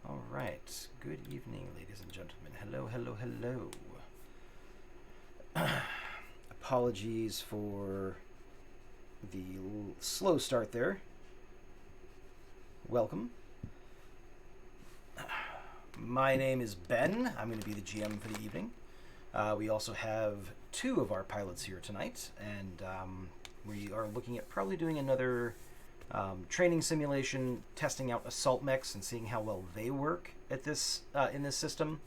All right. Good evening, ladies and gentlemen. Hello, hello, hello. Apologies for the slow start there. Welcome. My name is Ben. I'm going to be the GM for the evening. We also have two of our pilots here tonight, and we are looking at probably doing another training simulation, testing out assault mechs and seeing how well they work at this in this system.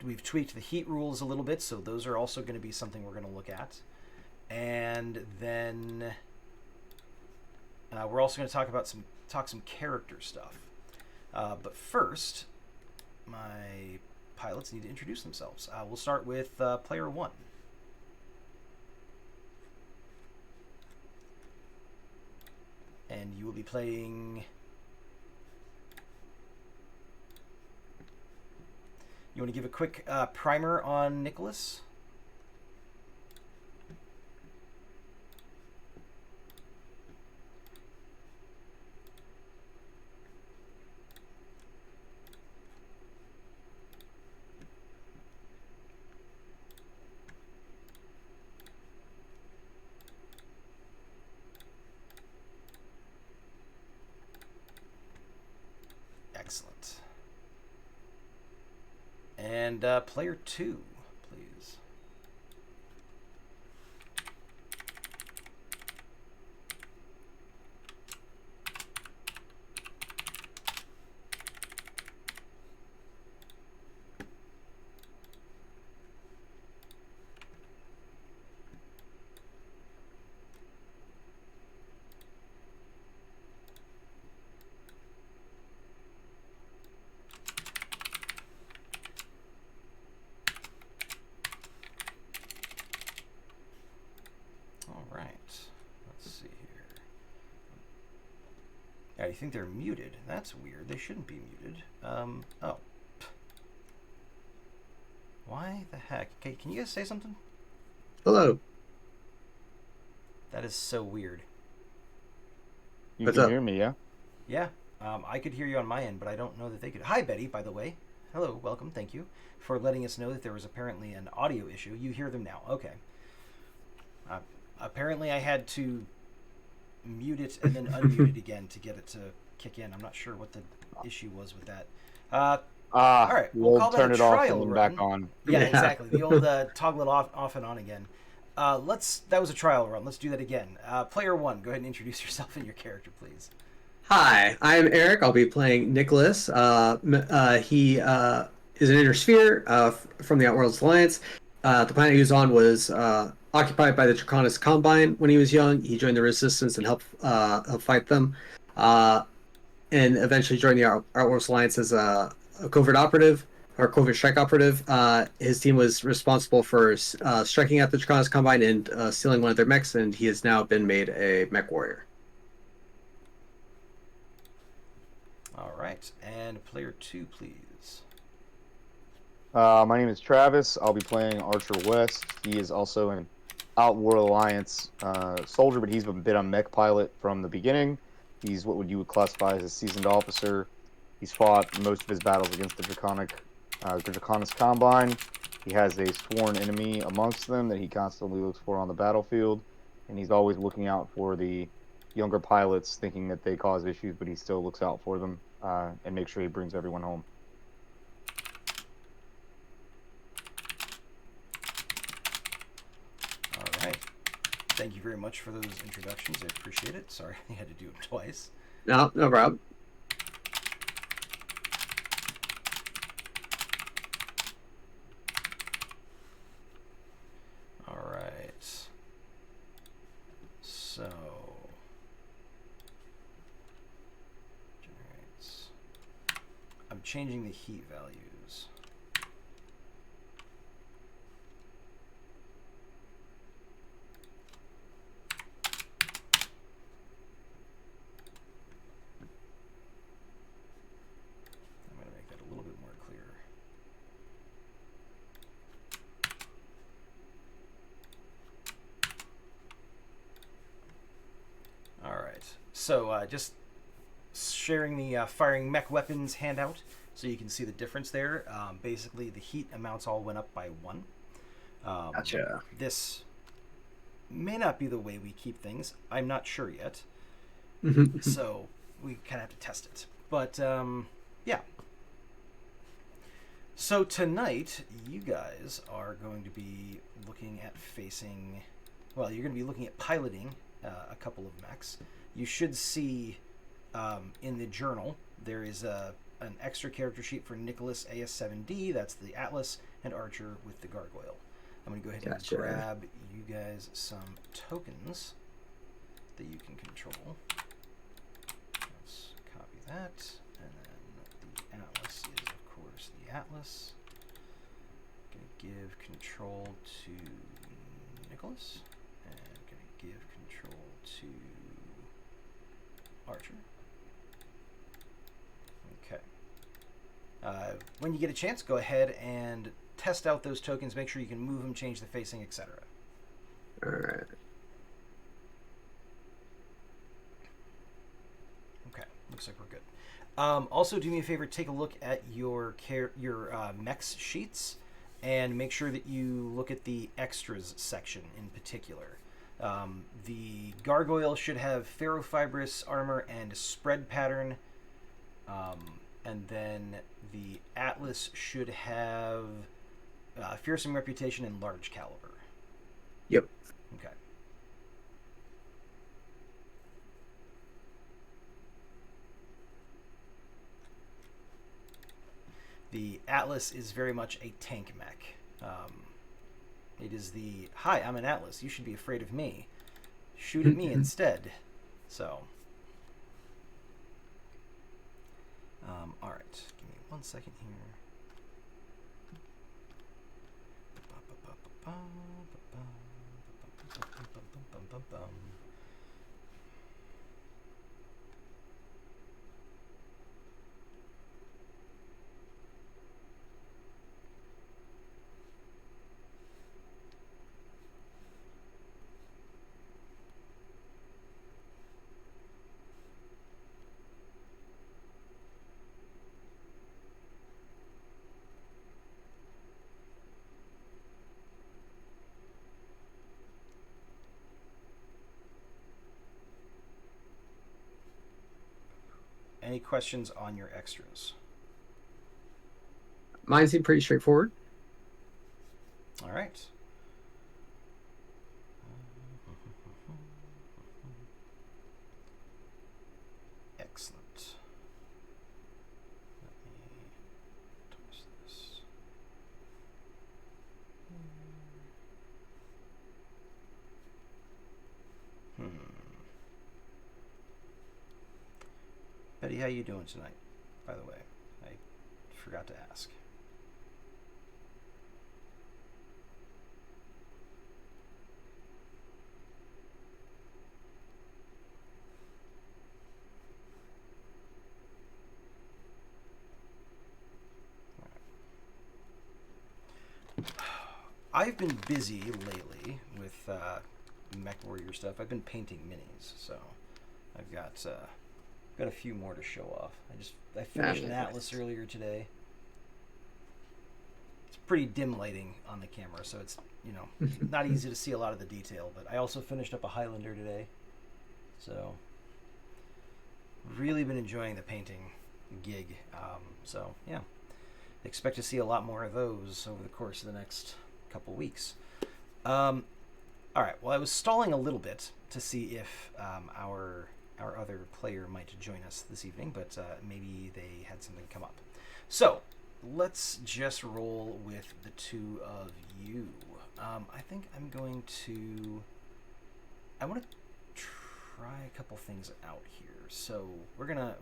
We've tweaked the heat rules a little bit, so those are also going to be something we're going to look at. And then we're also going to talk some character stuff. But first, my pilots need to introduce themselves. We'll start with player one. And you will be playing... You want to give a quick primer on Nicholas? Excellent. And player two, please. Yeah, you think they're muted? That's weird. They shouldn't be muted. Oh. Why the heck? Okay, can you guys say something? Hello. That is so weird. You What's can up? hear me, yeah? Yeah, I could hear you on my end, but I don't know that they could. Hi, Betty, by the way. Hello, welcome, thank you for letting us know that there was apparently an audio issue. You hear them now. Okay. Apparently I had to mute it and then unmute it again to get it to kick in. I'm not sure what the issue was with that. All right, we'll call that turn a it off trial and then run. back on. Yeah, Yeah. exactly. The old toggle it off and on again. That was a trial run. Let's do that again. Player one, go ahead and introduce yourself and your character, please. Hi, I'm Eric. I'll be playing Nicholas. He is an inner sphere from the Outworlds Alliance. The planet he was on was occupied by the Draconis Combine when he was young. He joined the Resistance and helped fight them, and eventually joined the Outworlds Alliance as a covert operative or covert strike operative. His team was responsible for striking at the Draconis Combine and stealing one of their mechs, and he has now been made a mech warrior. All right, and player two, please. My name is Travis. I'll be playing Archer West. He is also an Outworld Alliance soldier, but he's been a mech pilot from the beginning. He's what you would classify as a seasoned officer. He's fought most of his battles against the Draconis Combine. He has a sworn enemy amongst them that he constantly looks for on the battlefield, and he's always looking out for the younger pilots, thinking that they cause issues, but he still looks out for them and makes sure he brings everyone home. All right. Thank you very much for those introductions. I appreciate it. Sorry I had to do it twice. No problem. All right. So... generates. I'm changing the heat values. I'm going to make that a little bit more clear. All right. So just sharing the firing mech weapons handout so you can see the difference there. Basically, the heat amounts all went up by 1. Gotcha. This may not be the way we keep things. I'm not sure yet. So we kind of have to test it. But, yeah. So tonight, you guys are going to be looking at facing... Well, you're going to be looking at piloting a couple of mechs. You should see in the journal, there is an extra character sheet for Nicholas AS7D. That's the Atlas, and Archer with the Gargoyle. I'm going to go ahead and grab you guys some tokens that you can control. Let's copy that. And then the Atlas is, of course, the Atlas. I'm going to give control to Nicholas. And I'm going to give control to Archer. Okay. When you get a chance, go ahead and test out those tokens. Make sure you can move them, change the facing, etc. All right. Okay, looks like we're good. Also, do me a favor, take a look at your mechs sheets and make sure that you look at the extras section in particular. The Gargoyle should have ferrofibrous armor and spread pattern. And then the Atlas should have fearsome reputation and large caliber. Yep. Okay. The Atlas is very much a tank mech. It is the, hi, I'm an Atlas. You should be afraid of me. Shoot at me instead. So. All right. Give me 1 second here. Any questions on your extras? Mine seem pretty straightforward. All right. Excellent. Let me toss this. Betty, how you doing tonight? By the way, I forgot to ask. I've been busy lately with Mech Warrior stuff. I've been painting minis, so I've got a few more to show off. I finished an Atlas earlier today. It's pretty dim lighting on the camera, so it's not easy to see a lot of the detail. But I also finished up a Highlander today, so really been enjoying the painting gig. So yeah, expect to see a lot more of those over the course of the next couple weeks. All right. Well, I was stalling a little bit to see if our other player might join us this evening, but maybe they had something come up. So let's just roll with the two of you. I think I'm going to. I want to try a couple things out here. So we're gonna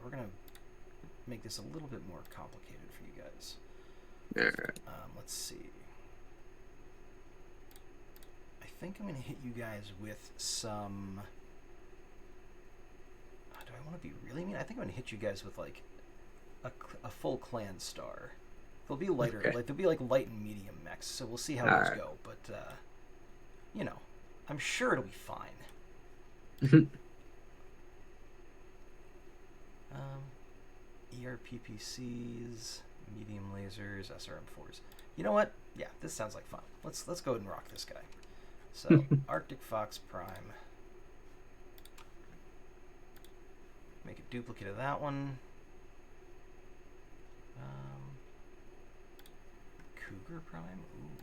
make this a little bit more complicated for you guys. All right. Let's see. I think I'm gonna hit you guys with some. Do I want to be really mean? I think I'm gonna hit you guys with like a full clan star. They'll be lighter, Okay. like they'll be like light and medium mechs. So we'll see how All those right. go. But I'm sure it'll be fine. ERPPCs, medium lasers, SRM4s. You know what? Yeah, this sounds like fun. Let's go ahead and rock this guy. So Arctic Fox Prime. Make a duplicate of that one. Cougar Prime. Ooh.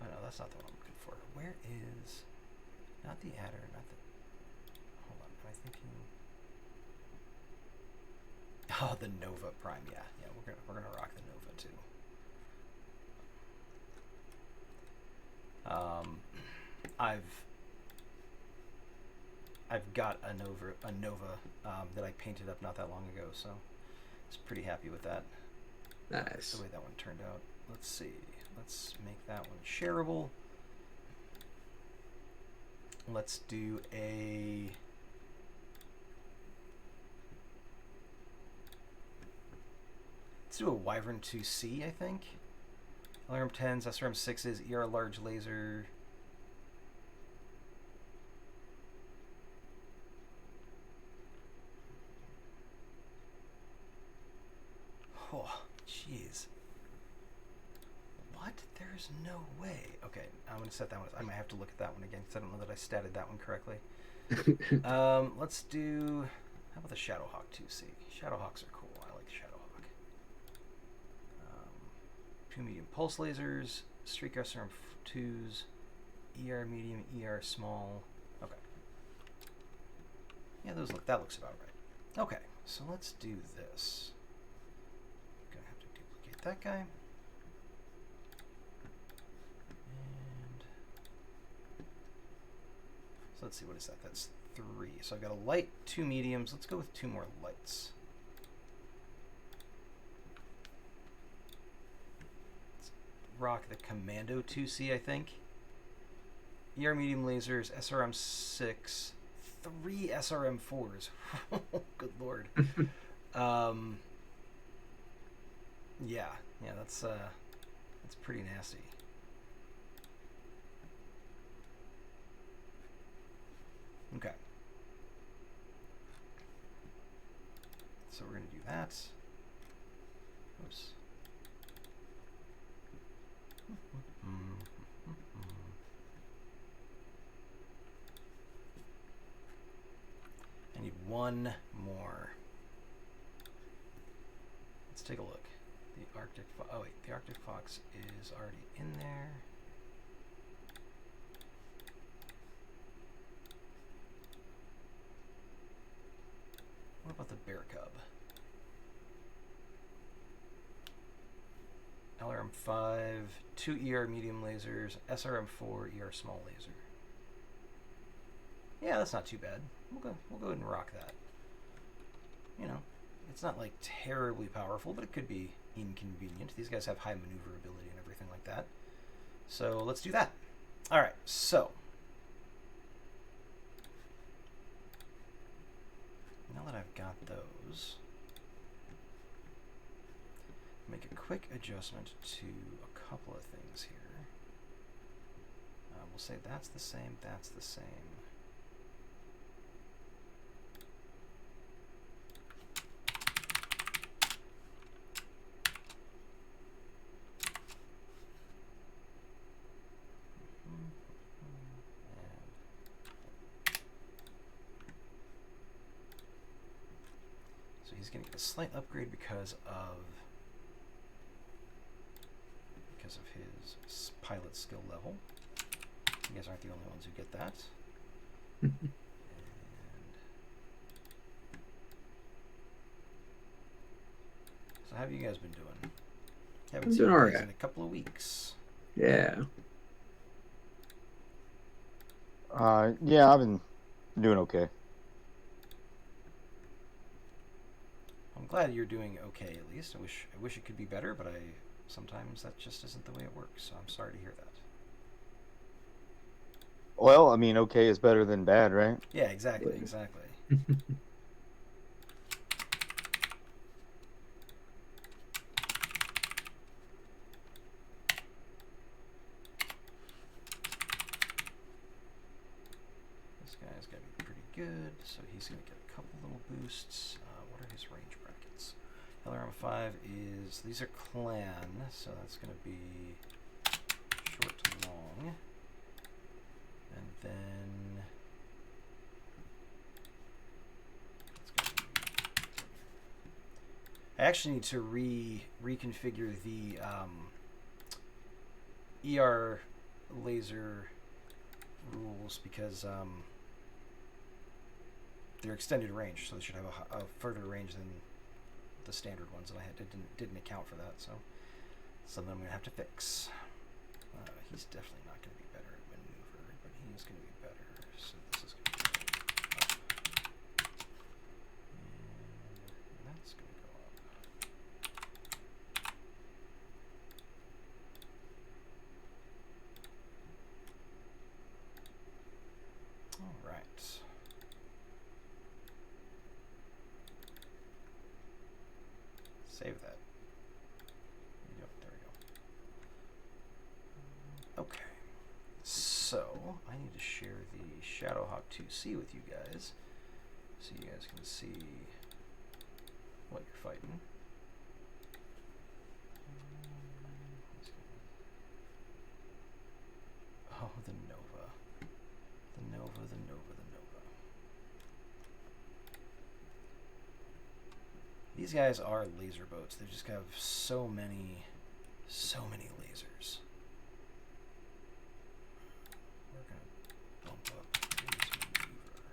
Oh no, that's not the one I'm looking for. Where is? Not the adder. Not the. Hold on. Am I thinking? Oh, the Nova Prime. Yeah, yeah. We're gonna rock the Nova too. I've got a Nova that I painted up not that long ago, so I was pretty happy with that. Nice. The way that one turned out. Let's see. Let's make that one shareable. Let's do a. Let's do a Wyvern 2C, I think. LRM 10s, SRM 6s, ER large laser. Oh, jeez. What? There's no way. Okay, I'm going to set that one. I might have to look at that one again because I don't know that I statted that one correctly. Let's do. How about the Shadowhawk 2C? Shadowhawks are cool. I like Shadowhawk. 2 medium pulse lasers, Streak SRM 2s, ER medium, ER small. Okay. Yeah, that looks about right. Okay, so let's do this. Gonna have to duplicate that guy. And so let's see, what is that? That's 3. So I've got a light, 2 mediums. Let's go with 2 more lights. Let's rock the Commando 2C, I think. ER medium lasers, SRM 6, 3 SRM 4s. Good lord. Yeah, that's pretty nasty. Okay. So we're gonna do that. Oops. I need one more. Let's take a look. The Arctic Fox. Oh wait, the Arctic Fox is already in there. What about the Bear Cub? LRM 5, 2 ER medium lasers, SRM 4 ER small laser. Yeah, that's not too bad. We'll go ahead and rock that. You know, it's not like terribly powerful, but it could be inconvenient. These guys have high maneuverability and everything like that. So let's do that. All right, so now that I've got those, make a quick adjustment to a couple of things here. We'll say that's the same, that's the same. So he's going to get a slight upgrade because of his pilot skill level. You guys aren't the only ones who get that. And so how have you guys been doing? Haven't seen you guys in a couple of weeks. Yeah. Yeah, I've been doing okay. I'm glad you're doing okay at least. I wish it could be better, but sometimes that just isn't the way it works. So I'm sorry to hear that. Well, I mean, okay is better than bad, right? Yeah, exactly, exactly. This guy's got to be pretty good, so he's going to get a couple little boosts. What are his range brackets? LRM 5 is, these are clan, so that's going to be short to long. And then I actually need to reconfigure the ER laser rules because they're extended range, so they should have a further range than the standard ones, and I didn't account for that, so something I'm going to have to fix. He's definitely not going to be better at maneuver, but he's going to be better, so this is going to go up. And that's going to go up. All right. Save that. Yep, there we go. Okay. So, I need to share the Shadowhawk 2C with you guys so you guys can see what you're fighting. Oh, the Nova. The Nova, the Nova, the Nova. These guys are laser boats. They just have so many lasers. We're going to bump up his maneuver.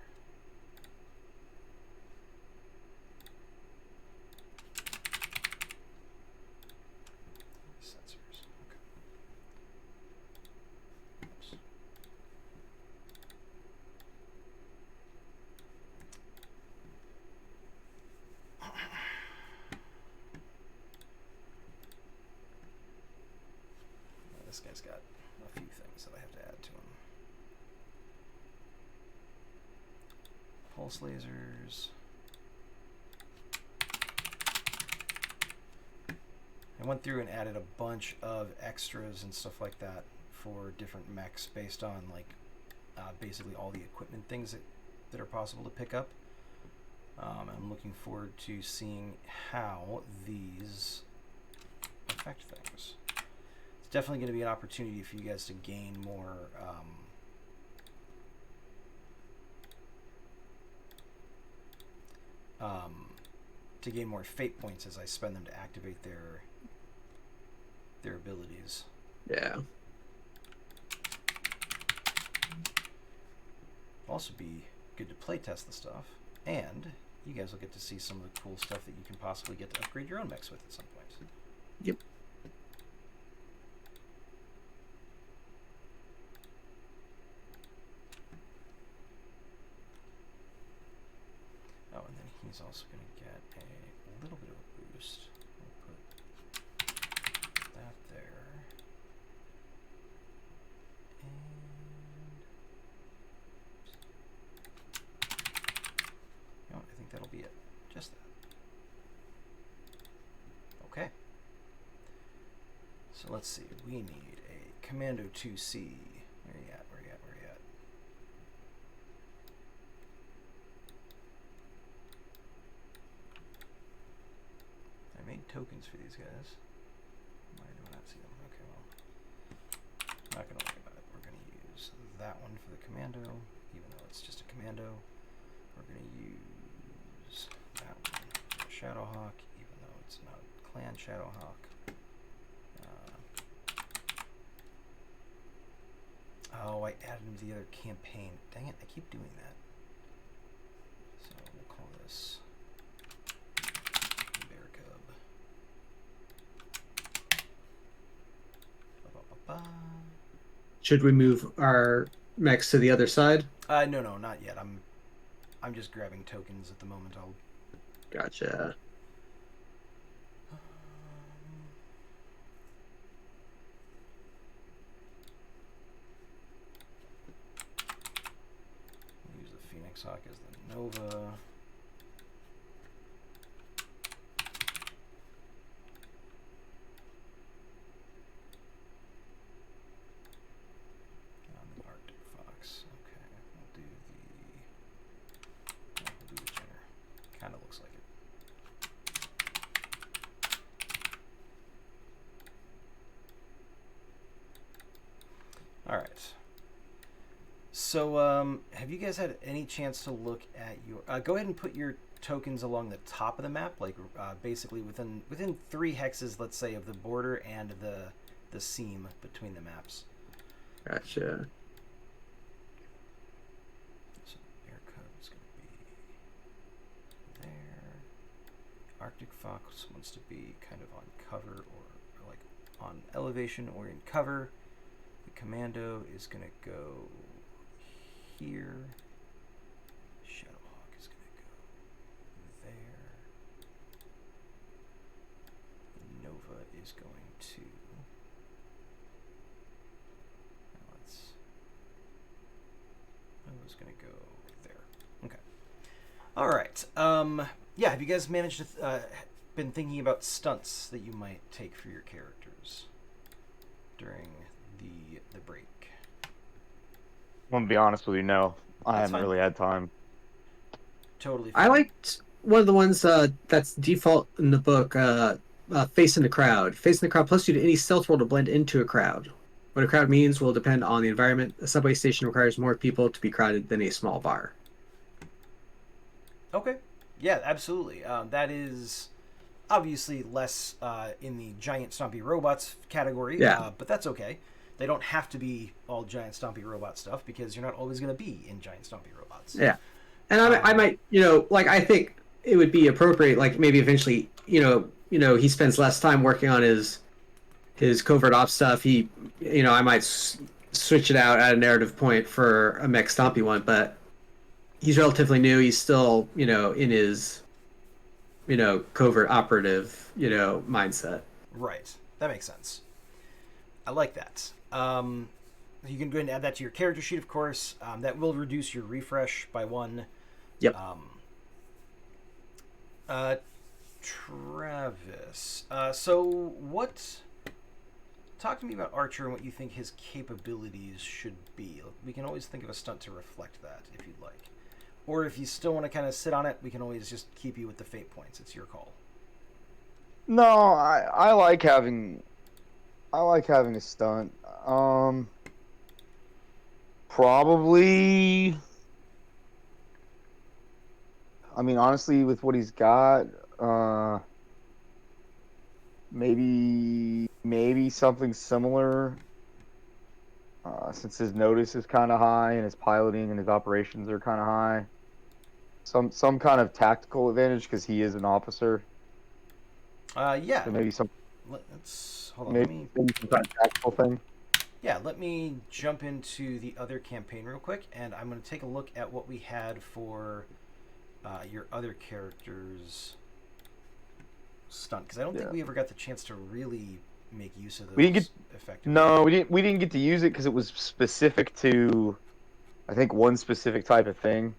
Sensors. Okay. Oops. This guy's got a few things that I have to add to him. Pulse lasers. I went through and added a bunch of extras and stuff like that for different mechs based on like basically all the equipment things that are possible to pick up. I'm looking forward to seeing how these affect things. It's definitely going to be an opportunity for you guys to gain more fate points as I spend them to activate their abilities. Yeah. Also be good to play test the stuff, and you guys will get to see some of the cool stuff that you can possibly get to upgrade your own mechs with at some point. Yep. Oh, and then he's also going to get a little bit of a boost. We'll put that there. And I think that'll be it. Just that. Okay. So let's see. We need a Commando 2C. Where are you at? Where are you at? Where are you at? I made tokens for these guys. Why do I not see them? Okay, well, not going to worry about it. We're going to use that one for the Commando, even though it's just a Commando. We're going to use that one for the Shadowhawk, even though it's not Clan Shadowhawk. Oh, I added him to the other campaign. Dang it, I keep doing that. So we'll call this Bear Cub. Ba-ba-ba-ba. Should we move our mechs to the other side? No, not yet. I'm just grabbing tokens at the moment. I'll Gotcha. use the Phoenix Hawk as the Nova. On the Arctic Fox. Okay, we'll do the All right. So, have you guys had any chance to look at your? Go ahead and put your tokens along the top of the map, like basically within 3 hexes, let's say, of the border and the seam between the maps. Gotcha. So air code is going to be there. Arctic Fox wants to be kind of on cover or like on elevation or in cover. The Commando is going to go here. Shadowhawk is going to go there. Nova is going to. Nova's going to go there. Okay. All right. Yeah. Have you guys managed to been thinking about stunts that you might take for your characters during the break? I'm gonna be honest with you, no. I That's haven't fine. really had time. Totally. I Fine. liked one of the ones that's default in the book, Face in the Crowd. Face in the Crowd plus 2 to any stealth roll to blend into a crowd. What a crowd means will depend on the environment. A subway station requires more people to be crowded than a small bar. Okay. Yeah, absolutely. That is obviously less in the giant stompy robots category, Yeah. but that's okay. They don't have to be all giant stompy robot stuff because you're not always going to be in giant stompy robots. Yeah. And I might, like I think it would be appropriate, like maybe eventually, he spends less time working on his covert ops stuff. I might switch it out at a narrative point for a mech stompy one, but he's relatively new. He's still, in his, covert operative, mindset. Right. That makes sense. I like that. You can go ahead and add that to your character sheet, of course. That will reduce your refresh by 1. Yep. Travis. So what... Talk to me about Archer and what you think his capabilities should be. We can always think of a stunt to reflect that, if you'd like. Or if you still want to kind of sit on it, we can always just keep you with the fate points. It's your call. No, I like having a stunt. Probably. I mean, honestly, with what he's got, maybe something similar. Since his notice is kind of high and his piloting and his operations are kind of high, some kind of tactical advantage because he is an officer. Yeah. So maybe Let's hold on. maybe some kind of tactical thing. Yeah, let me jump into the other campaign real quick, and I'm going to take a look at what we had for your other characters' stunt, because I don't think we ever got the chance to really make use of those effectively. No, we didn't get to use it because it was specific to, I think, one specific type of thing.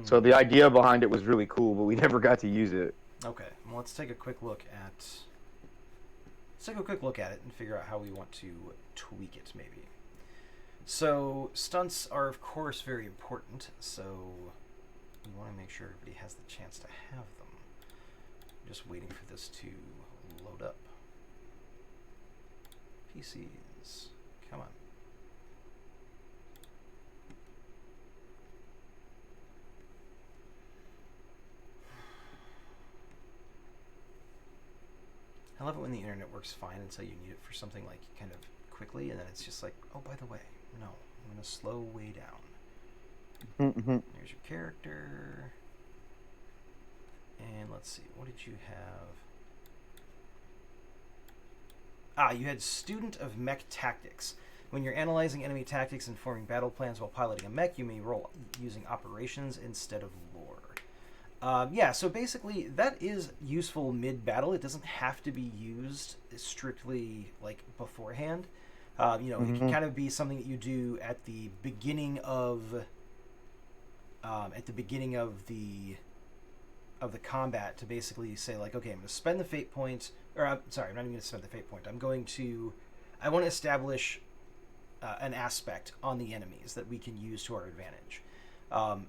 So the idea behind it was really cool, but we never got to use it. Okay, well, let's take a quick look at it and figure out how we want to tweak it, maybe. So stunts are, of course, very important. So we want to make sure everybody has the chance to have them. I'm just waiting for this to load up. PCs, come on. I love it when the internet works fine until you need it for something like kind of quickly, and then it's just like, oh, by the way, no, I'm going to slow way down. There's your character. And let's see, what did you have? You had Student of Mech Tactics. When you're analyzing enemy tactics and forming battle plans while piloting a mech, you may roll using operations instead of lore. Yeah, so basically that is useful mid-battle. It doesn't have to be used strictly like beforehand. It can kind of be something that you do at the beginning of the combat to basically say like, okay, I'm going to spend the fate point, or I'm sorry, I'm not even going to spend the fate point. I want to establish an aspect on the enemies that we can use to our advantage.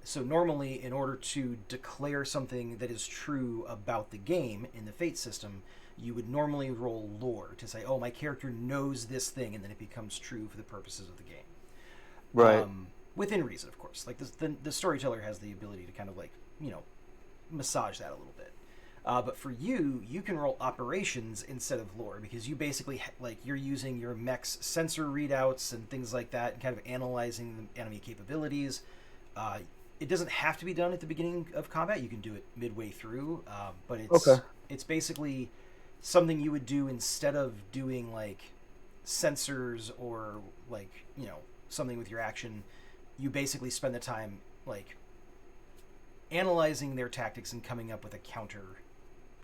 So normally, in order to declare something that is true about the game in the fate system, you would normally roll lore to say, oh, my character knows this thing, and then it becomes true for the purposes of the game. Right. Within reason, of course. Like the storyteller has the ability to kind of like, massage that a little bit. But for you, you can roll operations instead of lore because you basically you're using your mech's sensor readouts and things like that, and kind of analyzing the enemy capabilities. It doesn't have to be done at the beginning of combat. You can do it midway through, but it's basically something you would do instead of doing like sensors or something with your action. You basically spend the time like analyzing their tactics and coming up with a counter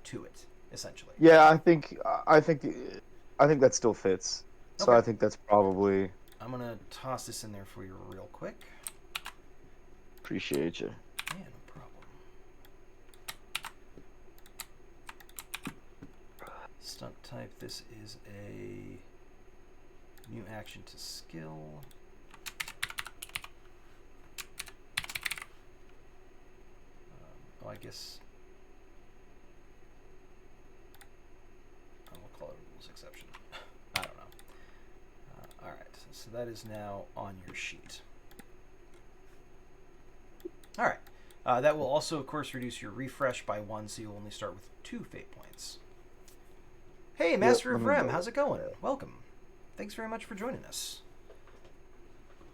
to it, essentially. Yeah, I think that still fits. So Okay. I think that's probably. I'm gonna toss this in there for you real quick. Appreciate you. Yeah, no problem. Stunt type. This is a new action to skill. I guess I will call it a rules exception. I don't know. All right, so that is now on your sheet. All right, that will also, of course, reduce your refresh by 1, so you'll only start with 2 fate points. Hey, Master of Rem, how's it going? Welcome. Thanks very much for joining us.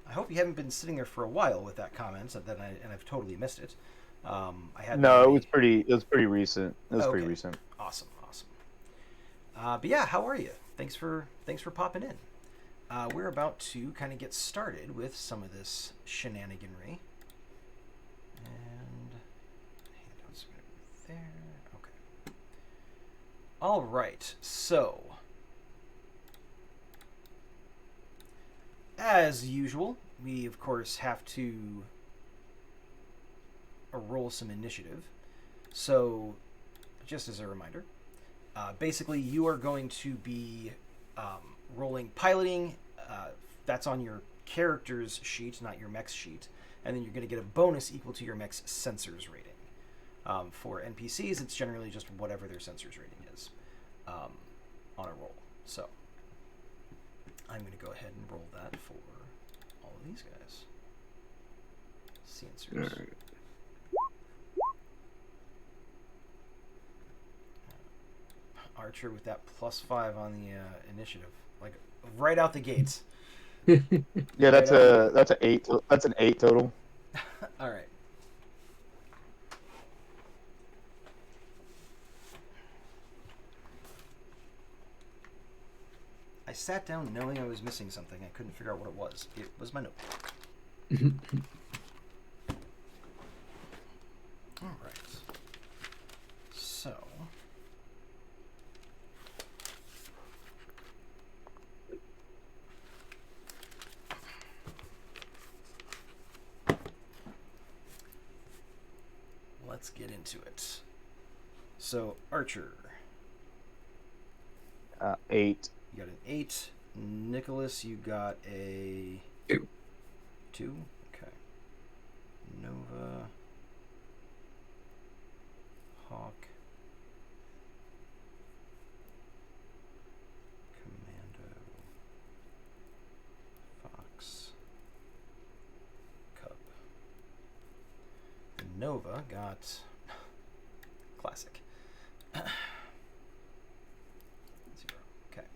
I hope you haven't been sitting there for a while with that comment, and I've totally missed it. I had it was pretty recent. It was pretty recent. Awesome. But yeah, how are you? Thanks for popping in. We're about to kind of get started with some of this shenaniganry. And handouts there. Okay. All right. So, as usual, we of course have to roll some initiative. So, just as a reminder, basically you are going to be rolling piloting. That's on your character's sheet, not your mech's sheet. And then you're going to get a bonus equal to your mech's sensors rating. For NPCs, it's generally just whatever their sensors rating is on a roll. So, I'm going to go ahead and roll that for all of these guys. Sensors. All right. Archer with that +5 on the initiative, like right out the gates. Yeah, that's an 8. That's an 8 total. All right. I sat down knowing I was missing something. I couldn't figure out what it was. It was my notebook. All right. So. Let's get into it. So, Archer. 8. You got an 8. Nicholas, you got a 2. 2? Okay. Nova. Hawk. Commando. Fox. Cub. Nova got classic. 0. Okay.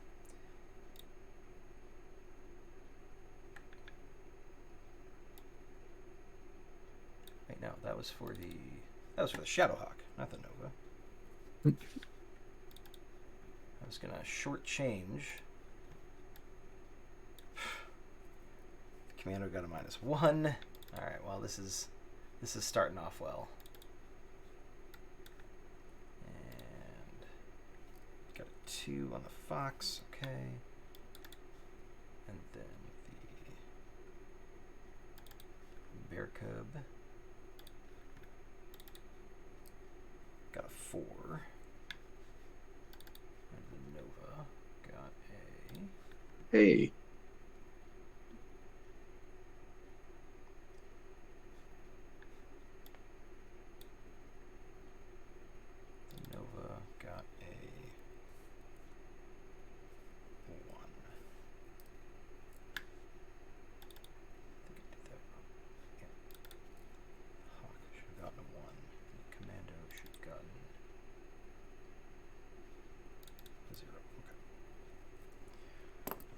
Wait, no, that was for the Shadowhawk, not the Nova. I was gonna shortchange. Commando got a -1. All right, well this is starting off well. And got a 2 on the Fox, okay. And then the Bear Cub got a 4. And the Nova got a Hey.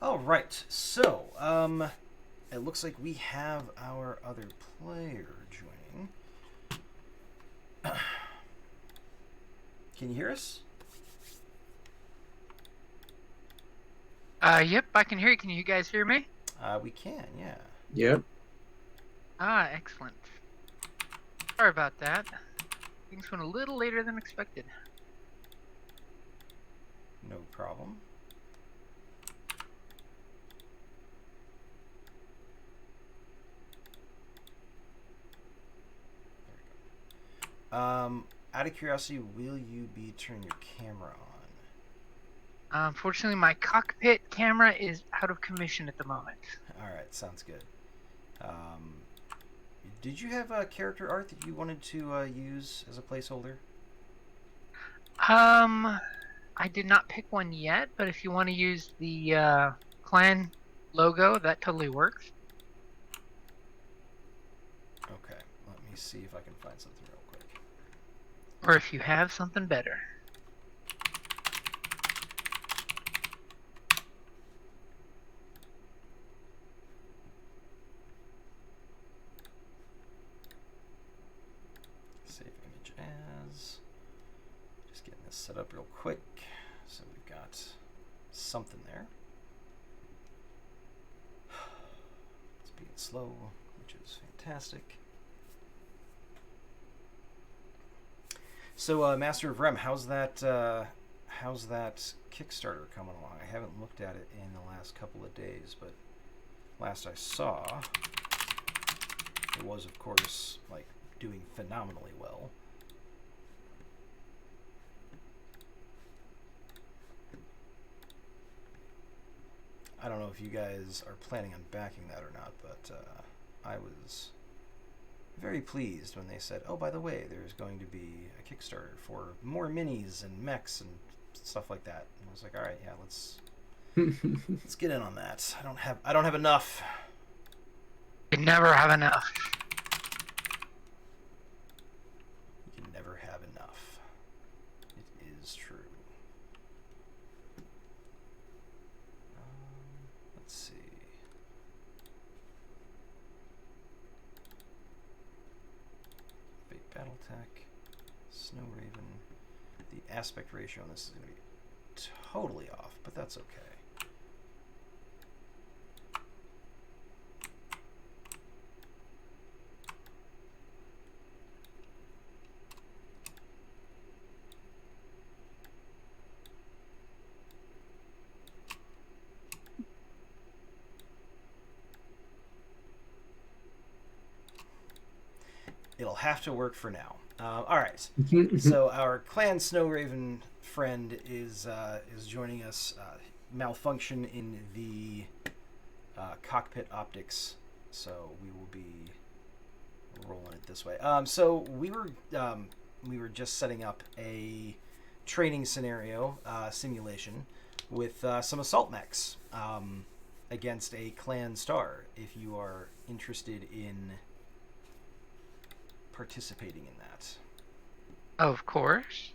All right. So, it looks like we have our other player joining. Can you hear us? Yep, I can hear you. Can you guys hear me? We can, yeah. Yep. Ah, excellent. Sorry about that. Things went a little later than expected. No problem. Out of curiosity, will you be turning your camera on? Unfortunately, my cockpit camera is out of commission at the moment. All right, sounds good. Did you have a character art that you wanted to use as a placeholder? I did not pick one yet, but if you want to use the clan logo, that totally works. Okay, let me see if I can find something real quick. Or if you have something better. Save image as. Just getting this set up real quick. So we've got something there. It's being slow, which is fantastic. So, Master of Rem, how's that Kickstarter coming along? I haven't looked at it in the last couple of days, but last I saw, it was, of course, like, doing phenomenally well. I don't know if you guys are planning on backing that or not, but I was very pleased when they said, oh, by the way, there's going to be a Kickstarter for more minis and mechs and stuff like that. And I was like, all right, yeah, let's get in on that. I don't have enough. You never have enough. You can never have enough. It is true. Let's see. Battletech, Snow Raven. The aspect ratio on this is going to be totally off, but that's okay. It'll have to work for now. All right. So our clan Snow Raven friend is joining us. Malfunction in the cockpit optics, so we will be rolling it this way. So we were just setting up a training scenario simulation with some assault mechs against a clan star. If you are interested in participating in that. Of course.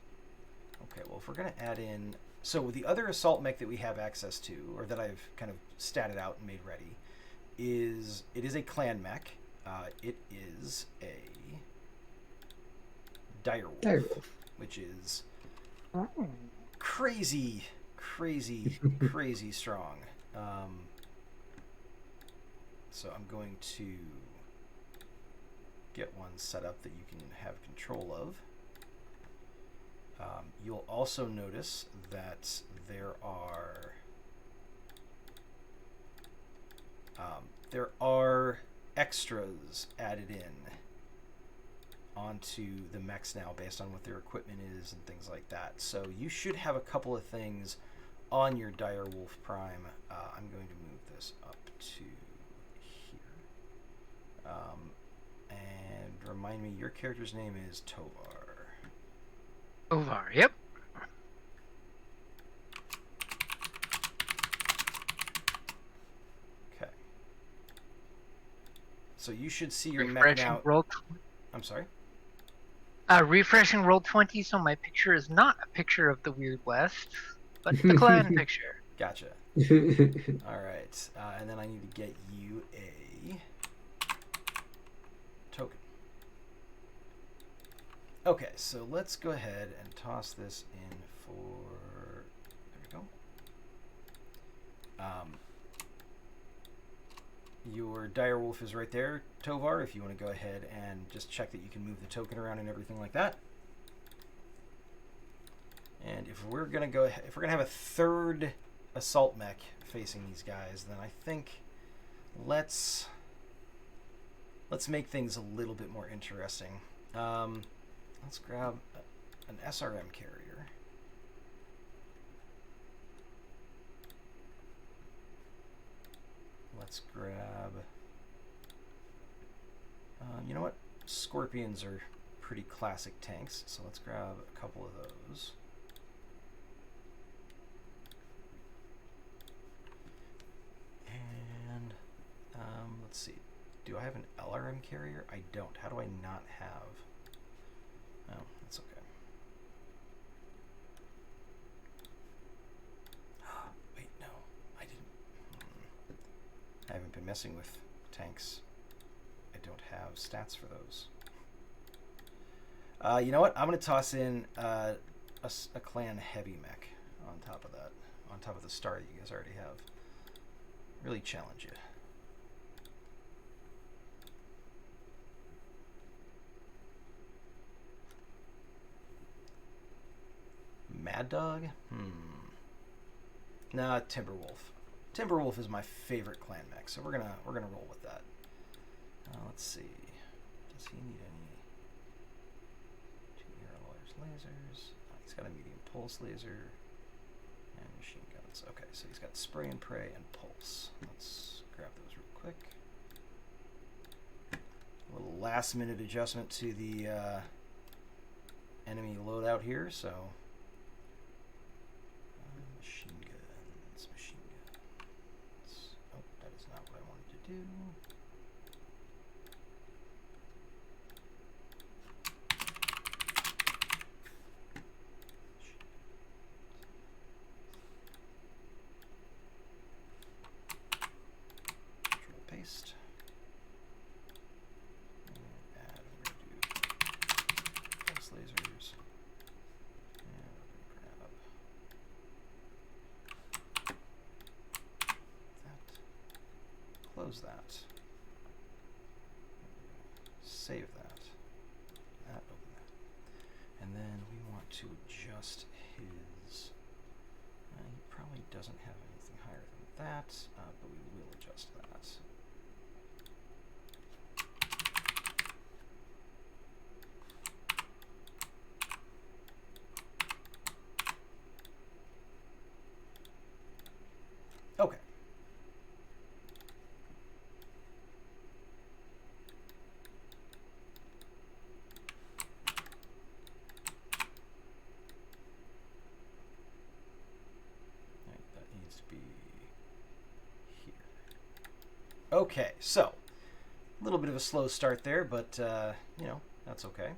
Okay, well, if we're going to add in... So the other assault mech that we have access to, or that I've kind of statted out and made ready, is a clan mech. It is a direwolf, which is crazy, crazy, crazy strong. So I'm going to get one set up that you can have control of. You'll also notice that there are extras added in onto the mechs now based on what their equipment is and things like that. So you should have a couple of things on your Direwolf Prime. I'm going to move this up to here. And remind me, your character's name is Tovar. Tovar, yep. Okay. So you should see your mech Refreshing now. roll. I'm sorry? Refreshing roll 20, so my picture is not a picture of the Weird West, but the clan picture. Gotcha. All right, and then I need to get you a token. Okay, so let's go ahead and toss this in for. There we go. Your direwolf is right there, Tovar. If you want to go ahead and just check that you can move the token around and everything like that. And if we're gonna have a third assault mech facing these guys, then I think let's make things a little bit more interesting. Let's grab an SRM carrier. Let's grab. You know what? Scorpions are pretty classic tanks, so let's grab a couple of those. And let's see. Do I have an LRM carrier? I don't. How do I not have? Oh, that's okay. Wait, no. I didn't. I haven't been messing with tanks. I don't have stats for those. You know what? I'm going to toss in a clan heavy mech on top of that. On top of the star that you guys already have. Really challenge you. Mad Dog? Nah, Timberwolf. Timberwolf is my favorite clan mech, so we're gonna roll with that. Let's see. Does he need any 2 arrow lasers? Oh, he's got a medium pulse laser and machine guns. Okay, so he's got spray and pray and pulse. Let's grab those real quick. A little last minute adjustment to the enemy loadout here, so. Machine guns. Oh, that is not what I wanted to do. Control paste. And add, we're going to do pulse lasers. And we're going to grab close that. Save that. Open that. And then we want to adjust his. He probably doesn't have anything higher than that, but we will adjust that. Okay. Okay, so a little bit of a slow start there, but you know, that's okay.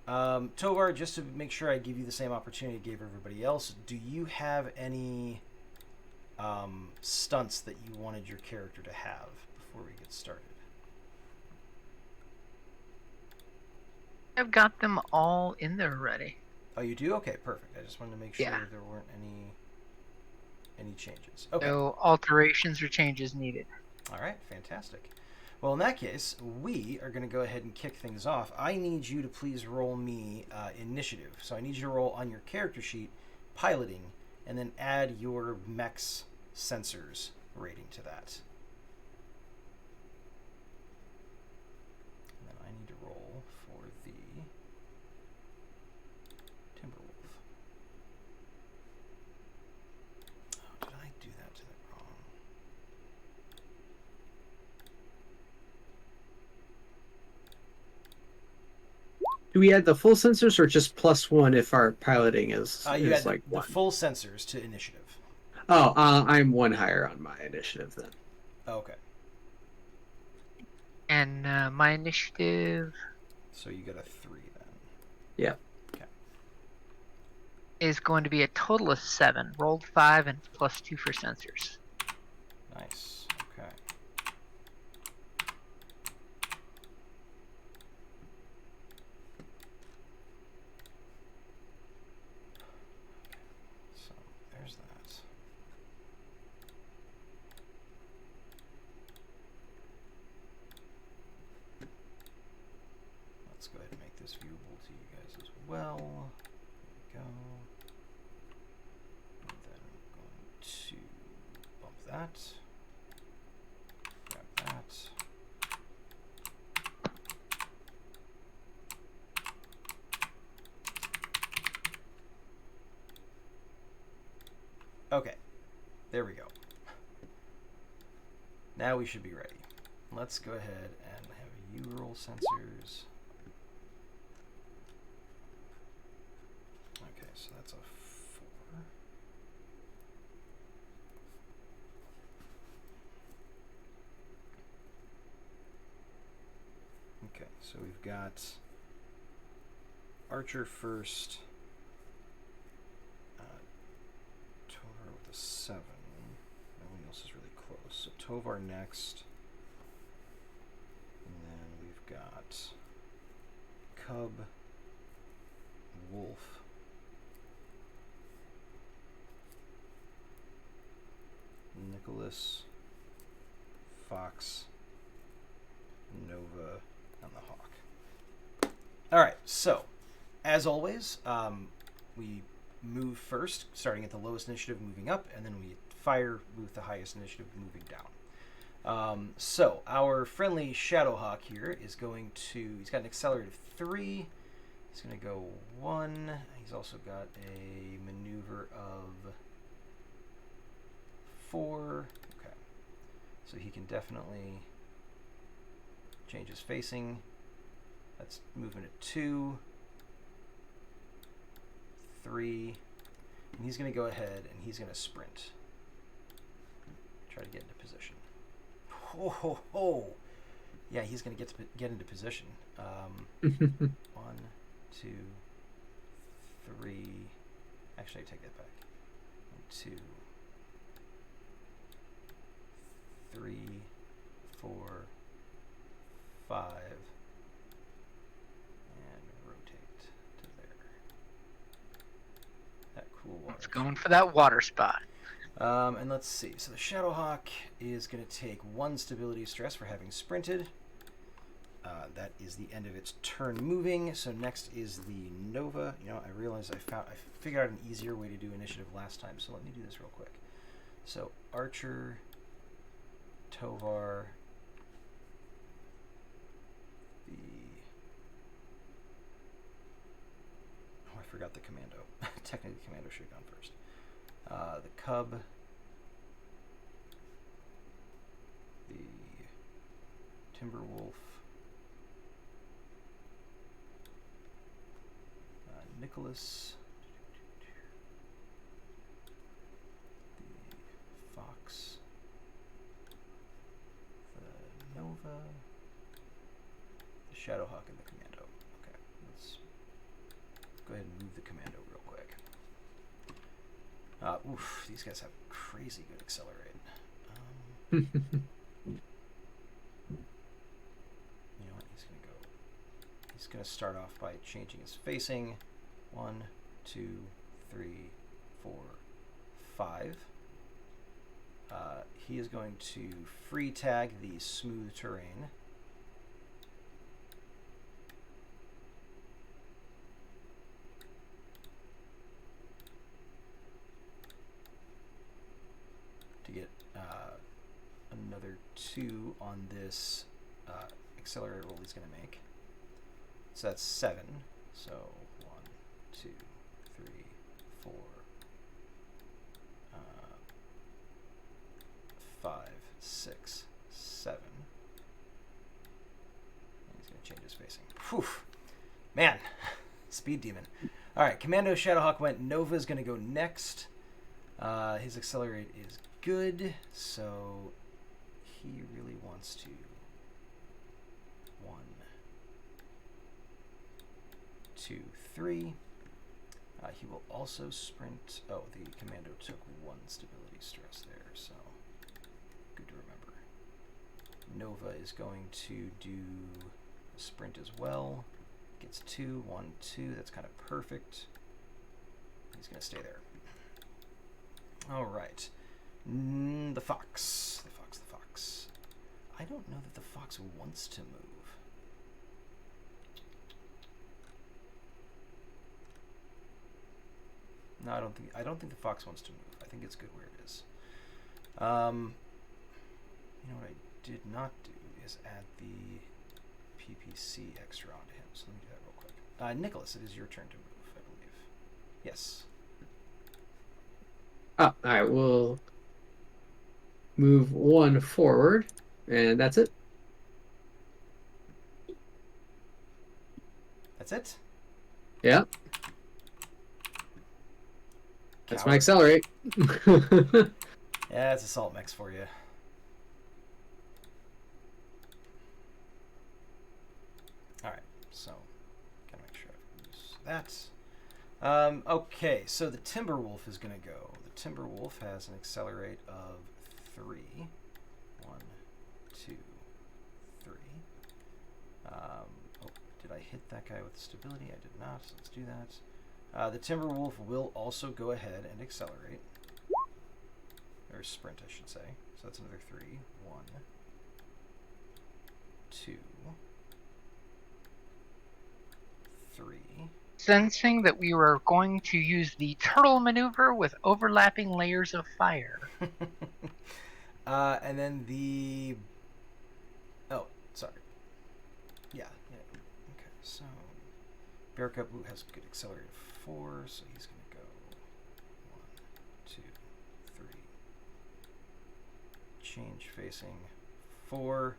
Tovar, just to make sure I give you the same opportunity I gave everybody else, do you have any stunts that you wanted your character to have before we get started? I've got them all in there already. Oh, you do? Okay, perfect. I just wanted to make sure Yeah. there weren't any changes. Okay. No alterations or changes needed. All right, fantastic. Well, in that case, we are going to go ahead and kick things off. I need you to please roll me initiative. So I need you to roll on your character sheet, piloting, and then add your mech's sensors rating to that. And then I need to roll for the Timberwolf. Oh, did I do that to the wrong? Do we add the full sensors or just +1 if our piloting is You add like the 1? full sensors to initiative. Oh, I'm 1 higher on my initiative then. Okay. And my initiative. So you get a 3 then. Yeah. Okay. is going to be a total of 7. Rolled 5 and +2 for sensors. Nice. Okay. So there's that. Let's go ahead and make this viewable to you guys as well. There we go. And then I'm going to bump that. Grab that. Okay, there we go. Now we should be ready. Let's go ahead and have you roll sensors. Okay, so that's a 4. Okay, so we've got Archer first. Tovar with a 7. Nobody else is really close. So Tovar next. And then we've got Cub, Wolf, Nicholas, Fox, Nova, and the Hawk. Alright, so, as always, we move first, starting at the lowest initiative, moving up, and then we fire with the highest initiative, moving down. So, our friendly Shadowhawk here is going to, he's got an accelerated 3, he's going to go 1, he's also got a maneuver of 4, okay, so he can definitely change his facing. That's movement at 2, 3, and he's going to go ahead and he's going to sprint. Try to get into position. Ho ho ho! Yeah, he's going to get into position. 1, 2, 3. Actually, I take that back. 1, 2, 3, 4, 5. It's going for that water spot. And let's see. So the Shadowhawk is going to take 1 stability stress for having sprinted. That is the end of its turn moving. So next is the Nova. You know, I realized I figured out an easier way to do initiative last time. So let me do this real quick. So Archer, Tovar, I forgot the Commando. Technically, the Commando should have gone first. The Cub, the Timberwolf, Nicholas, the Fox, the Nova, the Shadowhawk, and the Commando. Okay, let's go ahead and move the Commando real quick. Oof, these guys have crazy good accelerate. You know what? He's gonna start off by changing his facing. 1, 2, 3, 4, 5. He is going to free tag the smooth terrain. To get another 2 on this accelerator roll he's going to make. So that's 7. So 1, 2, 3, 4, 5, 6, 7. And he's going to change his facing. Whew. Man, speed demon. All right, Commando Shadowhawk went. Nova's going to go next. His accelerate is good, so he really wants to 1, 2, 3. He will also sprint. Oh, the commando took 1 stability stress there, so good to remember. Nova is going to do a sprint as well. Gets 2, 1, 2. That's kind of perfect. He's going to stay there. All right. The fox. The fox, the fox. I don't know that the fox wants to move. No, I don't think the fox wants to move. I think it's good where it is. You know what I did not do is add the PPC extra onto him. So let me do that real quick. Nicholas, it is your turn to move, I believe. Yes. I will move 1 forward, and that's it. That's it? Yeah. That's my Coward. accelerate. Yeah, it's assault mechs for you. Alright, so gotta make sure I use that. Okay, so the Timberwolf is gonna go. The Timberwolf has an accelerate of 3. 1, 2, 3. Oh, did I hit that guy with stability? I did not, so let's do that. The Timberwolf will also go ahead and accelerate. Or sprint, I should say. So that's another 3. 1, 2, 3. Sensing that we were going to use the turtle maneuver with overlapping layers of fire. And then the... Oh, sorry. Yeah. Okay, so... Bearcat Boot has good accelerated 4, so he's going to go 1, 2, 3. Change facing 4.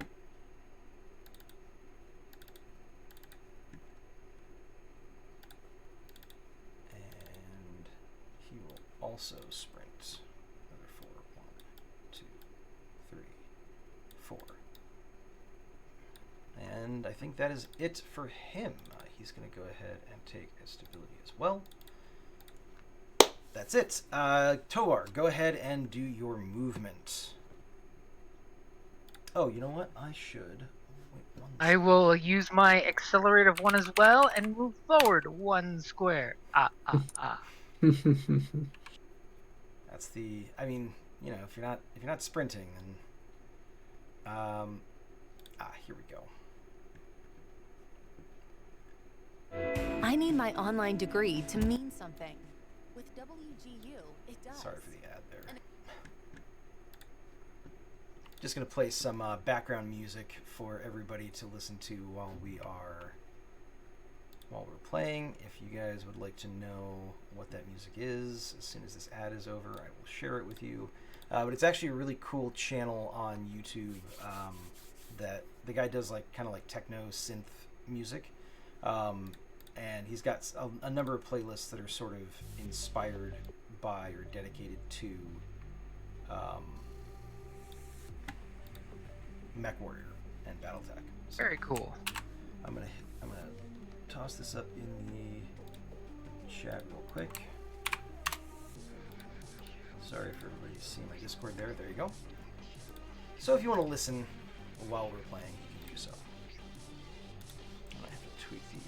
And he will also sprint. Another 4. 1, 2, 3, 4. And I think that is it for him. He's going to go ahead and take a stability as well. That's it. Tovar, go ahead and do your movement. Oh, you know what? I should. Wait, I will use my accelerate of 1 as well and move forward 1 square. That's the. I mean, you know, if you're not sprinting, then. Here we go. I need my online degree to mean something. With WGU, it does. Sorry for the ad there. Just gonna play some background music for everybody to listen to while we're playing. If you guys would like to know what that music is, as soon as this ad is over, I will share it with you. But it's actually a really cool channel on YouTube that the guy does kind of like techno synth music. And he's got a number of playlists that are sort of inspired by or dedicated to Mech Warrior and Battletech. So Very cool. I'm gonna toss this up in the chat real quick. Sorry for everybody seeing my Discord there. There you go. So if you want to listen while we're playing, you can do so. I might have to tweak the...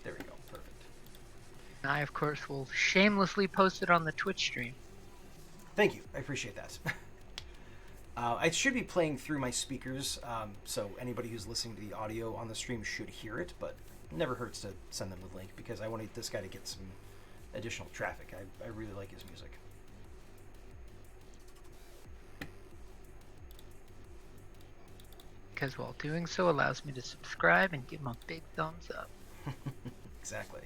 There we go. Perfect. I, of course, will shamelessly post it on the Twitch stream. Thank you. I appreciate that. I should be playing through my speakers, so anybody who's listening to the audio on the stream should hear it, but it never hurts to send them the link because I want this guy to get some additional traffic. I really like his music. Because while doing so allows me to subscribe and give him a big thumbs up. Exactly.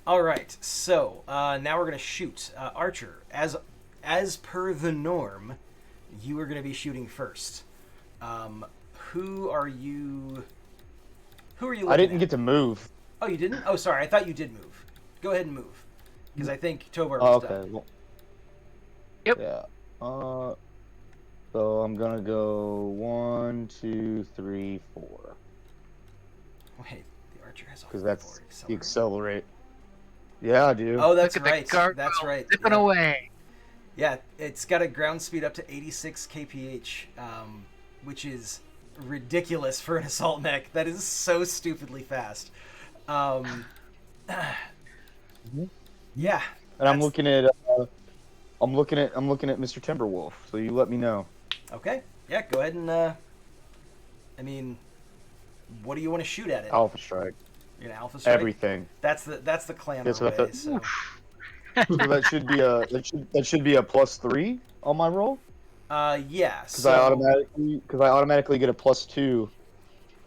All right, so now we're going to shoot. Archer, as per the norm, you are going to be shooting first. Who are you looking I didn't at? get to move. Oh, you didn't? Oh, sorry. I thought you did move. Go ahead and move. Because I think Tovar Oh, was okay. done. Well, Yep. yeah. So I'm gonna go 1, 2, 3, 4. Wait, the archer has a because hoverboard that's the accelerator. accelerate. Yeah, I do. Oh, that's Look at right. the gargoyle That's right. zipping Yeah. away. Yeah, it's got a ground speed up to 86 kph, which is ridiculous for an assault mech. That is so stupidly fast. Yeah. And I'm that's- looking at Mr. Timberwolf. So you let me know. Okay. Yeah, go ahead and. I mean, what do you want to shoot at it? Alpha Strike. You're gonna alpha strike. Everything. That's the clamor Yes, what I way. thought. So. So that should be a +3 on my roll. Yeah. Because So. I automatically get a +2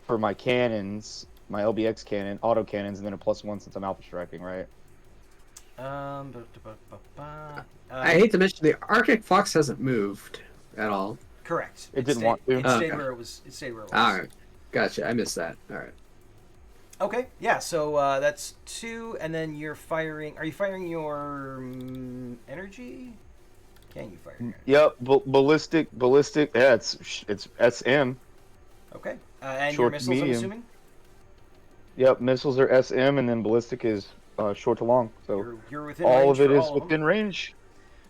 for my cannons, my LBX cannon, auto cannons, and then a +1 since I'm alpha striking, right? I hate to mention the Arctic Fox hasn't moved at all. Correct. It didn't stayed, want to. It stayed Okay. where it was. It stayed where it was. All right, gotcha. I missed that. All right. Okay. Yeah. So that's 2, and then you're firing. Are you firing your energy? Can you fire your energy? Yep, ballistic. Yeah, it's SM. Okay. And Short your to missiles, I'm medium. assuming. Yep, missiles are SM, and then ballistic is short to long. So You're within all range of it for is all of them. within range.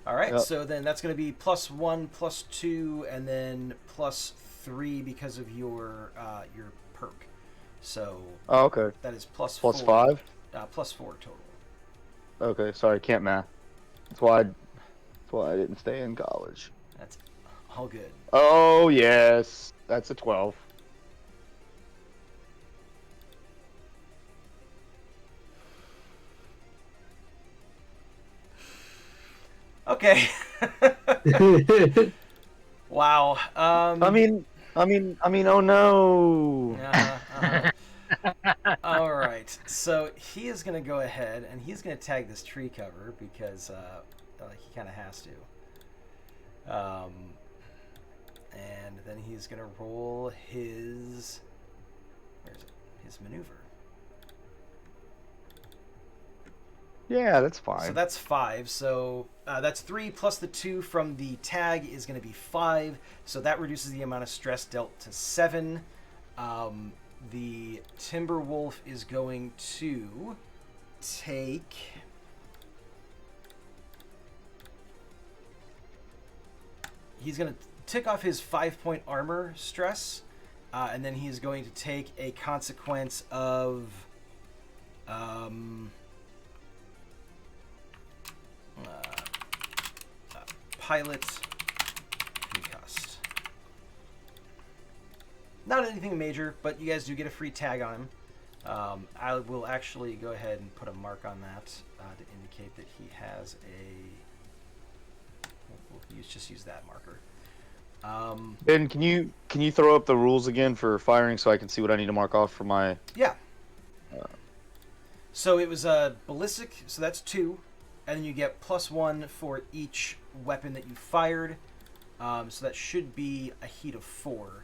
All right. Yep. So then that's going to be +1, +2, and then +3 because of your perk. So Oh, okay. that is +4. +5. +4 total. Okay, sorry, can't math. That's why I didn't stay in college. That's all good. Oh yes, that's a 12. Okay. Wow. I mean, oh no. All right. So he is going to go ahead and he's going to tag this tree cover because he kind of has to. And then he's going to roll his. Where is it? His maneuver. Yeah, that's fine. So that's 5. So that's 3 plus the 2 from the tag is going to be 5. So that reduces the amount of stress dealt to 7. The Timberwolf is going to take. He's going to tick off his 5-point armor stress, and then he's going to take a consequence of. Pilot concussed. Not anything major, but you guys do get a free tag on him. I will actually go ahead and put a mark on that to indicate that he has a. We'll just use that marker. Ben, can you throw up the rules again for firing so I can see what I need to mark off for my? Yeah. So it was a ballistic, so that's 2, and then you get +1 for each weapon that you fired. So that should be a heat of 4.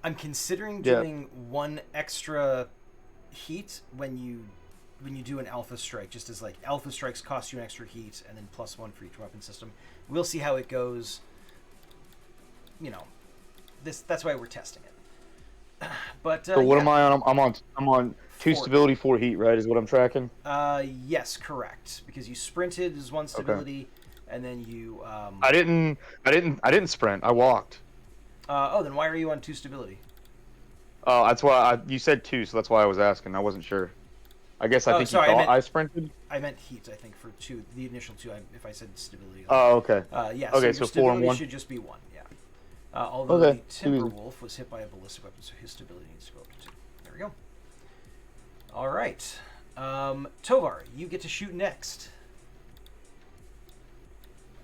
I'm considering doing 1 extra heat when you do an alpha strike, just as like alpha strikes cost you an extra heat, and then +1 for each weapon system. We'll see how it goes. You know, that's why we're testing it. But So what yeah. am I on? I'm on 2 4. stability, 4 heat, right? Is what I'm tracking. Yes, correct. Because you sprinted is 1 stability, and then you. I didn't sprint. I walked. Then why are you on 2 stability? Oh, that's why you said 2, so that's why I was asking. I wasn't sure. I guess I think sorry, you I thought meant- I sprinted. I meant heat. I think for 2, the initial 2. If I said stability. Oh, okay. Yeah. Okay, so so your 4 and stability 1. should just be 1. Yeah. Although Okay, the too easy. Timberwolf was hit by a ballistic weapon, so his stability needs to go up to 2. There we go. All right. Tovar, you get to shoot next.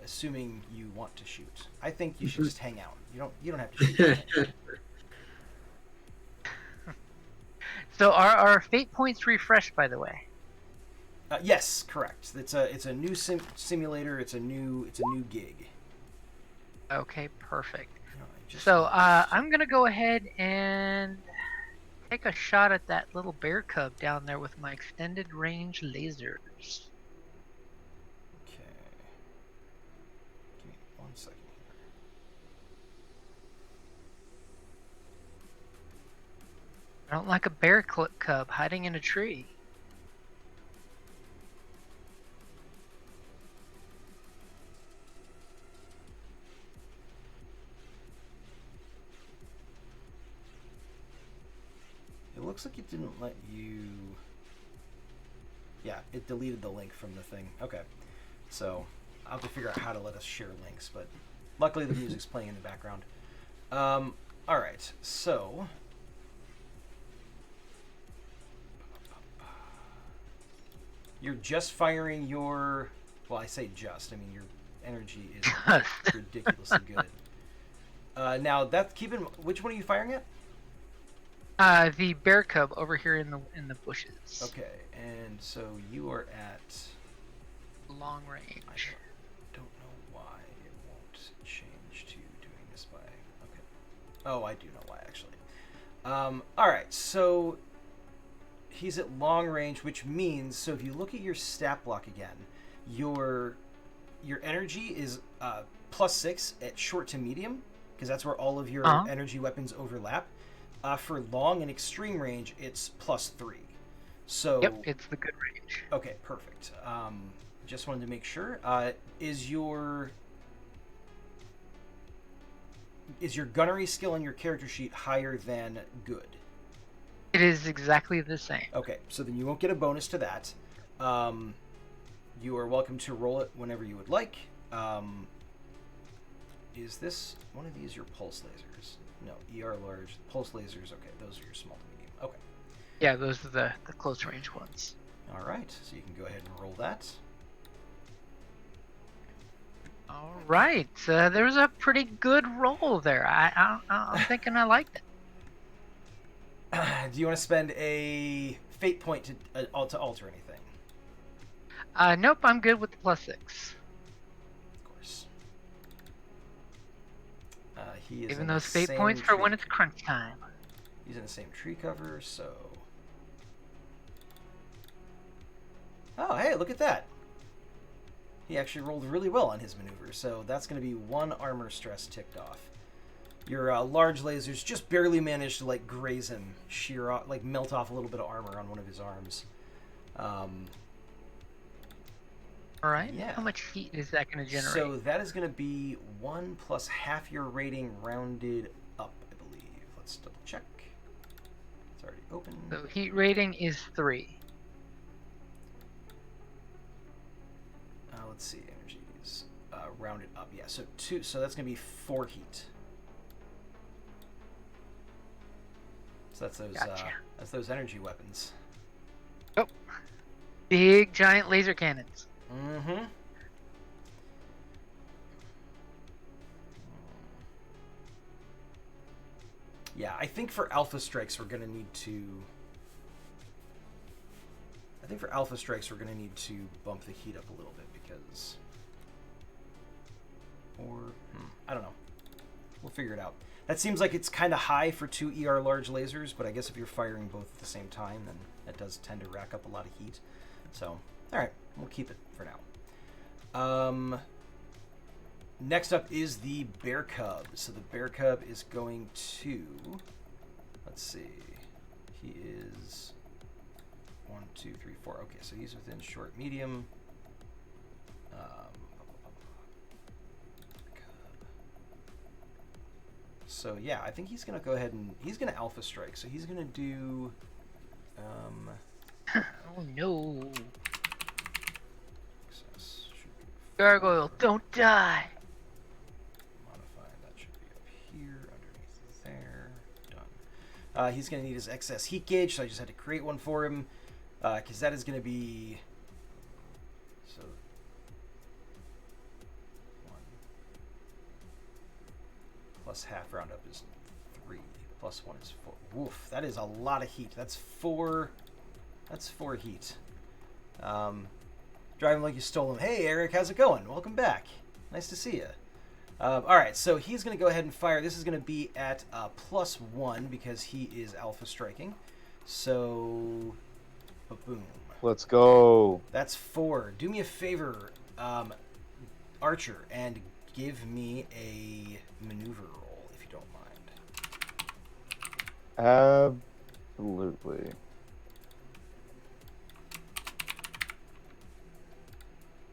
Assuming you want to shoot. I think you should just hang out. You don't have to shoot. So are fate points refreshed, by the way? Yes, correct. It's a new simulator. It's a new gig. Okay, perfect. No, I just- So I'm gonna go ahead and take a shot at that little bear cub down there with my extended range lasers. Okay. Give me 1 second here. I don't like a bear cub hiding in a tree. It looks like it didn't let you... Yeah, it deleted the link from the thing. Okay. So, I'll have to figure out how to let us share links, but luckily the music's playing in the background. Alright, so... You're just firing your... Well, I say just. I mean, your energy is ridiculously good. Now, which one are you firing at? The bear cub over here in the bushes. Okay, and so you are at... Long range. I don't know why it won't change to doing this by... Okay. Oh, I do know why, actually. Alright, so... He's at long range, which means... So if you look at your stat block again, your energy is +6 at short to medium, because that's where all of your energy weapons overlap. For long and extreme range, it's +3. So... Yep, it's the good range. Okay, perfect. Just wanted to make sure. Is your gunnery skill on your character sheet higher than good? It is exactly the same. Okay, so then you won't get a bonus to that. You are welcome to roll it whenever you would like. Is this one of these your pulse lasers? No, ER large. Pulse lasers, okay, those are your small to medium. Okay. Yeah, those are the close range ones. All right, so you can go ahead and roll that. All right, there was a pretty good roll there. I'm thinking I liked it. Do you want to spend a fate point to alter anything? Nope, I'm good with the +6. Of course. He is Even in those the fate same points for tree. when it's crunch time. He's in the same tree cover, so... Oh, hey, look at that. He actually rolled really well on his maneuver, so that's going to be 1 armor stress ticked off. Your large lasers just barely managed to, like, graze him, shear off, like, melt off a little bit of armor on one of his arms. Alright, Yeah. how much heat is that going to generate? So that is going to be 1 plus half your rating rounded up, I believe. Let's double check. It's already open. So heat rating is 3. Let's see, energies. Rounded up, yeah. So 2, so that's going to be 4 heat. So that's those, Gotcha. that's those energy weapons. Oh, big giant laser cannons. Mm-hmm. Yeah, I think for Alpha Strikes we're gonna need to... I think for Alpha Strikes we're gonna need to bump the heat up a little bit because... Or... I don't know. We'll figure it out. That seems like it's kind of high for 2 ER large lasers, but I guess if you're firing both at the same time, then that does tend to rack up a lot of heat. So, alright, we'll keep it for now. Next up is the Bear Cub. So the Bear Cub is going to... Let's see. He is... 1, 2, 3, 4. Okay, so he's within short, medium. So yeah, I think he's gonna go ahead and he's gonna Alpha Strike. So he's gonna do. Oh no! Access should be Gargoyle, don't die! modify. That should be up here, underneath there. Done. He's gonna need his excess heat gauge, so I just had to create one for him, because that is gonna be. So. 1 plus half round up is 3. Plus 1 is 4. Woof, that is a lot of heat. That's 4. That's 4 heat. Driving like you stole him. Hey, Eric, how's it going? Welcome back. Nice to see you. All right, so he's going to go ahead and fire. This is going to be at +1 because he is alpha striking. So, boom. Let's go. That's 4. Do me a favor, Archer, and give me a maneuver roll if you don't mind. Absolutely.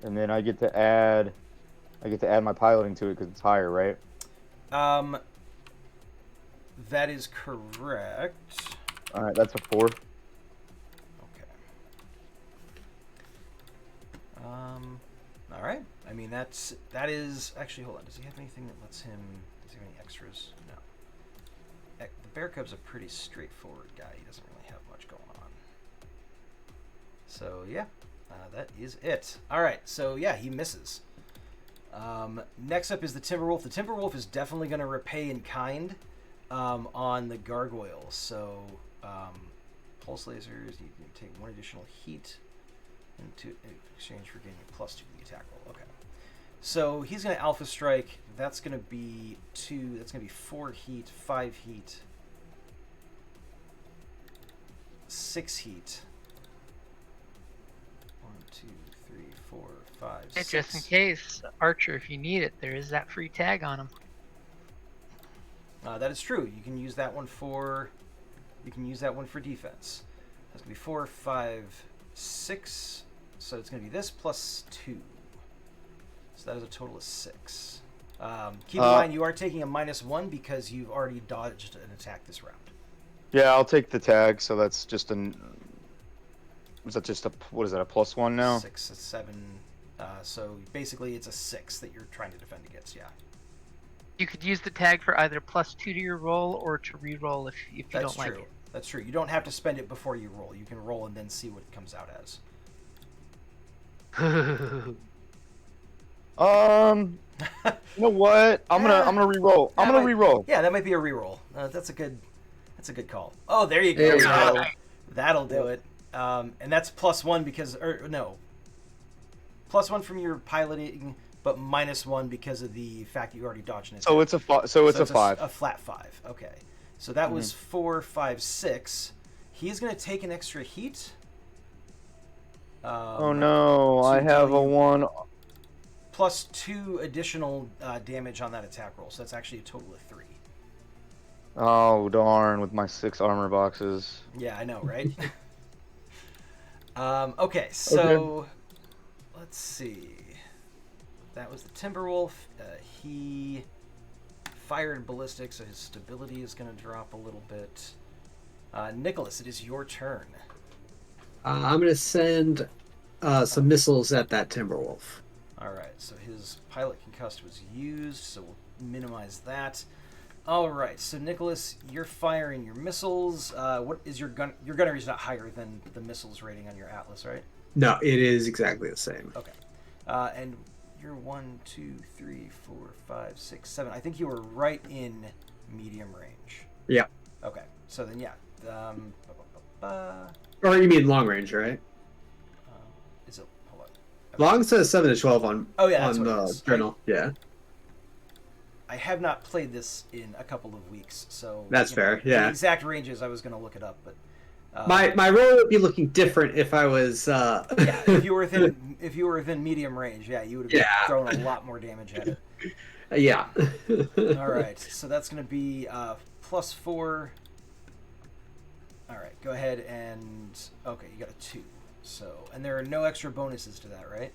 And then I get to add my piloting to it because it's higher, right? That is correct. All right, that's a 4. Okay. All right. I mean, that is actually. Hold on. Does he have anything that lets him? Does he have any extras? No. The Bear Cub's a pretty straightforward guy. He doesn't really have much going on. So yeah, that is it. All right. So yeah, he misses. Next up is the Timberwolf. The Timberwolf is definitely going to repay in kind on the Gargoyle. So pulse lasers. You can take 1 additional heat in exchange for getting a +2 to the attack roll. Okay. So he's going to Alpha Strike. That's going to be 2. That's going to be 4 heat, 5 heat, 6 heat. 1, 2, 3, 4, 5, And 6. just in case, Archer, if you need it, there is that free tag on him. That is true. You can use that one for. You can use that one for defense. That's going to be 4, 5, 6. So it's going to be this +2. So that is a total of 6. Keep in mind, you are taking a -1 because you've already dodged an attack this round. Yeah, I'll take the tag. So that's just an. Is that just a what is that, a +1 now? 6, 7. So basically, it's a 6 that you're trying to defend against. Yeah. You could use the tag for either +2 to your roll or to re-roll if you That's don't true. like it. That's true. You don't have to spend it before you roll. You can roll and then see what it comes out as. You know what? I'm gonna re-roll. I'm gonna re-roll. Yeah, that might be a reroll. That's a good call. Oh, there you go. There you go. That'll do it. And that's +1 because, or no, +1 from your piloting, but -1 because of the fact that you already dodged an attack. So it's a 5. A flat 5. Okay. So that was 4, 5, 6. He's going to take an extra heat. Oh no, I to have a deal you 1. +2 additional damage on that attack roll. So that's actually a total of 3. Oh darn, with my 6 armor boxes. Yeah, I know, right? Okay, so let's see. That was the Timberwolf. He fired ballistic, so his stability is going to drop a little bit. Nicholas, it is your turn. I'm going to send some missiles at that Timberwolf. All right, so his pilot concussed was used, so we'll minimize that. All right, so Nicholas, you're firing your missiles. What is your gun? Your gunnery is not higher than the missiles rating on your Atlas, right? No, it is exactly the same. Okay. And you're 1, 2, 3, 4, 5, 6, 7. I think you were right in medium range. Yeah. Okay. So then, yeah. Or you mean long range, right? Is it? Hold on. Long says 7 to 12 on that's on what it the is. journal. Yeah. I have not played this in a couple of weeks, so That's fair. Yeah. The exact ranges, I was going to look it up, but my roll would be looking different if I was. Yeah, if you were within medium range, yeah, you would have thrown a lot more damage at it. Yeah. All right, so that's going to be +4. All right, go ahead and okay, you got a 2. So, and there are no extra bonuses to that, right?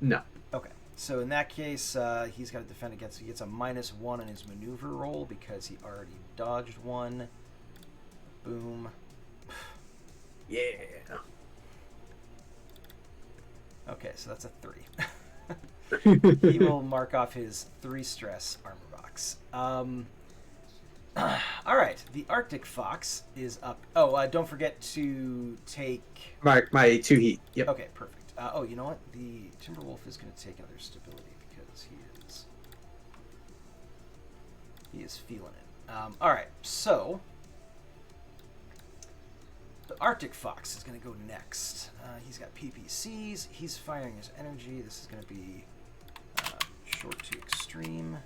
No. Okay. So in that case, he's got to defend against. He gets a -1 on his maneuver roll because he already dodged one. Boom. Yeah. Okay, so that's a 3. He will mark off his 3 stress armor box. All right, the Arctic Fox is up. Oh, don't forget to take. My 2 heat. Yep. Okay, perfect. Oh, you know what? The Timberwolf is going to take another stability because he is feeling it. All right, so the Arctic Fox is going to go next. He's got PPCs. He's firing his energy. This is going to be short to extreme.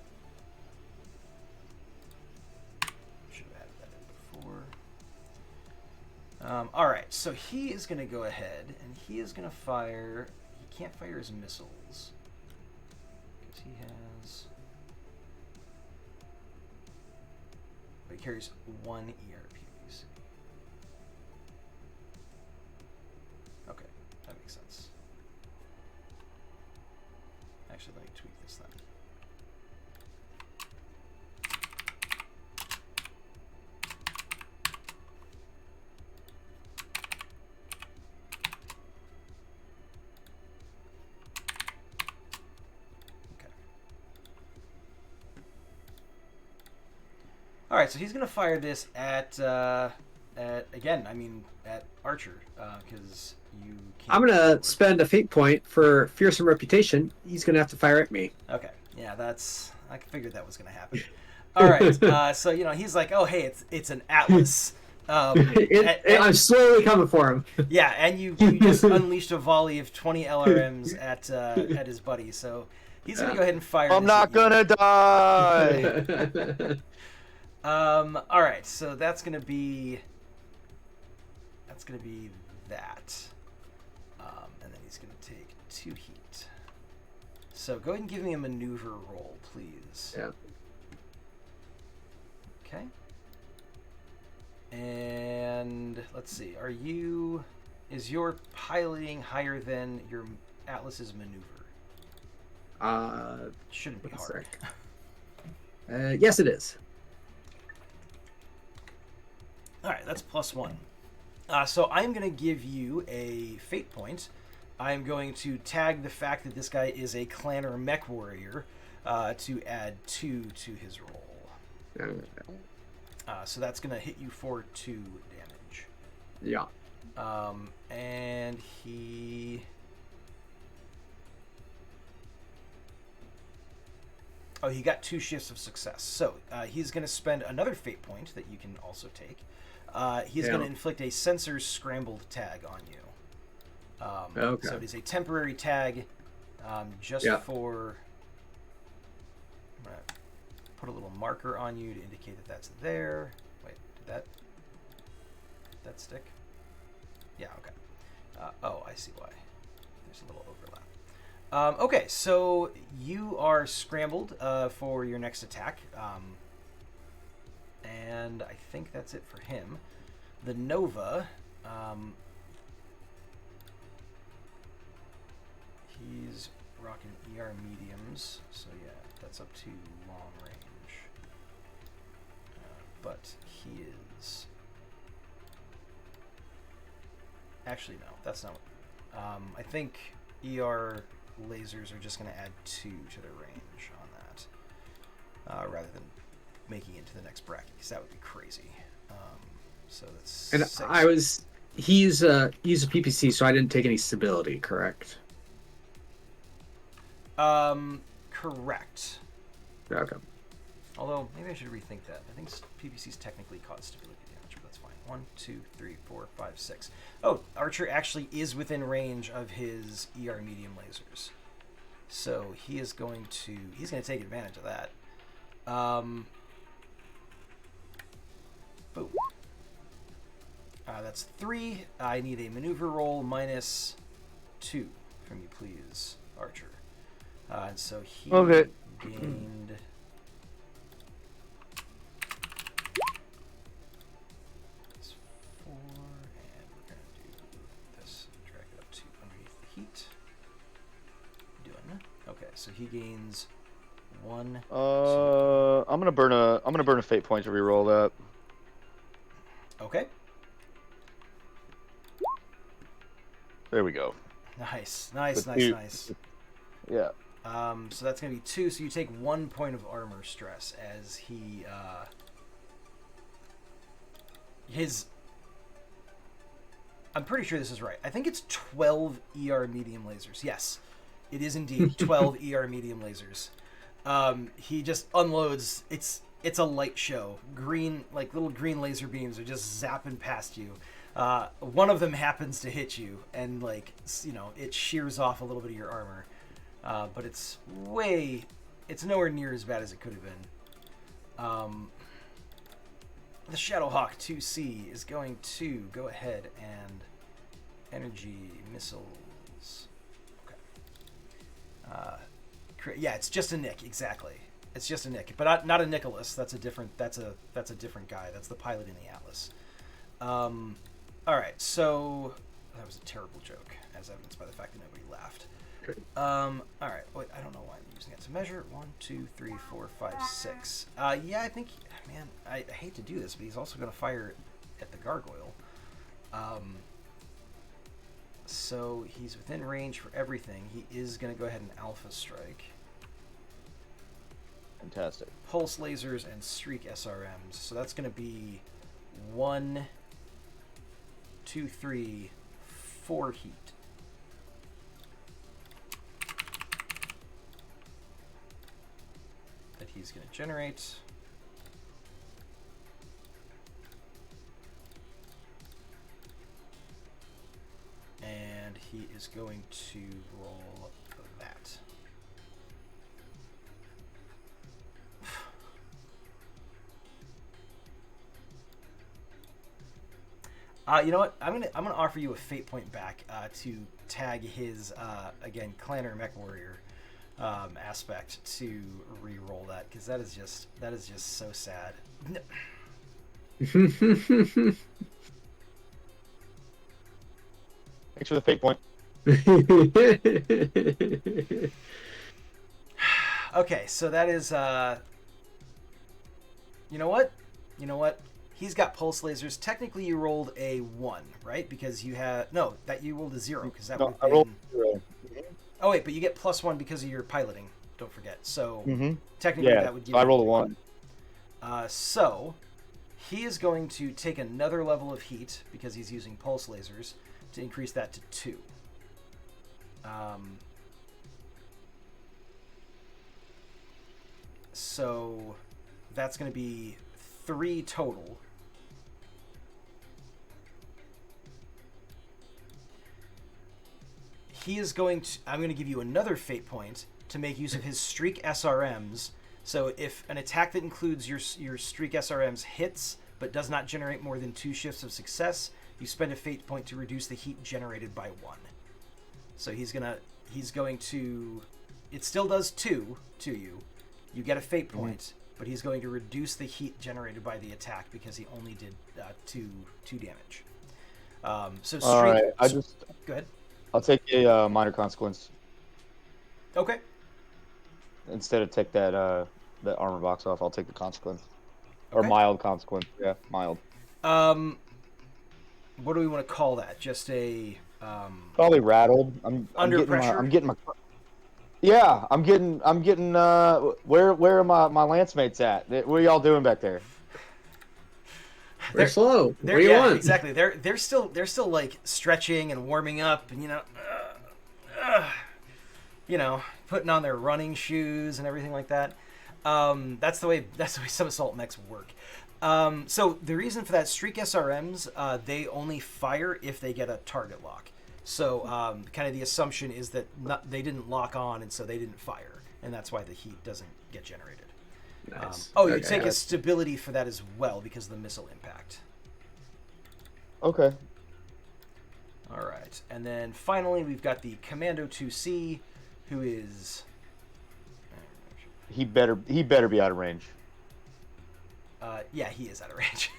Should have added that in before. All right, so he is going to go ahead and he is going to fire. He can't fire his missiles because he has. But he carries 1 ERP. Actually, let me tweak this then. Okay. All right, so he's gonna fire this at again. I mean, at Archer, because you can't. I'm gonna spend a fate point for fearsome reputation. He's gonna have to fire at me. Okay, yeah, that's. I figured that was gonna happen. All right, so he's like, oh hey, it's an Atlas. I'm slowly coming for him. Yeah, and you just unleashed a volley of 20 LRMs at his buddy. So he's gonna go ahead and fire. I'm this not at you. gonna die. All right, so that's gonna be that, and then he's gonna take 2 heat. So go ahead and give me a maneuver roll, please. Yeah. Okay. And let's see. Is your piloting higher than your Atlas's maneuver? Shouldn't be hard. Yes, it is. All right, that's +1. So I'm going to give you a fate point. I'm going to tag the fact that this guy is a clanner mech warrior to add 2 to his roll. So that's going to hit you for 2 damage. Yeah. And he... Oh, he got 2 shifts of success. So he's going to spend another fate point that you can also take. He's going to inflict a sensor's scrambled tag on you. Okay. So it is a temporary tag just for... I'm going to put a little marker on you to indicate that that's there. Wait, did that stick? Yeah, okay. Oh, I see why. There's a little overlap. Okay, so you are scrambled for your next attack. And I think that's it for him. The Nova, he's rocking ER mediums, so yeah, that's up to long range. But he is... Actually, no, that's not... I think ER lasers are just going to add 2 to their range on that, rather than making it to the next bracket, because that would be crazy. So that's... And 6. He's a PPC, so I didn't take any stability, correct? Correct. Okay. Although, maybe I should rethink that. I think PPCs technically cause stability damage, but that's fine. 1, 2, 3, 4, 5, 6. Oh, Archer actually is within range of his ER medium lasers. So he is going to... He's going to take advantage of that. Boom. That's 3. I need a maneuver roll minus 2 from you, please, Archer. And so he gained... That's 4, and we're going to do this. Drag it up to underneath the heat. Doing. Okay, so he gains 1. I'm gonna burn a fate point to reroll that. Okay. There we go. Nice. Yeah. So that's going to be 2, so you take 1 point of armor stress as he, I'm pretty sure this is right. I think it's 12 ER medium lasers. Yes, it is indeed 12 ER medium lasers. He just unloads, it's a light show. Green, like little green laser beams are just zapping past you. One of them happens to hit you, and it shears off a little bit of your armor. But it's nowhere near as bad as it could have been. The Shadowhawk 2C is going to go ahead and energy missiles. Okay. Yeah, it's just a Nick, exactly. It's just a Nick, but not a Nicholas. That's a different guy. That's the pilot in the Atlas. All right, so that was a terrible joke, as evidenced by the fact that nobody laughed. All right. Wait, I don't know why I'm using it to measure. 1, 2, 3, 4, 5, 6. Yeah, I think. Man, I hate to do this, but he's also going to fire at the gargoyle. So he's within range for everything. He is going to go ahead and alpha strike. Fantastic. Pulse lasers and streak SRMs. So that's going to be 1, 2, 3, 4 heat. That he's going to generate. And he is going to roll that. You know what? I'm gonna offer you a fate point back to tag his again clanner mech warrior aspect to re-roll that, because that is just so sad. No. Thanks for the fate point. Okay, so that is you know what? He's got pulse lasers. Technically, you rolled a 1, right? Because you had that you rolled a 0, because that would have I been. rolled 0. Oh wait, but you get +1 because of your piloting. Don't forget. So Mm-hmm. technically, Yeah, that would give. so I you rolled a 1. So he is going to take another level of heat because he's using pulse lasers to increase that to 2. So that's going to be 3 total. He is going to. I'm going to give you another fate point to make use of his streak SRMs. So if an attack that includes your streak SRMs hits but does not generate more than 2 shifts of success, you spend a fate point to reduce the heat generated by 1. So he's going to. It still does 2 to you. You get a fate point, but he's going to reduce the heat generated by the attack because he only did 2 damage. So streak. All right, Go ahead. I'll take a minor consequence Okay. instead of take that armor box off. I'll take the consequence, or Okay. mild consequence. Yeah, mild. What do we want to call that? Just a Probably rattled. I'm Under getting pressure? I'm getting my. Yeah, I'm getting. Where are my lance mates at? What are y'all doing back there? We're slow. What They're, do you yeah, want? exactly. They're still like stretching and warming up, and putting on their running shoes and everything like that. That's the way some assault mechs work. So the reason for that, streak SRMs, they only fire if they get a target lock. So kind of the assumption is that they didn't lock on, and so they didn't fire, and that's why the heat doesn't get generated. Nice. You Okay. take a stability for that as well because of the missile impact. Okay. All right, and then finally we've got the Commando 2C, who is. He better be out of range. Yeah, he is out of range.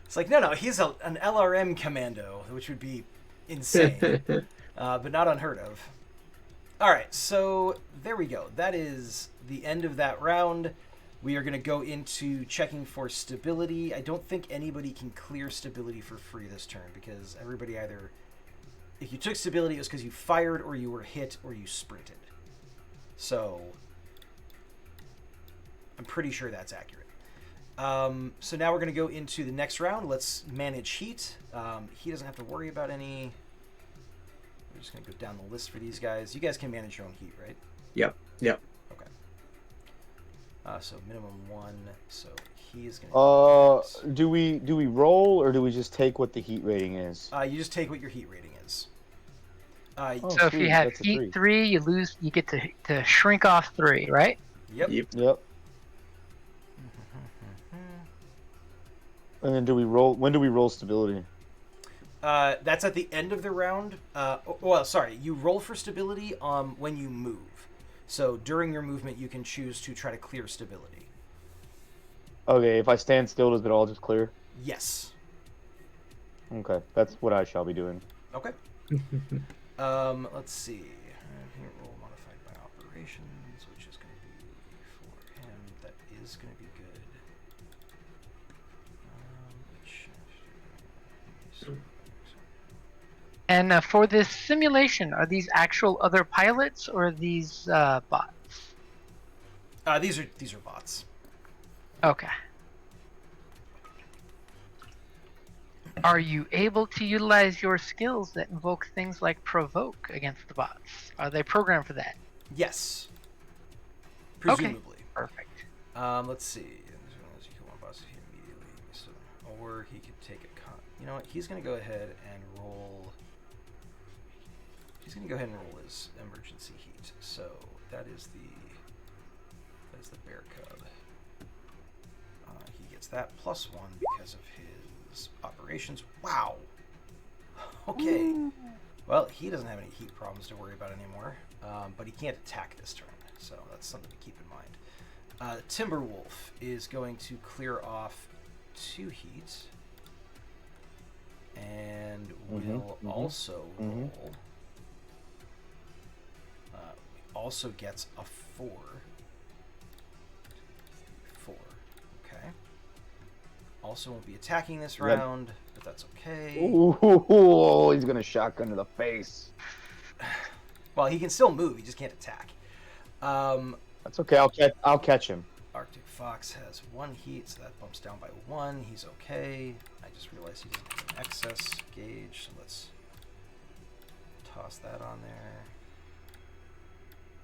It's like no, he's an LRM commando, which would be insane, but not unheard of. All right, so there we go. That is the end of that round. We are going to go into checking for stability. I don't think anybody can clear stability for free this turn because everybody either, if you took stability, it was because you fired or you were hit or you sprinted. So I'm pretty sure that's accurate. So now we're going to go into the next round. Let's manage heat. He doesn't have to worry about any. We're just going to go down the list for these guys. You guys can manage your own heat, right? Yep. Okay. So minimum 1. So he is going to. Do we roll or do we just take what the heat rating is? You just take what your heat rating is. Oh, So if sweet, you have that's a heat 3, you get to shrink off 3, right? Yep. Yep. And then do we roll? When do we roll stability? That's at the end of the round. Well, sorry, you roll for stability when you move. So during your movement, you can choose to try to clear stability. Okay, if I stand still, does it all just clear? Yes. Okay, that's what I shall be doing. Okay. Let's see. Here operations, which is going to be for him. That is going to be good. And for this simulation, are these actual other pilots or are these bots? These are bots. Okay. Are you able to utilize your skills that invoke things like provoke against the bots? Are they programmed for that? Yes. Okay. Presumably. Perfect. Let's see. Or he could take a con. You know what? He's going to go ahead and roll. He's going to go ahead and roll his emergency heat. So that is the bear cub. He gets that +1 because of his operations. Wow. Okay. Ooh. Well, he doesn't have any heat problems to worry about anymore, but he can't attack this turn, so that's something to keep in mind. Timberwolf is going to clear off 2 heat, and will also roll. Also gets a 4. 4. Okay. Also won't be attacking this round, but that's okay. Ooh, he's gonna shotgun to the face. Well, he can still move. He just can't attack. That's okay. I'll catch him. Arctic Fox has 1 heat, so that bumps down by 1. He's okay. I just realized he doesn't have an excess gauge, so let's toss that on there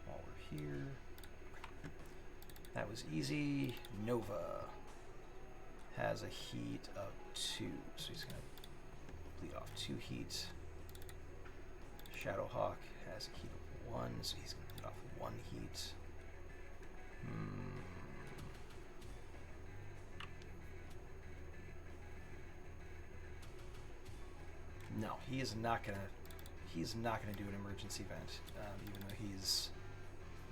while we're here. That was easy. Nova has a heat of 2, so he's going to bleed off 2 heat. Shadowhawk has a heat of 1, so he's going to bleed off 1 heat. No, he is not gonna. He's not gonna do an emergency event, even though he's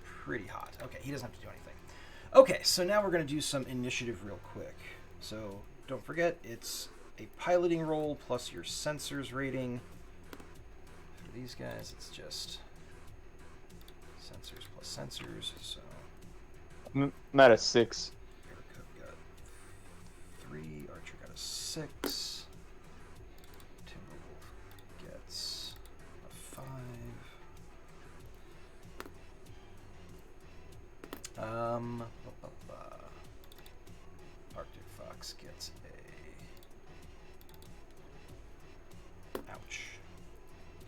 pretty hot. Okay, he doesn't have to do anything. Okay, so now we're gonna do some initiative real quick. So don't forget, it's a piloting roll plus your sensors rating. For these guys, it's just sensors plus sensors. So I'm at a 6. Aircut got 3. Archer got a 6. Gets a 5. Arctic Fox gets a. Ouch.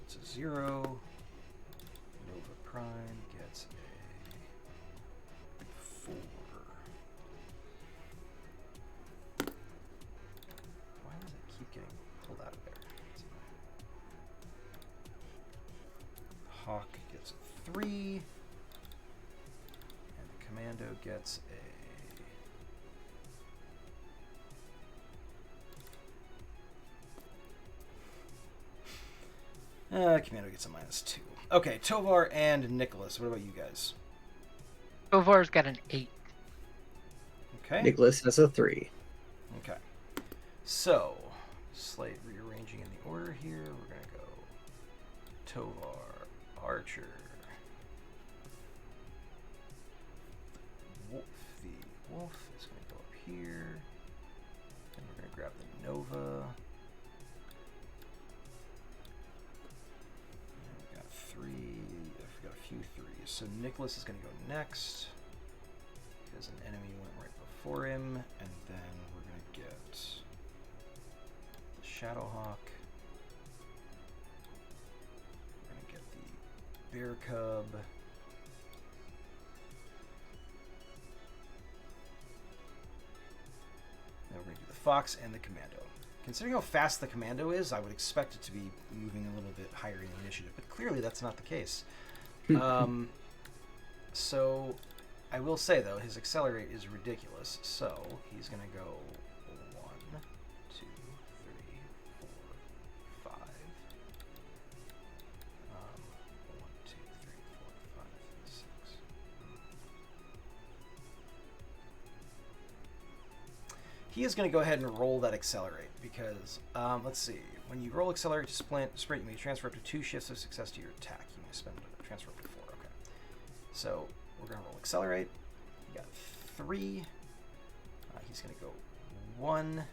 It's a 0. Nova Prime gets a 4. Why does it keep getting pulled out of there? Hawk gets a 3, and the Commando gets a... Commando gets a -2. Okay, Tovar and Nicholas, what about you guys? Tovar's got an 8. Okay. Nicholas has a 3. Okay. So, slate rearranging in the order here. We're going to go Tovar, Archer, Wolf. The Wolf is going to go up here. Then we're going to grab the Nova. And we've got 3. I've got a few 3s. So Nicholas is going to go next because an enemy went right before him. And then we're going to get the Shadowhawk. Bear Cub. Then we're going to do the Fox and the Commando. Considering how fast the Commando is, I would expect it to be moving a little bit higher in the initiative, but clearly that's not the case. So I will say, though, his accelerate is ridiculous, so he's going to go 1, 2, 3, 4, 5. 1, 2, 3, 4, 5, 6. He is going to go ahead and roll that accelerate because, let's see, when you roll accelerate to sprint, you may transfer up to 2 shifts of success to your attack. You may spend transfer up to 4. Okay. So we're going to roll accelerate. We got 3. He's going to go 1.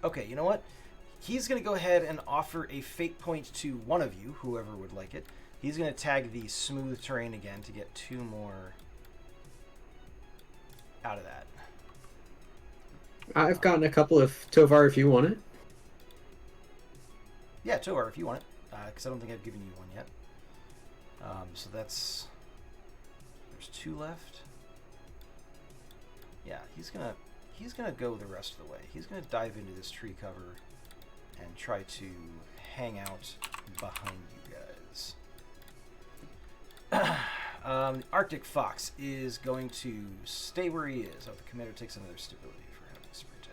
Okay, you know what? He's going to go ahead and offer a fate point to one of you, whoever would like it. He's going to tag the smooth terrain again to get 2 more out of that. I've gotten a couple of Tovar if you want it. Yeah, Tovar, if you want it, because I don't think I've given you one yet. So that's... There's 2 left. Yeah, he's gonna go the rest of the way. He's gonna dive into this tree cover and try to hang out behind you guys. The Arctic Fox is going to stay where he is. Oh, the commander takes another stability for having sprinted.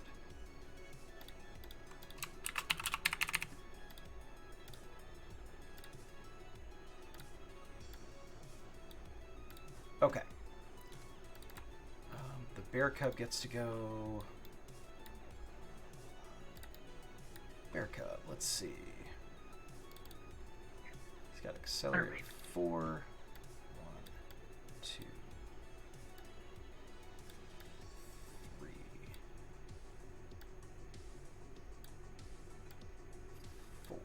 Okay. The bear cub gets to go. Bear cub, let's see. He's got accelerate 4. 1, 2, 3. 4.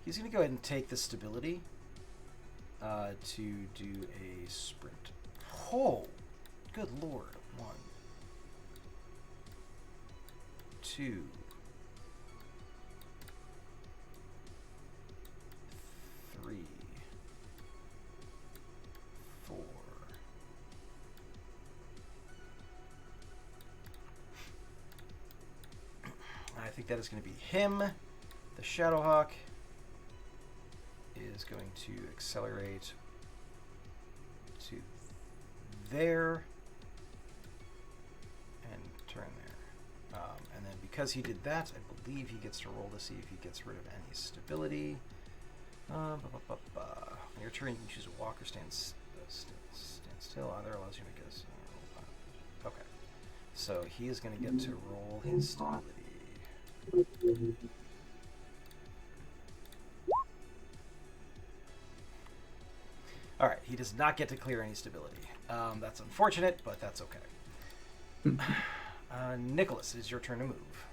He's going to go ahead and take the stability to do a sprint. Oh, good lord. 1, 2, 3, 4. I think that is going to be him. The Shadowhawk is going to accelerate to there and turn there. And then because he did that, I believe he gets to roll to see if he gets rid of any stability. On your turn, you can choose a walk or stand still. Either allows you to make a... Okay. So he is going to get to roll his stability. Alright, he does not get to clear any stability. That's unfortunate, but that's okay. Nicholas, it is your turn to move.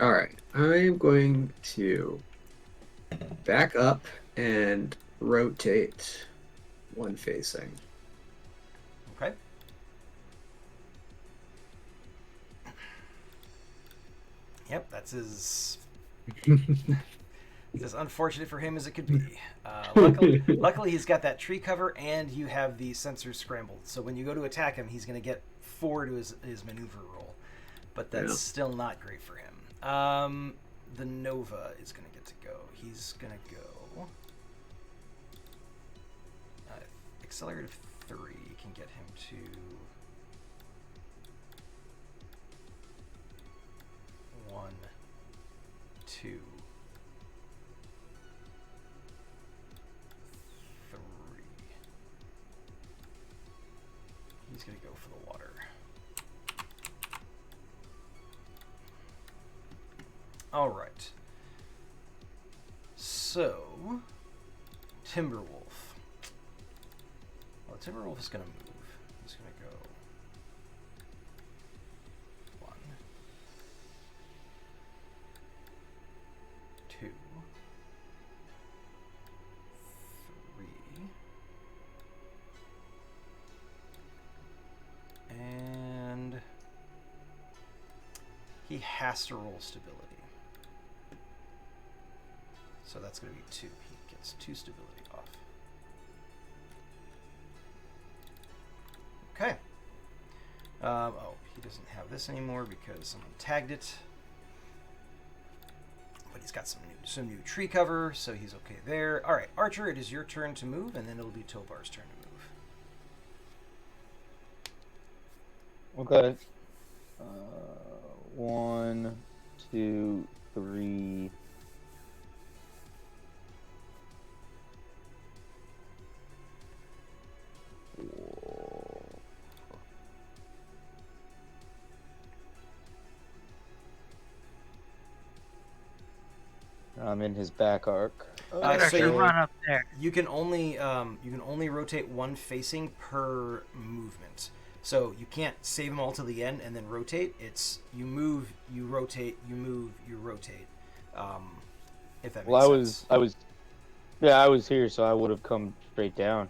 Alright, I'm going to back up and rotate 1 facing. Okay. Yep, that's as unfortunate for him as it could be. Luckily, he's got that tree cover, and you have the sensors scrambled. So when you go to attack him, he's going to get 4 to his maneuver roll. But that's still not great for him. The Nova is going to get to go. He's going to go... accelerated 3 can get him to... 1, 2, 3. He's going to go for the water. All right. So, Timberwolf. Well, Timberwolf is going to move. He's going to go 1, 2, 3, and he has to roll stability. So that's going to be 2. He gets 2 stability off. Okay. Oh, he doesn't have this anymore because someone tagged it. But he's got some new tree cover, so he's okay there. All right, Archer, it is your turn to move, and then it'll be Tovar's turn to move. Okay. 1, 2, 3. I'm in his back arc. Look at so Archer you- run up there. You can only rotate one facing per movement. So you can't save them all to the end and then rotate. It's you move, you rotate, you move, you rotate. If that makes Well, sense. I was here, so I would have come straight down.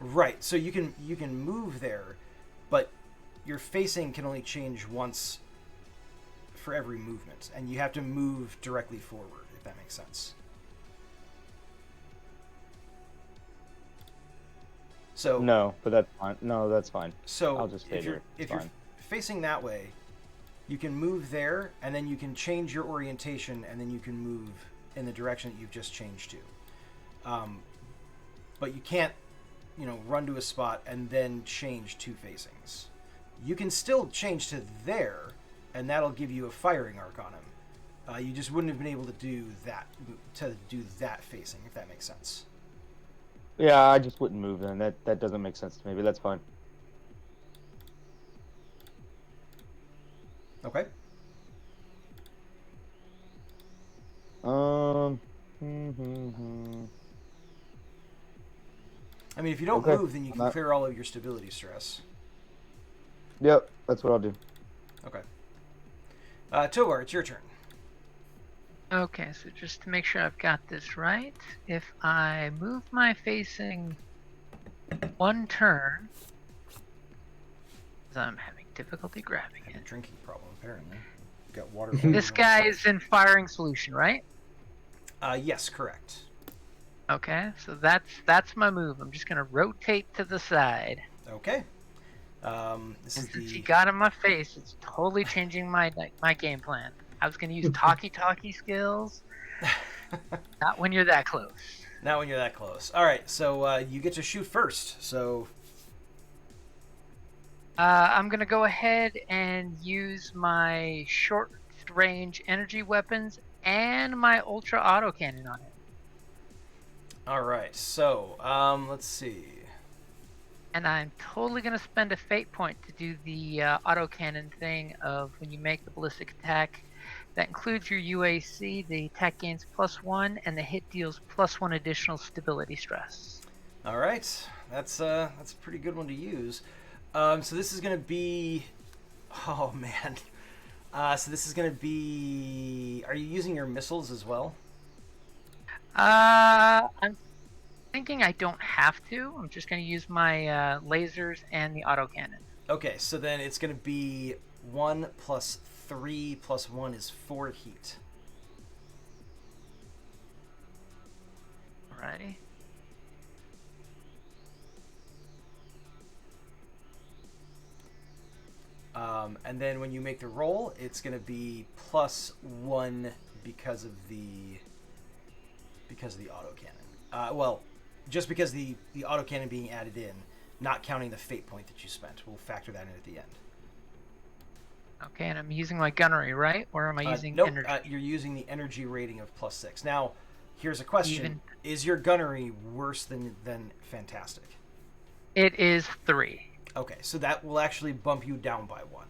Right. So you can move there, but your facing can only change once for every movement, and you have to move directly forward. If that makes sense. So No, but that's fine. No, that's fine. So I'll just stay if you're here. if It's you're fine. facing that way, you can move there, and then you can change your orientation, and then you can move in the direction that you've just changed to. But you can't, run to a spot and then change two facings. You can still change to there, and that'll give you a firing arc on him. You just wouldn't have been able to do that facing, if that makes sense. Yeah, I just wouldn't move then. That doesn't make sense to me, but that's fine. Okay. I mean, if you don't Okay. move, then you can I'm not- clear all of your stability stress. Yep, that's what I'll do. Okay. Tovar, it's your turn. Okay, so just to make sure I've got this right, if I move my facing one turn, 'cause I'm having difficulty grabbing I have a it. drinking problem, apparently. Got water. all This over guy myself. is in firing solution, right? Yes, correct. Okay, so that's my move. I'm just gonna rotate to the side. Okay. This is And since he the. got in my face, it's totally changing my game plan. I was gonna use talkie skills. Not when you're that close. Not when you're that close. All right, so you get to shoot first. So I'm gonna go ahead and use my short range energy weapons and my ultra autocannon on it. all right, so let's see. And I'm totally gonna spend a fate point to do the autocannon thing of when you make the ballistic attack. That includes your UAC. The attack gains +1, and the hit deals +1 additional stability stress. All right, that's a pretty good one to use. So this is gonna be. Oh man. So this is gonna be. Are you using your missiles as well? I'm thinking I don't have to. I'm just gonna use my lasers and the autocannon. Okay, so then it's gonna be 1 + 3 + 1 is 4 heat. Alrighty. And then when you make the roll, it's going to be +1 because of the autocannon. Well, just because the autocannon being added in, not counting the fate point that you spent. We'll factor that in at the end. Okay, and I'm using my gunnery, right? Or am I using nope, energy? you're using the energy rating of +6. Now, here's a question: Even. Is your gunnery worse than fantastic? It is 3. Okay, so that will actually bump you down by 1.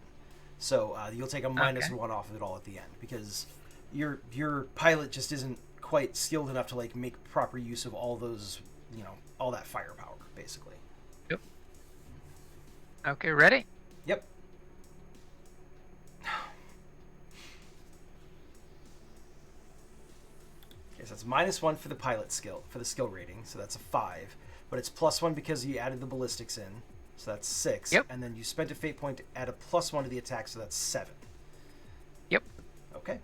So you'll take a -1 off of it all at the end because your pilot just isn't quite skilled enough to like make proper use of all those, all that firepower, basically. Yep. Okay, ready? Yep. Okay, so that's -1 for the pilot skill, for the skill rating, so that's a 5. But it's +1 because you added the ballistics in, so that's 6. Yep. And then you spent a fate point to add a +1 to the attack, so that's 7. Yep. Okay.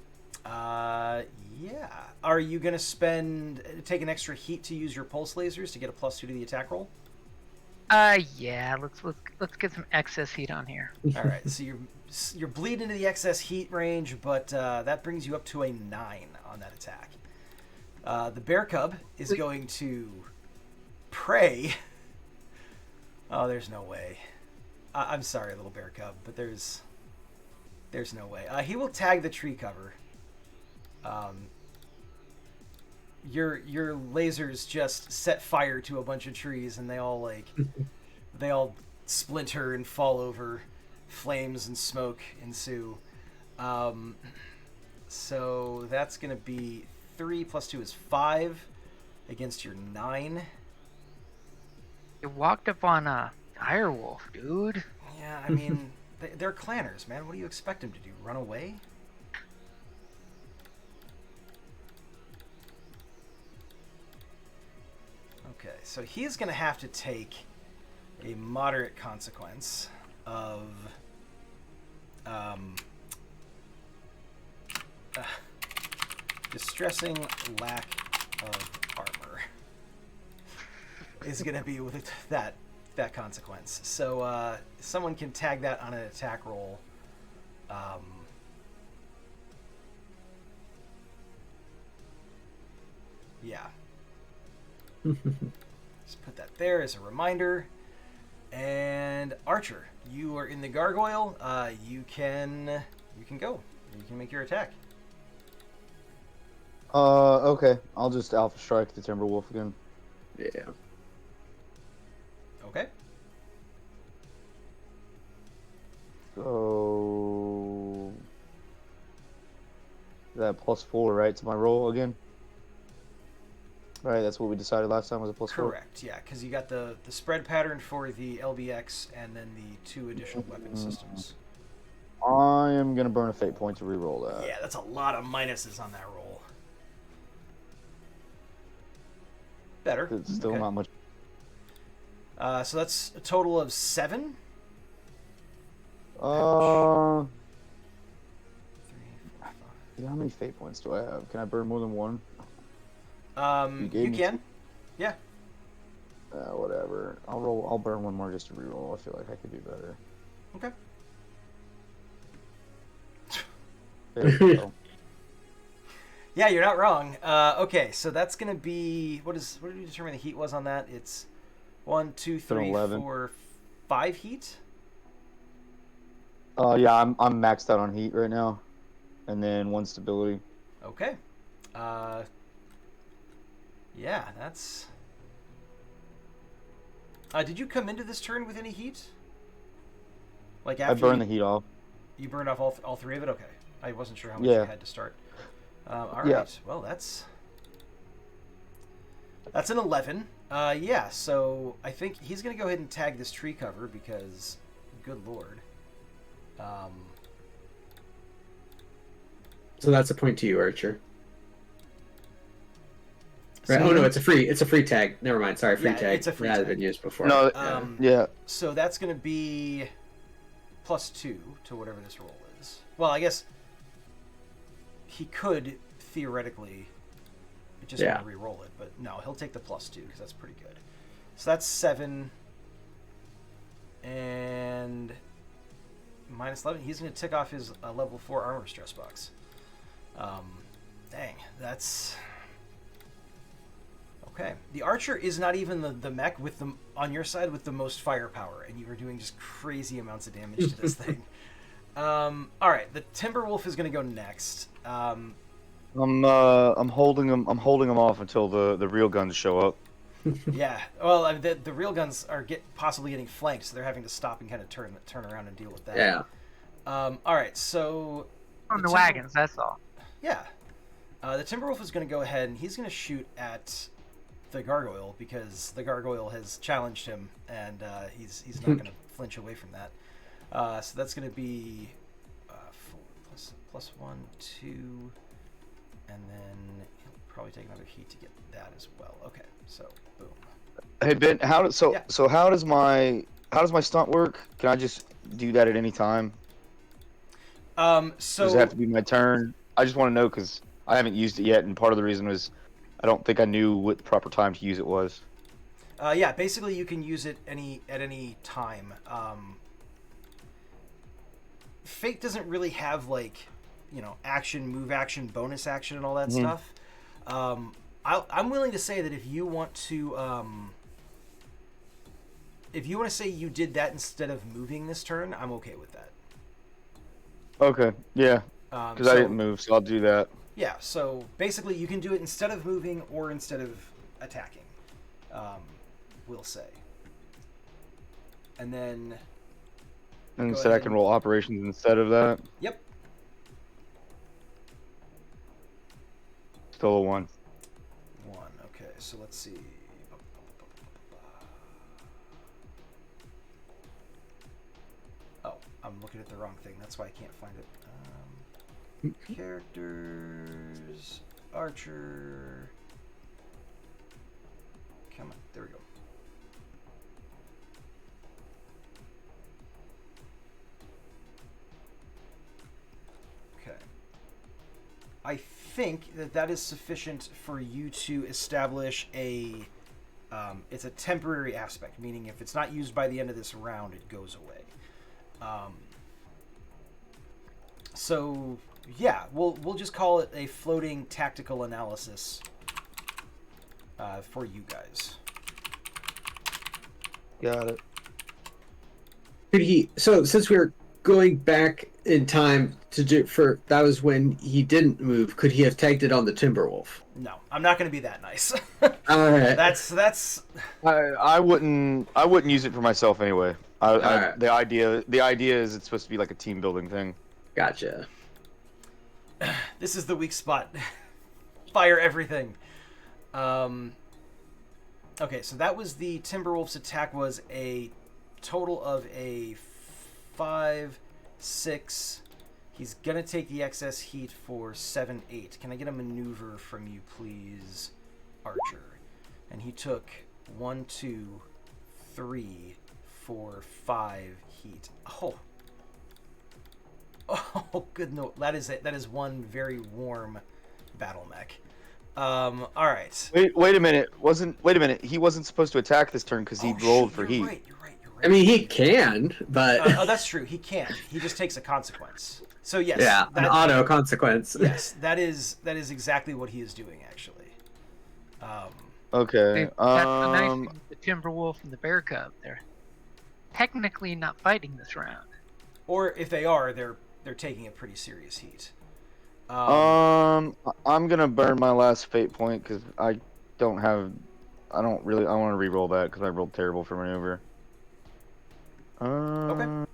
Yeah. Are you gonna take an extra heat to use your pulse lasers to get a +2 to the attack roll? Yeah. Let's get some excess heat on here. All right. So you're bleeding into the excess heat range, but that brings you up to a 9 on that attack. The bear cub is going to pray. Oh, there's no way. I'm sorry, little bear cub, but there's There's no way. He will tag the tree cover. Your lasers just set fire to a bunch of trees, and they all splinter and fall over. Flames and smoke ensue. So that's gonna be 3 plus 2 is 5 against your 9. You walked up on a direwolf, dude. Yeah, I mean, they're clanners, man. What do you expect them to do? Run away? Okay, so he's going to have to take a moderate consequence of distressing lack of armor is going to be with that consequence. So someone can tag that on an attack roll. Yeah. Just put that there as a reminder. And Archer, you are in the gargoyle. You can go. You can make your attack. Okay. I'll just Alpha Strike the Timberwolf again. Yeah. Okay. So that +4, right, to my roll again? Right, that's what we decided last time was a +4. Correct. Yeah, because you got the spread pattern for the LBX and then the 2 additional weapon systems. I am gonna burn a fate point to re-roll that. Yeah, that's a lot of minuses on that roll. Better. It's still Okay. not much. So that's a total of 7. 3, 4, 5. Yeah, how many fate points do I have? Can I burn more than one? You can. Yeah. Whatever. I'll burn one more just to re-roll. I feel like I could do better. Okay. There we go. Yeah, you're not wrong. Okay, so that's gonna be what did you determine the heat was on that? It's 1, 2, 3, 11. 4, 5 heat. Yeah, I'm maxed out on heat right now, and then 1 stability. Okay. Yeah, that's. Did you come into this turn with any heat? Like after I burned the heat off. You burned off all 3 of it. Okay, I wasn't sure how much Yeah. you had to start. All right. Yeah. Well, that's an 11. Yeah. So I think he's gonna go ahead and tag this tree cover because, good lord. So that's a point to you, Archer. Right. So- Oh no, it's a free tag. Never mind. Sorry, free Yeah, tag. it's a free that had tag. been used before. No, yeah. So that's going to be +2 to whatever this roll is. Well, I guess he could theoretically just want to re-roll it, but no, he'll take the +2 because that's pretty good. So that's 7 and -11. He's going to tick off his level 4 armor stress box. Dang, that's. Okay. The Archer is not even the mech with the on your side with the most firepower, and you are doing just crazy amounts of damage to this thing. All right, the Timberwolf is going to go next. I'm holding them off until the real guns show up. Yeah. Well, I mean, the real guns are possibly getting flanked, so they're having to stop and kind of turn around and deal with that. Yeah. All right. So On the wagons, that's all. yeah, the Timberwolf is going to go ahead and he's going to shoot at the gargoyle because the gargoyle has challenged him, and he's not going to flinch away from that. So that's going to be 4 plus 1, 2, and then he'll probably take another heat to get that as well. Okay, so boom. Hey Ben, how does my stunt work? Can I just do that at any time? So Does it have to be my turn? I just want to know because I haven't used it yet, and part of the reason was I don't think I knew what the proper time to use it was. yeah, basically you can use it at any time. Fate doesn't really have like, action, move action, bonus action, and all that stuff. I'm willing to say that if you want to say you did that instead of moving this turn, I'm okay with that. Okay, yeah, because I So, didn't move, so I'll do that. yeah, so basically you can do it instead of moving or instead of attacking, um, we'll say. And then, And go instead I ahead can and... roll operations instead of that. Yep. Still a 1. 1, okay, so let's see. Oh, I'm looking at the wrong thing, that's why I can't find it. Characters, Archer. Come on, there we go. Okay. I think that that is sufficient for you to establish a. It's a temporary aspect, meaning if it's not used by the end of this round, it goes away. So yeah, we'll just call it a floating tactical analysis for you guys. Got it. Could he? So since we're going back in time to do for that was when he didn't move. Could he have tagged it on the Timberwolf? No, I'm not going to be that nice. All right. That's. I wouldn't use it for myself anyway. Alright. The idea is it's supposed to be like a team building thing. Gotcha. This is the weak spot. Fire everything. Okay, so that was the Timberwolf's attack was a total of a 5, 6. He's gonna take the excess heat for 7, 8. Can I get a maneuver from you, please, Archer? And he took 1, 2, 3, 4, 5 heat. Oh, good note. That is it. That is one very warm battle mech. All right. Wait a minute. Wait a minute. He wasn't supposed to attack this turn because he rolled for heat. Right, you're right. I mean, he can, but Oh, that's true. He can't. He just takes a consequence. So yes. yeah, an auto consequence. Yes, that is exactly what he is doing actually. Okay. That's the nice thing with the Timberwolf and the Bear Cub. They're technically not fighting this round. Or if they are, they're taking a pretty serious heat. I'm gonna burn my last fate point because I don't want to re-roll that because I rolled terrible for maneuver. Okay.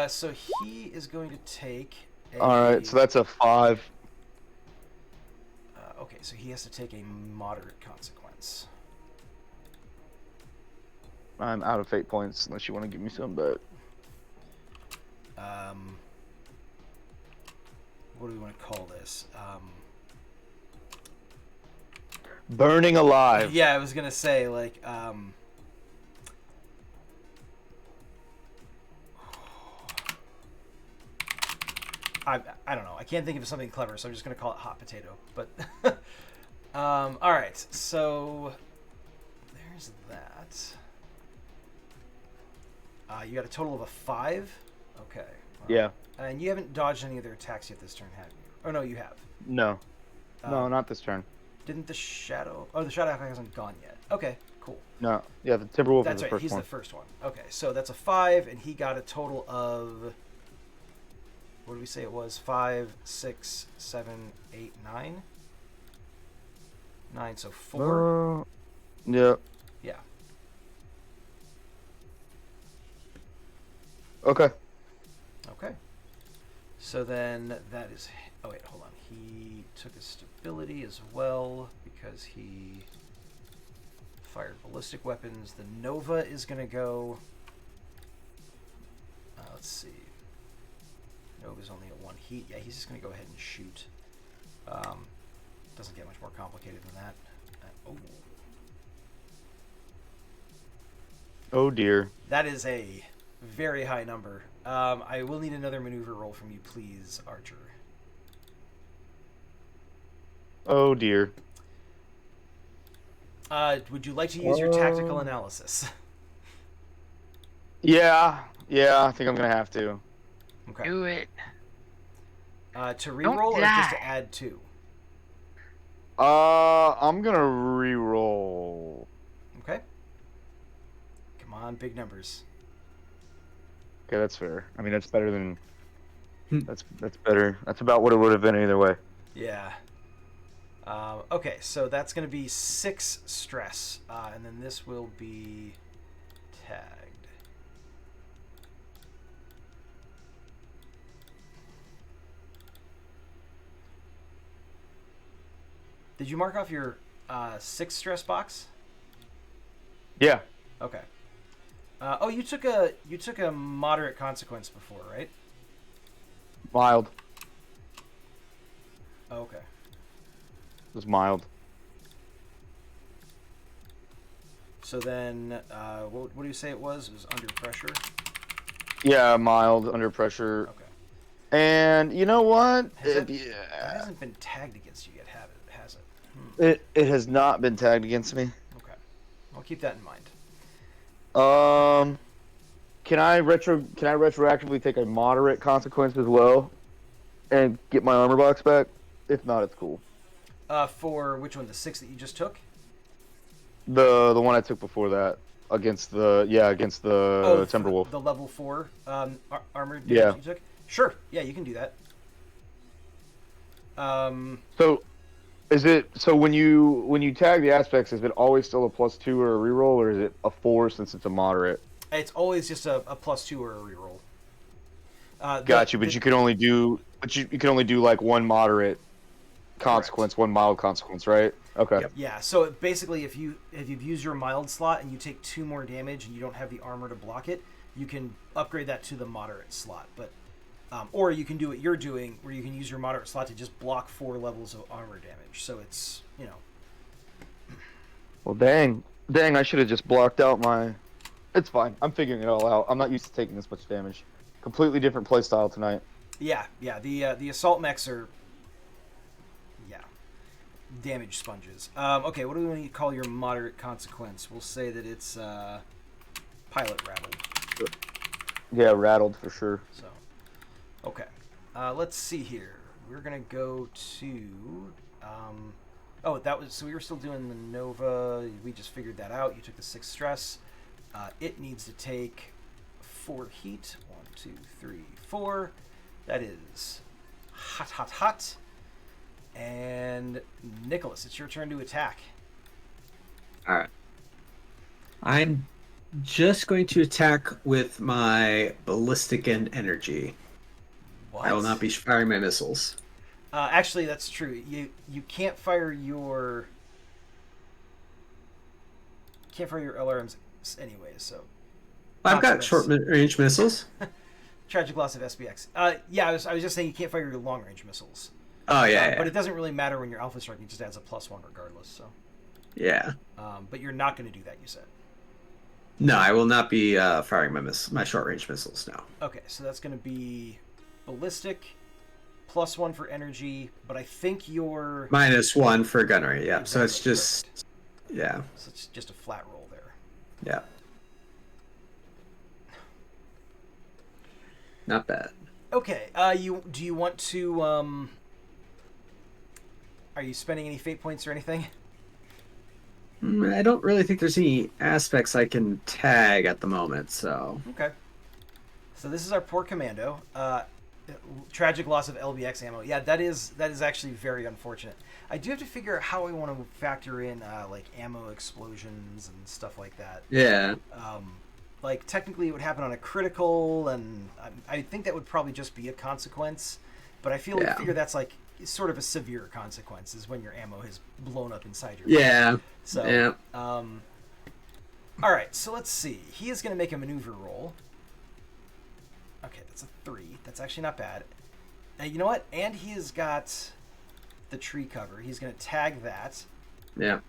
So he is going to take a... Alright, so that's a 5. Okay, so he has to take a moderate consequence. I'm out of fate points unless you want to give me some, but... What do we want to call this? Burning alive. Yeah, I was gonna say like I don't know. I can't think of something clever, so I'm just gonna call it hot potato. But all right, so there's that. You got a total of a 5. Okay. Yeah. And you haven't dodged any of their attacks yet this turn, have you? Oh no, you have. No. No, not this turn. Didn't the shadow? Oh, the shadow hasn't gone yet. Okay, cool. No. Yeah, the Timberwolf That's is the right. first He's one. the first one. Okay, so that's a 5, and he got a total of. What did we say it was? 5, 6, 7, 8, 9. 9, so 4. Yeah. Yeah. Okay. Okay. So then that is. Oh wait, hold on. He took a stability as well because he fired ballistic weapons. The Nova is gonna go. Let's see. Nova's only at 1 heat. Yeah, he's just gonna go ahead and shoot. Doesn't get much more complicated than that. Oh dear. That is a very high number. I will need another maneuver roll from you, please, Archer. Oh dear. Would you like to use your tactical analysis? Yeah. Yeah, I think I'm gonna have to. Okay. Do it. To reroll or just to add 2? I'm gonna re-roll. Okay. Come on, big numbers. Okay, that's fair. I mean, that's better than That's better. That's about what it would have been either way. Yeah. Okay, so that's going to be 6 stress, and then this will be tagged. Did you mark off your 6 stress box? Yeah. Okay. Oh, you took a moderate consequence before, right? Mild. Oh, okay. It was mild. So then, what do you say it was? It was under pressure? Yeah, mild, under pressure. Okay. And you know what? That Yeah. hasn't been tagged against you yet, has it? It has not been tagged against me. Okay. I'll keep that in mind. Can I retroactively take a moderate consequence as well, and get my armor box back? If not, it's cool. For which one? The 6 that you just took? The one I took before that against the Timberwolf. The level 4 armor damage Yeah. you took? Sure. Yeah, you can do that. So, is it when you tag the aspects? Is it always still a +2 or a reroll, or is it a 4 since it's a moderate? It's always just a +2 or a reroll. Got you, but you can only do like one moderate consequence, one mild consequence, right? Okay. Yep. Yeah. So basically, if you've used your mild slot and you take 2 more damage and you don't have the armor to block it, you can upgrade that to the moderate slot. But or you can do what you're doing, where you can use your moderate slot to just block 4 levels of armor damage. So it's Well, dang, I should have just blocked out my. It's fine. I'm figuring it all out. I'm not used to taking this much damage. Completely different playstyle tonight. Yeah. The assault mechs are damage sponges. Okay, what do we want to call your moderate consequence? We'll say that it's pilot rattled. Yeah, rattled for sure. So, okay. Let's see here. We're gonna go to. So we were still doing the Nova. We just figured that out. You took the 6 stress. It needs to take 4 heat. 1, 2, 3, 4. That is hot. And Nicholas, it's your turn to attack. All right. I'm just going to attack with my ballistic and energy. What? I will not be firing my missiles. Actually, that's true. You can't fire your LRMs anyway. So I've got short range missiles. Tragic loss of SBX. Yeah, I was just saying you can't fire your long range missiles. Oh yeah, But it doesn't really matter when you're Alpha Strike. It just adds a +1 regardless. So. Yeah. But you're not going to do that, you said. No, I will not be firing my short range missiles now. Okay, so that's going to be ballistic, +1 for energy, but I think you're -1 for gunnery. Yeah, so it's Exactly, just perfect. yeah, So it's just a flat roll there. yeah, not bad. Okay, do you want to are you spending any fate points or anything? I don't really think there's any aspects I can tag at the moment, so. Okay. So this is our poor commando. Tragic loss of LBX ammo. Yeah, that is actually very unfortunate. I do have to figure out how I want to factor in like ammo explosions and stuff like that. Yeah. Like technically it would happen on a critical, and I think that would probably just be a consequence. But I figure that's like sort of a severe consequence is when your ammo has blown up inside your Yeah. gun. So yeah. All right, so let's see. He is going to make a maneuver roll. Okay, that's a 3. That's actually not bad. You know what? And he has got the tree cover. He's going to tag that. Yeah.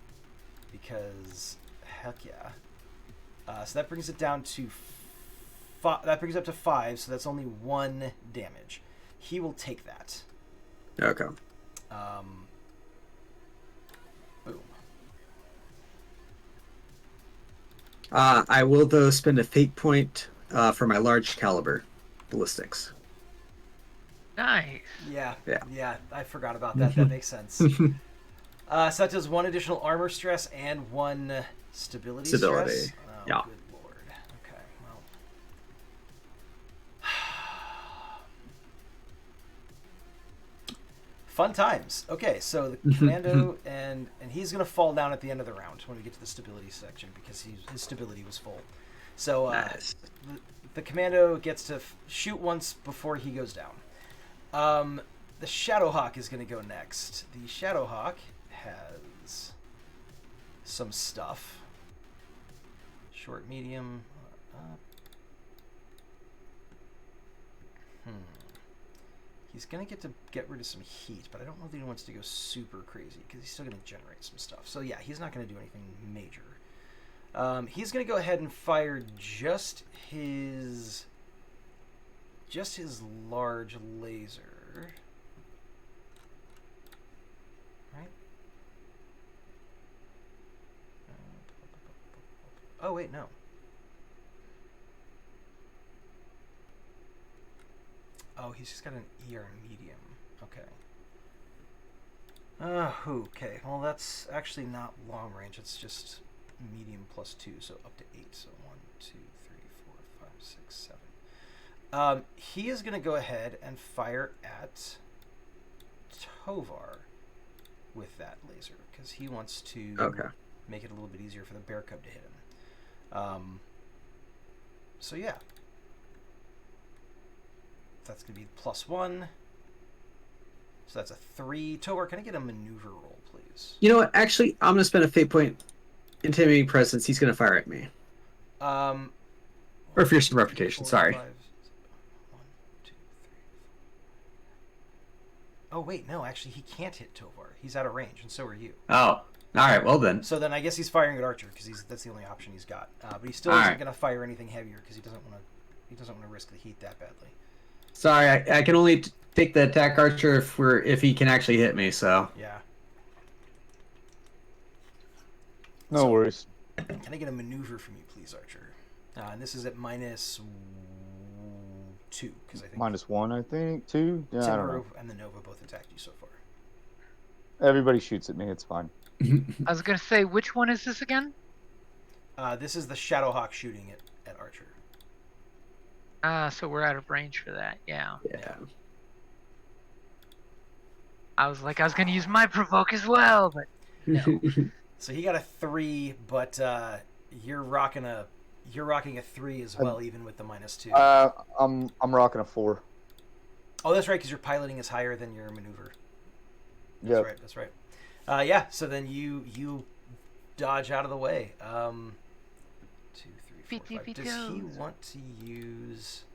Because heck yeah. So that brings it down to that brings it up to 5. So that's only 1 damage. He will take that. Okay. Boom. I will though spend a fate point for my large caliber ballistics. Nice. Yeah. Yeah. Yeah. I forgot about that. That makes sense. So that does 1 additional armor stress and 1 stability stress. Oh, Yeah. Good lord. Okay. Well. Fun times. Okay, so the commando and he's gonna fall down at the end of the round when we get to the stability section because his stability was full. So Nice. the commando gets to shoot once before he goes down. The Shadowhawk is gonna go next. The Shadowhawk has some stuff. Short, medium. He's going to get rid of some heat, but I don't know that he wants to go super crazy because he's still going to generate some stuff. So yeah, he's not going to do anything major. He's going to go ahead and fire just his large laser. Right? Oh wait, no. Oh, he's just got an ER medium. Okay. Okay. Well, that's actually not long range. It's just medium +2, so up to 8. So 1, 2, 3, 4, 5, 6, 7. He is going to go ahead and fire at Tovar with that laser because he wants to make it a little bit easier for the bear cub to hit him. So yeah. That's going to be +1. So that's a 3. Tovar, can I get a maneuver roll, please? You know what? Actually, I'm going to spend a fate point. Intimidating presence. He's going to fire at me. Or fearsome reputation. 4, Sorry. 5, 1, 2, 3, 4. Oh wait, no. Actually, he can't hit Tovar. He's out of range, and so are you. Oh, all right. Well then. So then I guess he's firing at Archer because that's the only option he's got. But he still isn't going to fire anything heavier because he doesn't want to risk the heat that badly. Sorry, I can only take the attack Archer if he can actually hit me. So Yeah. No worries. Can I get a maneuver from you, please, Archer? And this is at -2 because I think -1, I think. 2. Yeah, I don't know. Timber and the Nova both attacked you so far. Everybody shoots at me. It's fine. I was gonna say, which one is this again? This is the Shadowhawk shooting at Archer. So we're out of range for that. Yeah. yeah. I was gonna use my provoke as well, but no. So he got a 3, but you're rocking a 3 as well, even with the -2. I'm rocking a 4. Oh, that's right, because your piloting is higher than your maneuver. That's Yep. right. That's right. Yeah. So then you dodge out of the way. 2, 3, 4, 5. Does he want to use?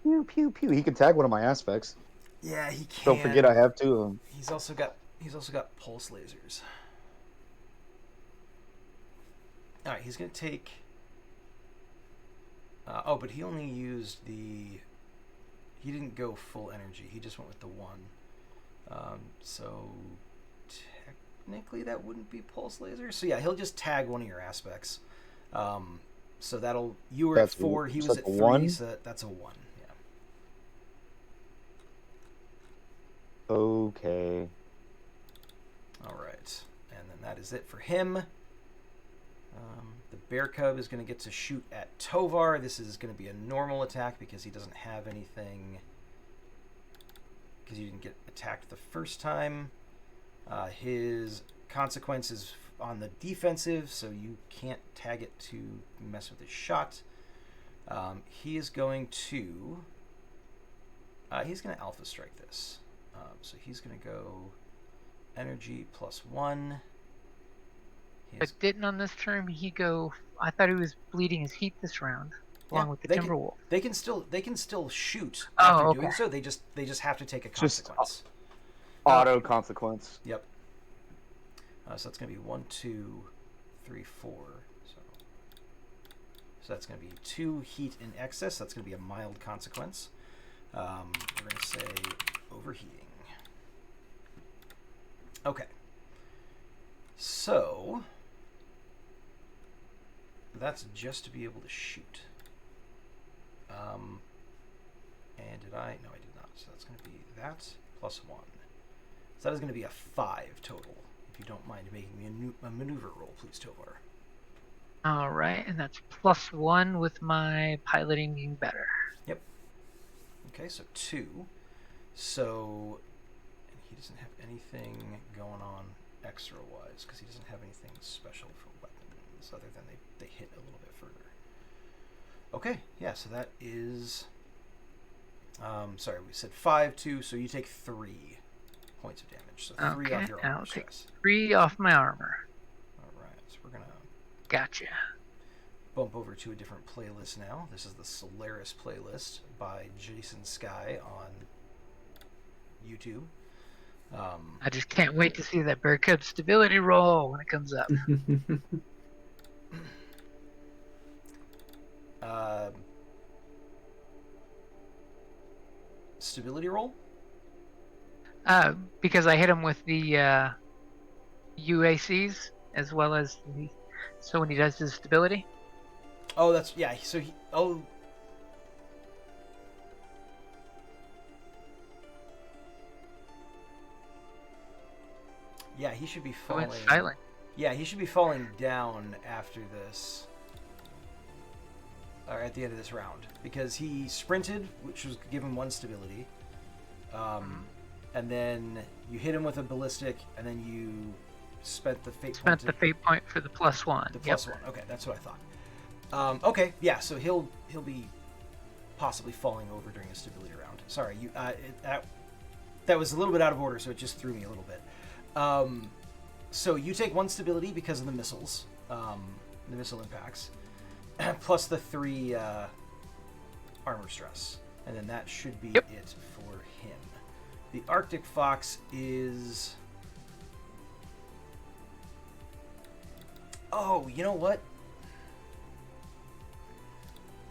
Pew pew pew. He can tag one of my aspects. Yeah, he can. Don't forget, I have 2 of them. He's also got pulse lasers. All right, he's gonna take. But he only used the. He didn't go full energy. He just went with the 1. So technically that wouldn't be pulse laser. So yeah, he'll just tag one of your aspects. So that'll. You were at 4. He was at 3. 1? So that's a 1. Yeah. Okay. All right, and then that is it for him. The bear cub is going to get to shoot at Tovar. This is going to be a normal attack because he doesn't have anything. Because you didn't get attacked the first time. His consequence is on the defensive, so you can't tag it to mess with his shot. He is going to. He's going to alpha strike this. So he's going to go energy +1. But didn't on this turn he go? I thought he was bleeding his heat this round, along with the Timberwolf. They can still shoot Oh, after okay. doing so. They just have to take a Just consequence. Auto consequence. Yep. So that's gonna be 1, 2, 3, 4. So that's gonna be 2 heat in excess. That's gonna be a mild consequence. We're gonna say overheating. Okay. So that's just to be able to shoot. And did I? No, I did not. So that's going to be that +1. So that is going to be a 5 total. If you don't mind making me a maneuver roll, please, Tovar. All right, and that's +1 with my piloting being better. Yep. Okay, so 2. So he doesn't have anything going on extra-wise because he doesn't have anything special for weapons other than they hit a little bit further. Okay, yeah, so that is... sorry, we said 5, 2, so you take 3 points of damage. So 3 off your armor I'll take stress. 3 off my armor. Alright, so we're going to Gotcha. bump over to a different playlist now. This is the Solaris playlist by Jason Sky on YouTube. I just can't wait to see that Bear Cub stability roll when it comes up. Stability roll? Because I hit him with the UACs as well as the... So when he does his stability? Oh, that's... Yeah, so he... Oh... Yeah, he should be Oh, falling... it's silent. Yeah, he should be falling down after this. Or at the end of this round. Because he sprinted, which was give him 1 stability. And then you hit him with a ballistic, and then you spent the fate point. Spent the fate point for the +1. The +1. Okay, that's what I thought. Okay, yeah, so he'll be possibly falling over during a stability round. Sorry, you that was a little bit out of order, so it just threw me a little bit. So you take 1 stability because of the missiles, the missile impacts, plus the 3 armor stress, and then that should be it for him. The Arctic Fox is... Oh, you know what?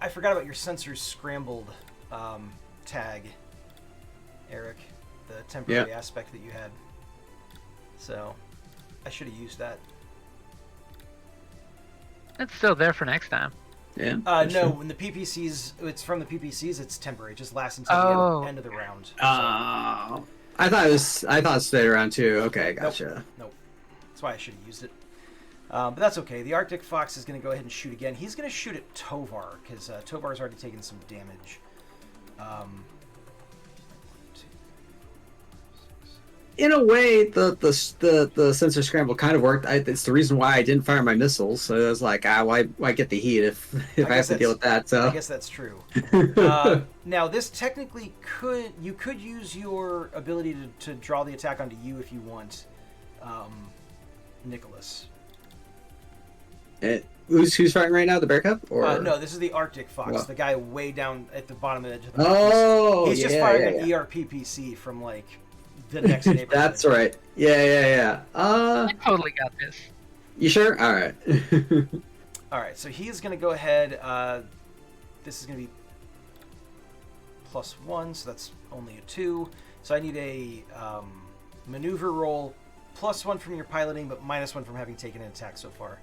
I forgot about your sensors scrambled tag, Eric. The temporary aspect that you had. So, I should have used that. It's still there for next time. Yeah. No, when the PPCs, it's from the PPCs. It's temporary. It just lasts until the end of the round. I thought it stayed around too. Okay, gotcha. Nope. That's why I should have used it. But that's okay. The Arctic Fox is going to go ahead and shoot again. He's going to shoot at Tovar because Tovar's already taken some damage. In a way, the sensor scramble kind of worked. It's the reason why I didn't fire my missiles. So I was like, why get the heat if I have to deal with that? So I guess that's true. Now, this technically could use your ability to draw the attack onto you if you want, Nicholas. Who's fighting right now? The Bear Cub? Or no, this is the Arctic Fox, Well. the guy way down at the bottom of the edge of the map. Oh, He's just fired an ERPPC from like the next neighborhood. That's right. Yeah. I totally got this. You sure? All right. All right, so he is going to go ahead. This is going to be +1, so that's only a 2. So I need a maneuver roll, +1 from your piloting, but -1 from having taken an attack so far.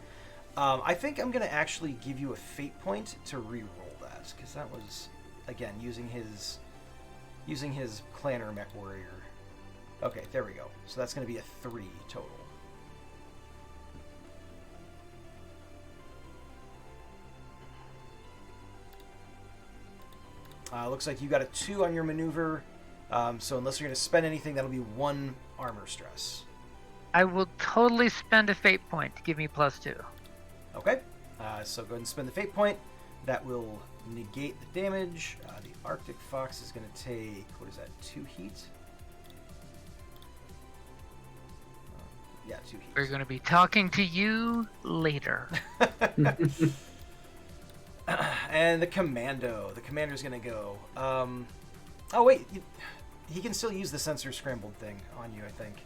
I think I'm going to actually give you a fate point to re-roll that, because that was, again, using his clanner mech warrior. Okay, there we go. So that's going to be a 3 total. Looks like you got a 2 on your maneuver, so unless you're going to spend anything, that'll be 1 armor stress. I will totally spend a fate point to give me +2. Okay, so go ahead and spend the fate point. That will negate the damage. The Arctic Fox is going to take, what is that, 2 heat? Yeah, 2 heat. We're going to be talking to you later. And the Commando. The Commander's going to go. Oh, wait. He can still use the sensor scrambled thing on you, I think.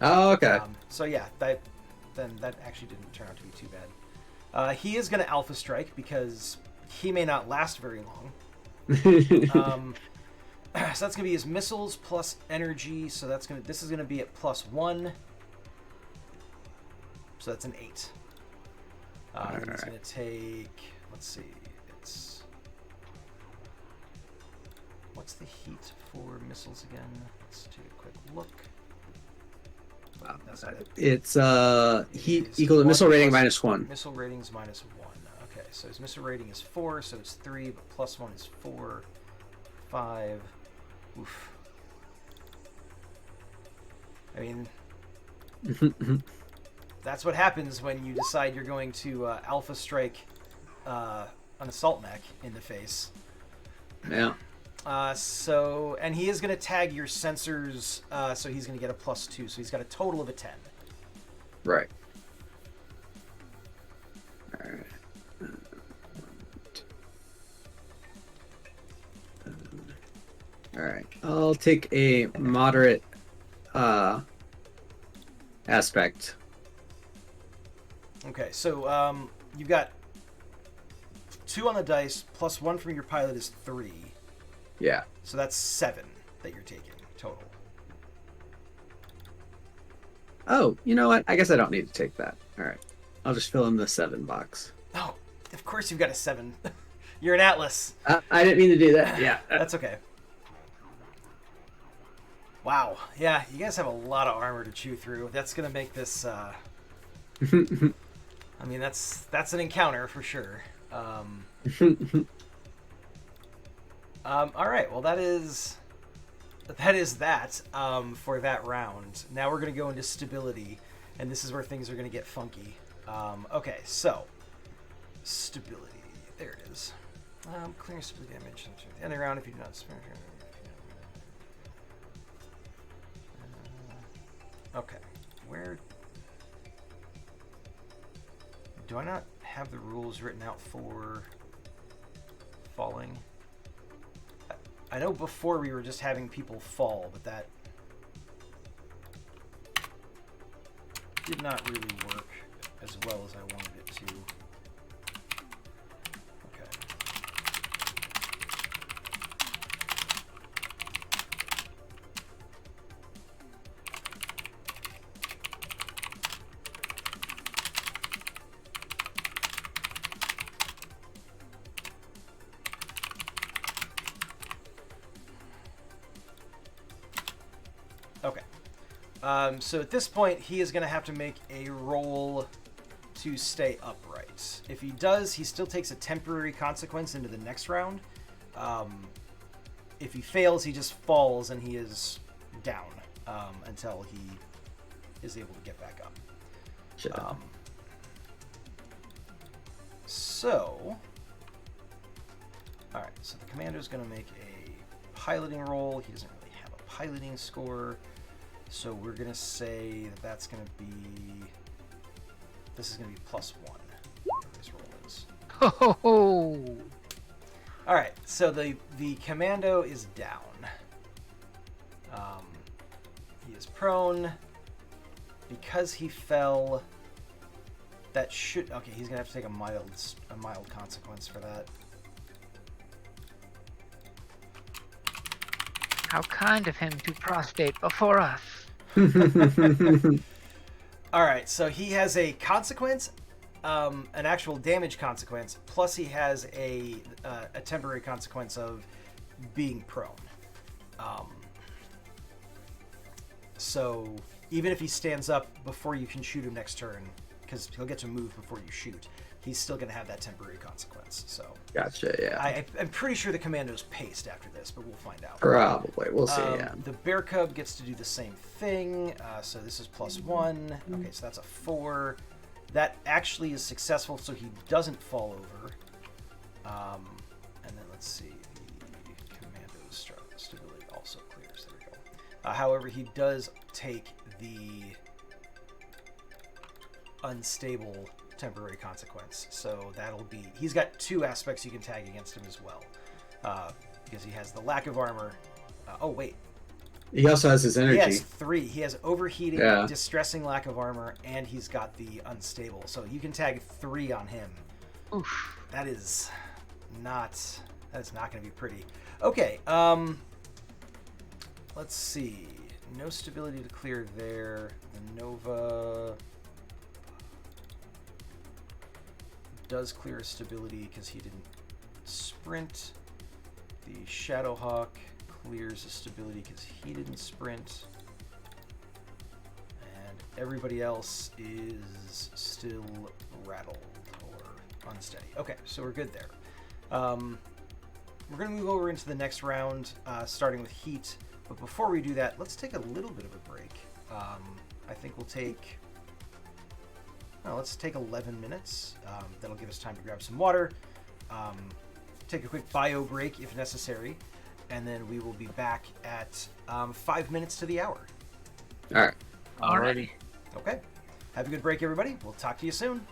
Oh, okay. So, yeah, that actually didn't turn out to be too bad. He is going to Alpha Strike because he may not last very long. So that's going to be his missiles plus energy. So this is going to be at +1. So that's an 8. He's going to take, let's see, what's the heat for missiles again? Let's take a quick look. That's it. It's heat equal to missile rating -1. Missile rating's -1. Okay, so his missile rating is 4, so it's 3, but +1 is 4, 5. Oof. I mean, that's what happens when you decide you're going to alpha strike an assault mech in the face. Yeah. And he is going to tag your sensors, so he's going to get a +2, so he's got a total of a 10. Right. All right. All right. I'll take a moderate aspect. Okay, so you've got 2 on the dice, +1 from your pilot is 3. Yeah. So that's 7 that you're taking total. Oh, you know what? I guess I don't need to take that. All right. I'll just fill in the 7 box. Oh, of course you've got a 7. You're an Atlas. I didn't mean to do that. Yeah. That's okay. Wow. Yeah, you guys have a lot of armor to chew through. That's going to make this... I mean, that's an encounter for sure. All right. Well, that is that for that round. Now we're going to go into stability, and this is where things are going to get funky. Okay, so stability. There it is. Clearing stability damage at the end of the round if you do not spend. Okay, where do I not have the rules written out for falling? I know before we were just having people fall, but that did not really work as well as I wanted it to. Okay. Okay. So at this point, he is going to have to make a roll to stay upright. If he does, he still takes a temporary consequence into the next round. If he fails, he just falls and he is down until he is able to get back up. Shit. So, all right. So the commander is going to make a piloting roll. He doesn't really have a piloting score. So we're going to say that that's going to be... This is going to be +1. Whatever this roll is. Ho! All right. So the commando is down. He is prone. Because he fell... That should... Okay, he's going to have to take a mild consequence for that. How kind of him to prostrate before us. All right, so he has a consequence, an actual damage consequence, plus he has a temporary consequence of being prone. So even if he stands up before you can shoot him next turn, because he'll get to move before you shoot, he's still going to have that temporary consequence. So Gotcha, yeah. I'm pretty sure the commando's paced after this, but we'll find out. Probably. We'll see, yeah. The bear cub gets to do the same thing. So this is +1. Okay, so that's a 4. That actually is successful, so he doesn't fall over. And then let's see. The commando's stability also clears. There we go. However, he does take the unstable temporary consequence, so that'll be... He's got 2 aspects you can tag against him as well, because he has the lack of armor. Oh wait, He also has his energy. he has 3. He has overheating, Yeah. distressing lack of armor, and he's got the unstable. So you can tag 3 on him. Oof. That is not going to be pretty. Okay, let's see. No stability to clear there. The Nova does clear a stability because he didn't sprint. The Shadowhawk clears a stability because he didn't sprint. And everybody else is still rattled or unsteady. Okay, so we're good there. We're going to move over into the next round, starting with heat. But before we do that, let's take a little bit of a break. I think we'll take. Well, let's take 11 minutes. That'll give us time to grab some water, take a quick bio break if necessary, and then we will be back at 5 minutes to the hour. All right. Alrighty. Okay. Have a good break, everybody. We'll talk to you soon.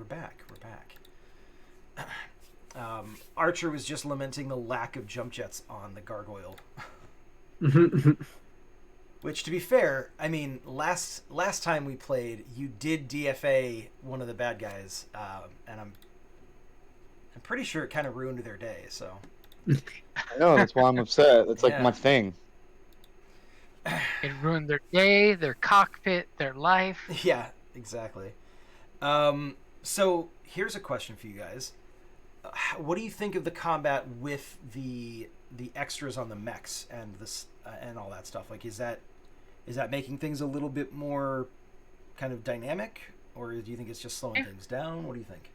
we're back. Archer was just lamenting the lack of jump jets on the gargoyle. Which, to be fair, I mean, last time we played, you did DFA one of the bad guys, and I'm pretty sure it kind of ruined their day. So. I know, that's why I'm upset. That's like Yeah. my thing. It ruined their day, their cockpit, their life. Yeah, exactly. So here's a question for you guys. What do you think of the combat with the extras on the mechs and this and all that stuff? Like, is that making things a little bit more kind of dynamic, or do you think it's just slowing things down? What do you think?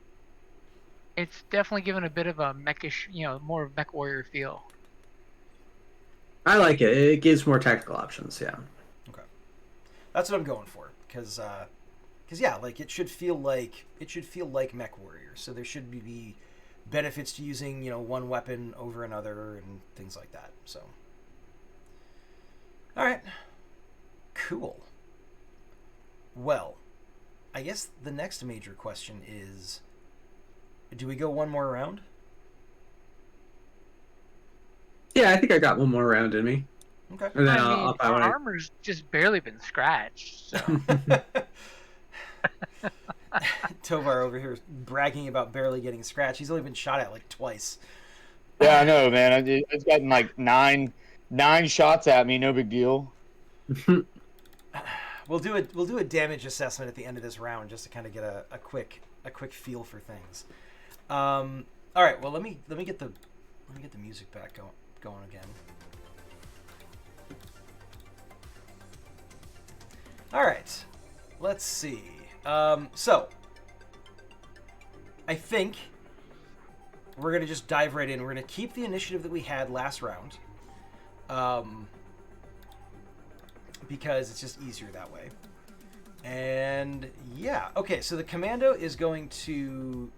It's definitely given a bit of a mechish, more mech warrior feel. I like it. It gives more tactical options. Yeah. Okay, that's what I'm going for. Because yeah, like it should feel like Mech Warrior. So there should be benefits to using one weapon over another and things like that. So, all right, cool. Well, I guess the next major question is: do we go one more round? Yeah, I think I got one more round in me. Okay. And then I I'll mean, our armor's just barely been scratched. So. Tovar over here bragging about barely getting scratched. He's only been shot at like twice. Yeah, I know, man. It's gotten like nine shots at me. No big deal. We'll do a damage assessment at the end of this round just to kind of get a quick feel for things. All right. Well, let me get the music back going again. All right. Let's see. So I think we're gonna just dive right in. We're gonna keep the initiative that we had last round, because it's just easier that way. And yeah, okay. So the commando is going to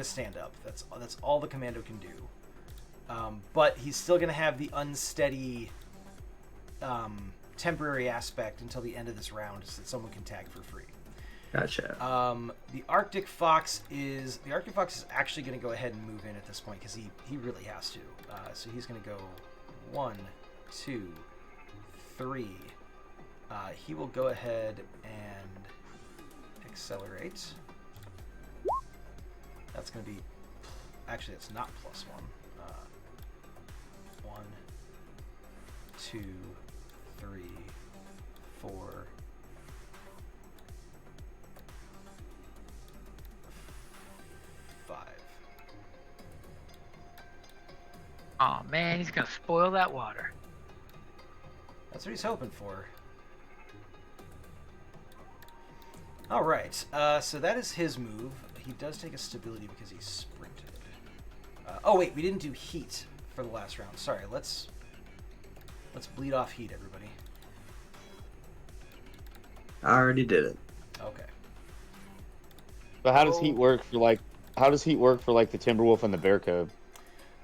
stand up. That's all the commando can do. But he's still gonna have the unsteady temporary aspect until the end of this round, so that someone can tag for free. Gotcha. The Arctic Fox is actually going to go ahead and move in at this point because he really has to. So he's going to go 1, 2, 3. He will go ahead and accelerate. That's going to be actually it's not +1. 1, 2, 3, 4. 5. Oh man, he's gonna spoil that water. That's what he's hoping for. All right, so that is his move. He does take a stability because he sprinted. Oh wait, we didn't do heat for the last round. Sorry, let's bleed off heat, everybody. I already did it. Okay. But how does heat work for like? How does heat work for like the Timberwolf and the Bear Cub?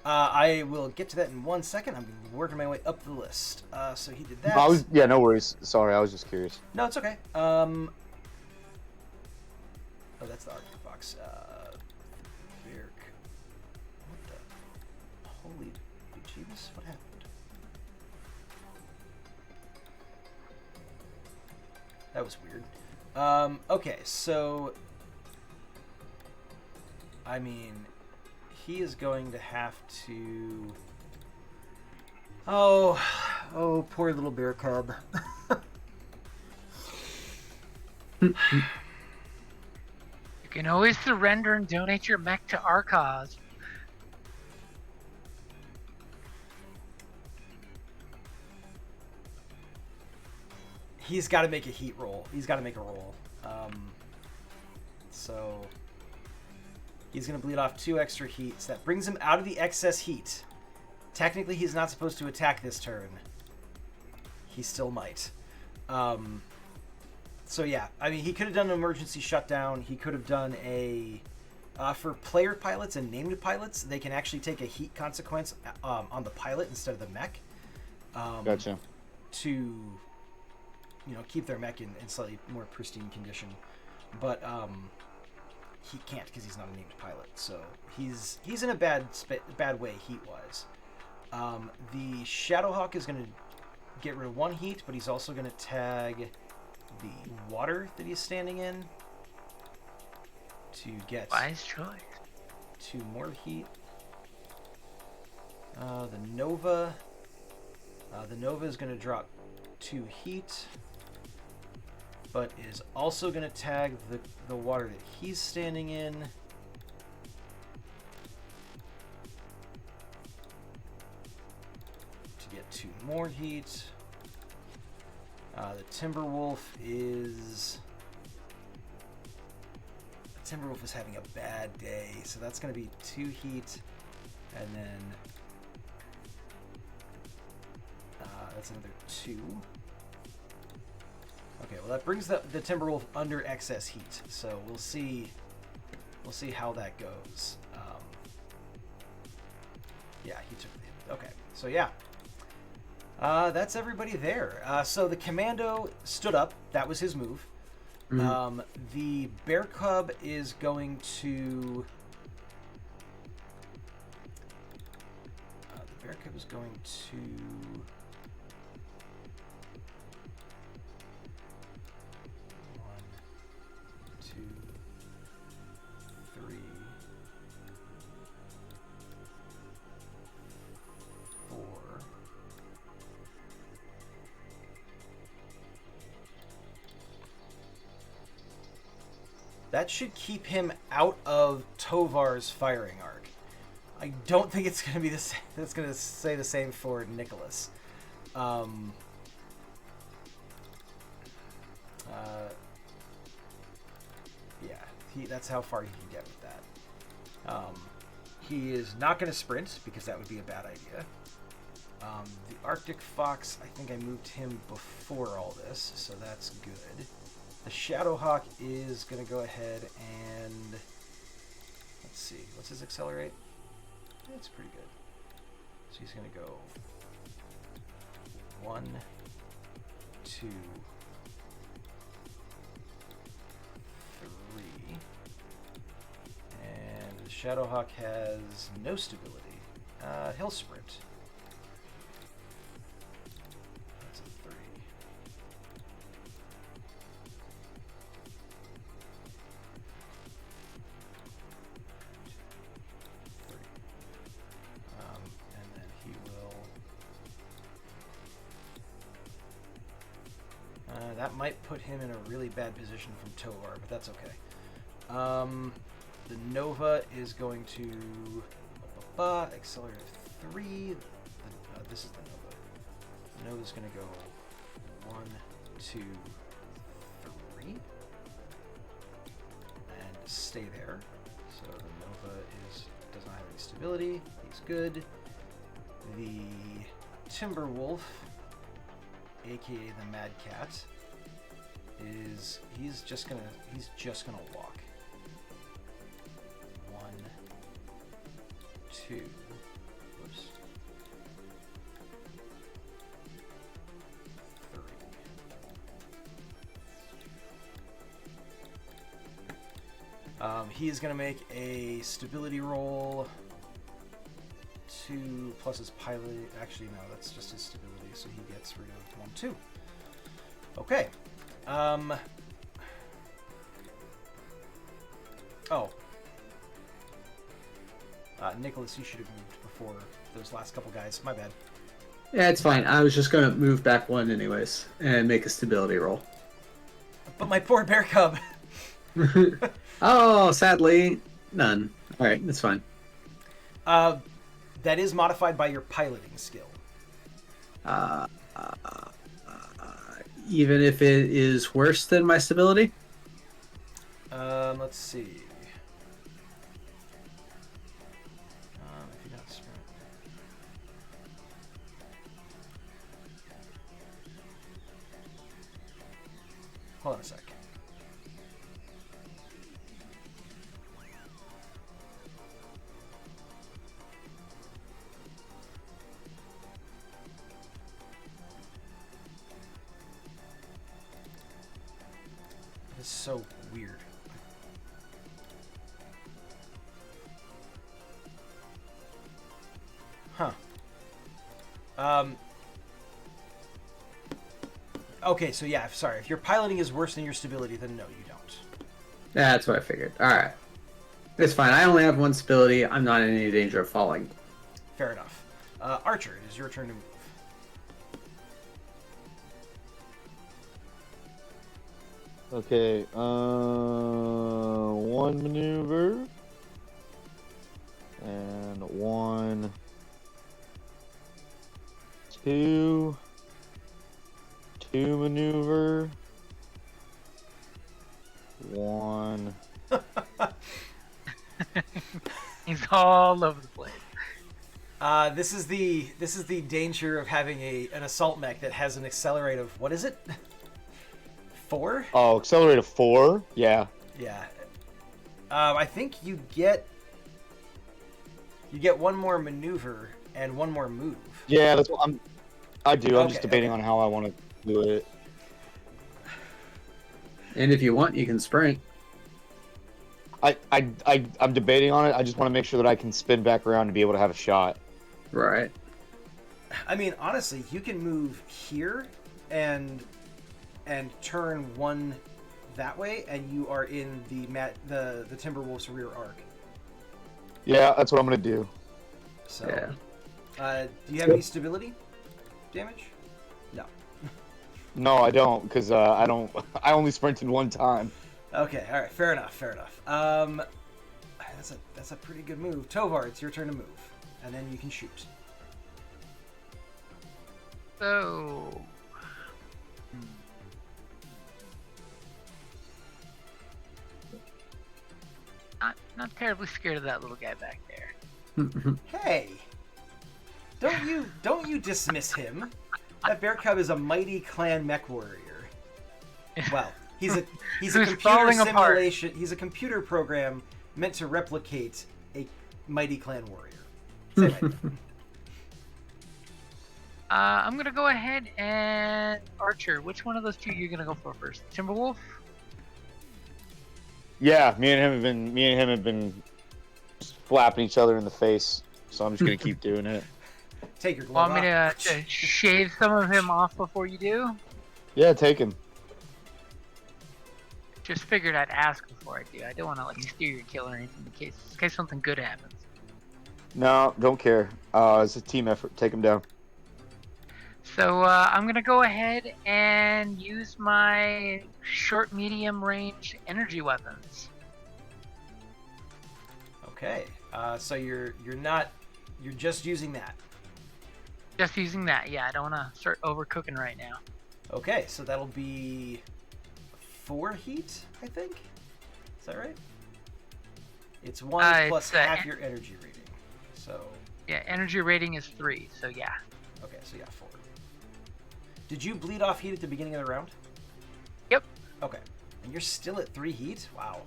I will get to that in 1 second. I'm working my way up the list. So he did that. No worries. Sorry, I was just curious. No, it's okay. Oh, that's the Arctic Fox. Berk. What the? Holy bejeebus! What happened? That was weird. Okay, so I mean, he is going to have to. Oh, poor little bear cub. You can always surrender and donate your mech to our cause. He's got to make a heat roll. He's got to make a roll. So he's going to bleed off 2 extra heats. That brings him out of the excess heat. Technically, he's not supposed to attack this turn. He still might. So yeah, I mean, he could have done an emergency shutdown. He could have done a... for player pilots and named pilots, they can actually take a heat consequence on the pilot instead of the mech. Gotcha. To, keep their mech in slightly more pristine condition. But he can't because he's not a named pilot. So he's in a bad way heat-wise. The Shadowhawk is going to get rid of 1 heat, but he's also going to tag the water that he's standing in to get Wise choice. 2 more heat. The Nova is going to drop 2 heat, but is also going to tag the water that he's standing in. To get 2 more heat. The Timberwolf is having a bad day, so that's going to be 2 heat, and then that's another 2. Okay, well that brings the Timberwolf under excess heat, so we'll see how that goes. Yeah, he took the hit. Okay, so yeah. That's everybody there. So the Commando stood up. That was his move. Mhm. The Bear Cub is going to... the Bear Cub is going to... 1, 2, 3, 4. That should keep him out of Tovar's firing arc. I don't think it's going to be the same. That's going to say the same for Nicholas. Yeah, that's how far he can get with that. He is not going to sprint because that would be a bad idea. The Arctic Fox, I think I moved him before all this, so that's good. The Shadowhawk is going to go ahead and... Let's see. What's his accelerate? It's pretty good. So he's going to go 1, 2, 3. And the Shadowhawk has no stability. He'll sprint. That's a 3. And then he will... that might put him in a really bad position from Tovar, but that's okay. The Nova is going to accelerate 3. This is the Nova. The Nova is going to go 1, 2, 3, and stay there. So the Nova does not have any stability. He's good. The Timberwolf, aka the Mad Cat, he's just gonna walk. 1, 2. Whoops. 3. He is gonna make a stability roll. 2 plus his pilot. Actually, no, that's just his stability, so he gets rid of 1, 2. Okay. Nicholas, you should have moved before those last couple guys. My bad. Yeah, it's fine. I was just going to move back 1 anyways and make a stability roll. But my poor bear cub. Oh, sadly, none. All right, that's fine. That is modified by your piloting skill. Even if it is worse than my stability? Let's see. If you don't sprint. Hold on a sec. It's so weird. Okay, so yeah, sorry. If your piloting is worse than your stability, then no, you don't. That's what I figured. All right. It's fine. I only have one stability. I'm not in any danger of falling. Fair enough. Archer, it is your turn to move. Okay, one maneuver. And one, two maneuver. One. He's all over the place. This is the danger of having an assault mech that has an accelerate of, what is it? 4? Oh, accelerate of 4? Yeah. Yeah. I think you get one more maneuver and one more move. Yeah, that's what I do. I'm Okay, just debating on how I want to do it. And if you want, you can sprint. I'm debating on it. I just want to make sure that I can spin back around to be able to have a shot. Right. I mean, honestly, you can move here and turn one that way, and you are in the Timberwolf's rear arc. Yeah, that's what I'm gonna do. So, Yeah. Do you have any stability damage? No. No, I don't, because I don't. I only sprinted one time. Okay, all right, fair enough. That's a pretty good move. Tovar, it's your turn to move, and then you can shoot. So. Not terribly scared of that little guy back there. Hey, don't you dismiss him? That bear cub is a mighty clan mech warrior. Well, he's a Who's computer falling apart. simulation. He's a computer program meant to replicate a mighty clan warrior. Same idea. I'm gonna go ahead and Archer. Which one of those two you're gonna go for first? Timberwolf? Yeah, me and him have been flapping each other in the face, so I'm just gonna keep doing it. Take your glove Want me off. to shave some of him off before you do? Yeah, take him. Just figured I'd ask before I do. I don't want to like steer your kill or anything in case something good happens. No, don't care. It's a team effort. Take him down. So I'm gonna go ahead and use my short medium range energy weapons. Okay. So you're just using that. Just using that, yeah. I don't want to start overcooking right now. Okay, so that'll be 4 heat, I think. Is that right? It's 1 plus it's, half your energy rating. So Yeah, energy rating is 3, so yeah. okay, so yeah, 4. Did you bleed off heat at the beginning of the round? Yep. Okay, and you're still at 3 heat. Wow.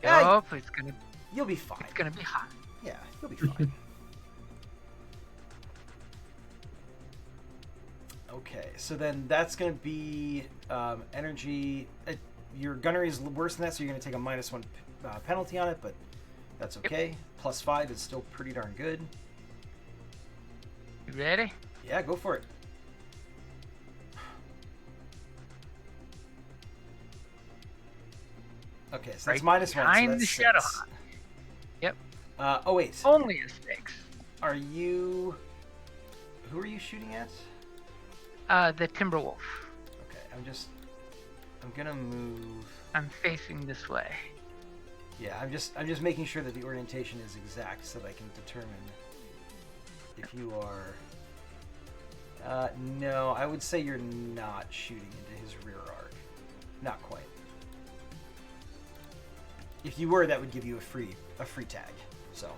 Oh, You'll be fine. it's gonna be hot. Yeah, you'll be fine. Okay, so then that's going to be energy. Your gunnery is worse than that, so you're going to take a -1 penalty on it, but that's okay. +5 is still pretty darn good. You ready? Yeah, go for it. Okay, so that's Right -1. So behind that's the 6. shadow. Yep. Oh wait, Only a 6. are you? Who are you shooting at? The Timberwolf. Okay, I'm gonna move. I'm facing this way. Yeah, I'm just making sure that the orientation is exact so that I can determine if you are. No, I would say you're not shooting into his rear arc. Not quite. If you were, that would give you a free tag. So.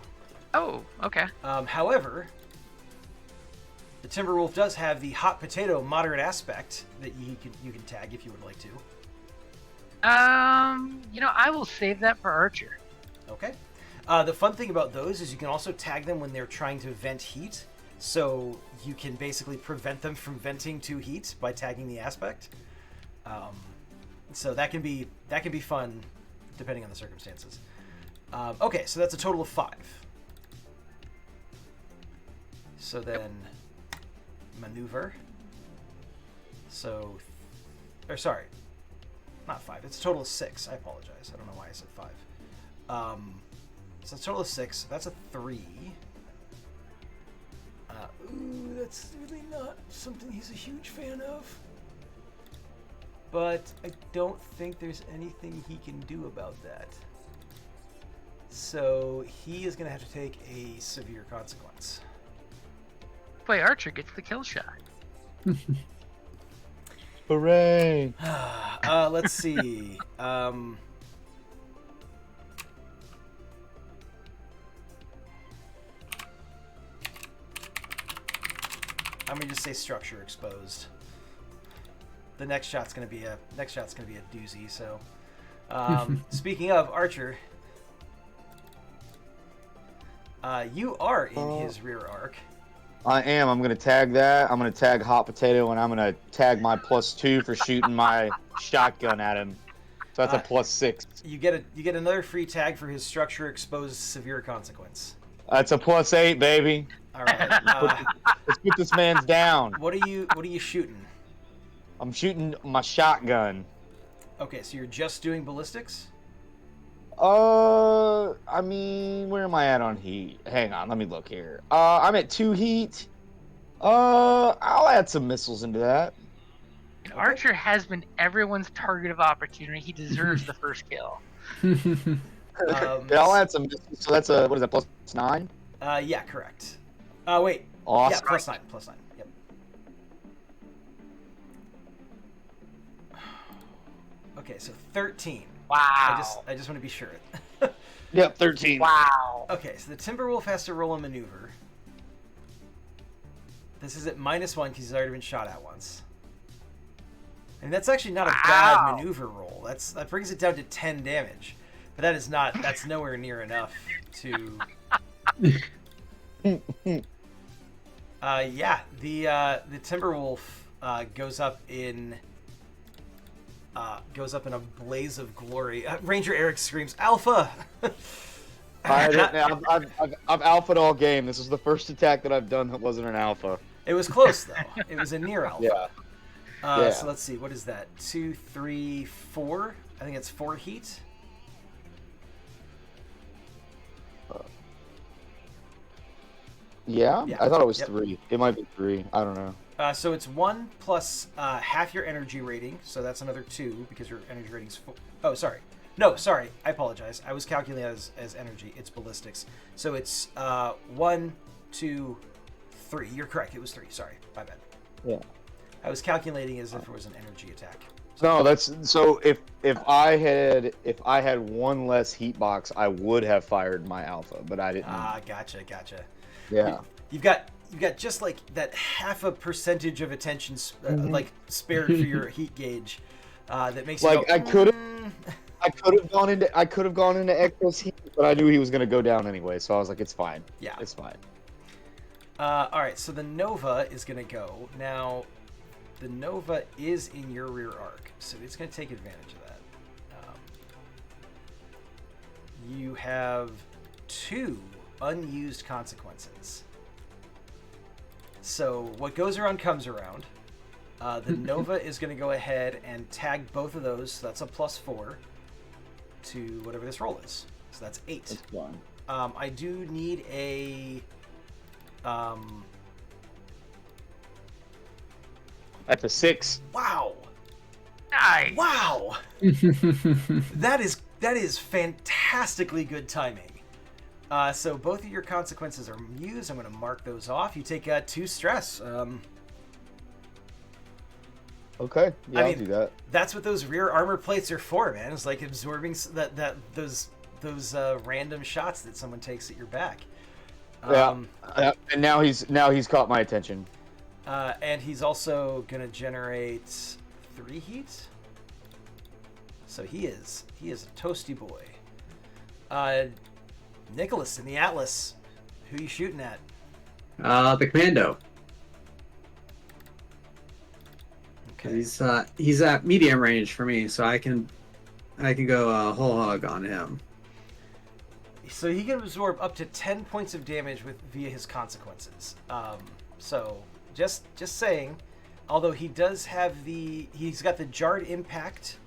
Oh, okay. However, the Timberwolf does have the hot potato moderate aspect that you can tag if you would like to. I will save that for Archer. Okay. The fun thing about those is you can also tag them when they're trying to vent heat, so you can basically prevent them from venting to heat by tagging the aspect. So that can be fun, depending on the circumstances. Okay, so that's a total of 5. So then, maneuver. So, or sorry, not 5. It's a total of 6. I apologize. I don't know why I said 5. So it's a total of 6. That's a 3. Ooh, that's really not something he's a huge fan of. But I don't think there's anything he can do about that. So he is going to have to take a severe consequence. Boy, Archer gets the kill shot. Hooray! Let's see. I'm gonna just say structure exposed. The next shot's gonna be a doozy. So, speaking of Archer, you are in his rear arc. I am. I'm gonna tag that. I'm gonna tag Hot Potato, and I'm gonna tag my +2 for shooting my shotgun at him. So that's a +6. You get another free tag for his structure exposed severe consequence. That's a +8, baby. All right. Let's put this man's down. What are you shooting? I'm shooting my shotgun. Okay, so you're just doing ballistics? I mean, where am I at on heat? Hang on, let me look here. I'm at 2 heat. I'll add some missiles into that. Okay. Archer has been everyone's target of opportunity. He deserves the first kill. Yeah, I'll add some missiles. So that's a, what is that, +9? Yeah, correct. Wait. Awesome. Yeah, +9. +9. Yep. Okay, so 13. Wow. I just want to be sure. Yep, 13. Wow. Okay, so the Timberwolf has to roll a maneuver. This is at -1 because he's already been shot at once. And that's actually not a bad maneuver roll. That brings it down to 10 damage. But that's nowhere near enough to... yeah, the Timberwolf goes up in a blaze of glory. Ranger Eric screams, "Alpha!" I've alpha'd all game. This is the first attack that I've done that wasn't an alpha. It was close though. It was a near alpha. Yeah. Yeah. So let's see. What is that? 2, 3, 4. I think it's 4 heat. Yeah? Yeah. I thought it was Yep. 3. It might be 3. I don't know. So it's 1 plus half your energy rating. So that's another 2 because your energy rating's 4. Oh, sorry. No, sorry. I apologize. I was calculating as energy. It's ballistics. So it's 1, 2, 3. You're correct. It was 3. Sorry. My bad. Yeah. I was calculating as if it was an energy attack. No, that's so. If I had one less heat box, I would have fired my alpha, but I didn't. Gotcha. Yeah. You've got just like that half a percentage of attention like spared for your heat gauge that makes you Like go, I could have gone into Echo's heat, but I knew he was gonna go down anyway, so I was like, it's fine. Yeah. It's fine. All right, so the Nova is gonna go now. The Nova is in your rear arc, so it's going to take advantage of that. You have 2 unused consequences. So what goes around comes around. The Nova is going to go ahead and tag both of those, so that's a +4 to whatever this roll is. So that's 8. It's fine. I do need a... That's a 6. Wow! Nice. Wow! That is fantastically good timing. So both of your consequences are used. I'm going to mark those off. You take 2 stress. Okay. Yeah, I I'll mean, do that. That's what those rear armor plates are for, man. It's like absorbing those random shots that someone takes at your back. Yeah. And now he's caught my attention. And he's also going to generate 3 heat. So he is a toasty boy. Nicholas in the Atlas, who you shooting at? The commando. Okay. He's at medium range for me, so I can go whole hog on him. So he can absorb up to 10 points of damage via his consequences. So just saying, although he does have he's got the jarred impact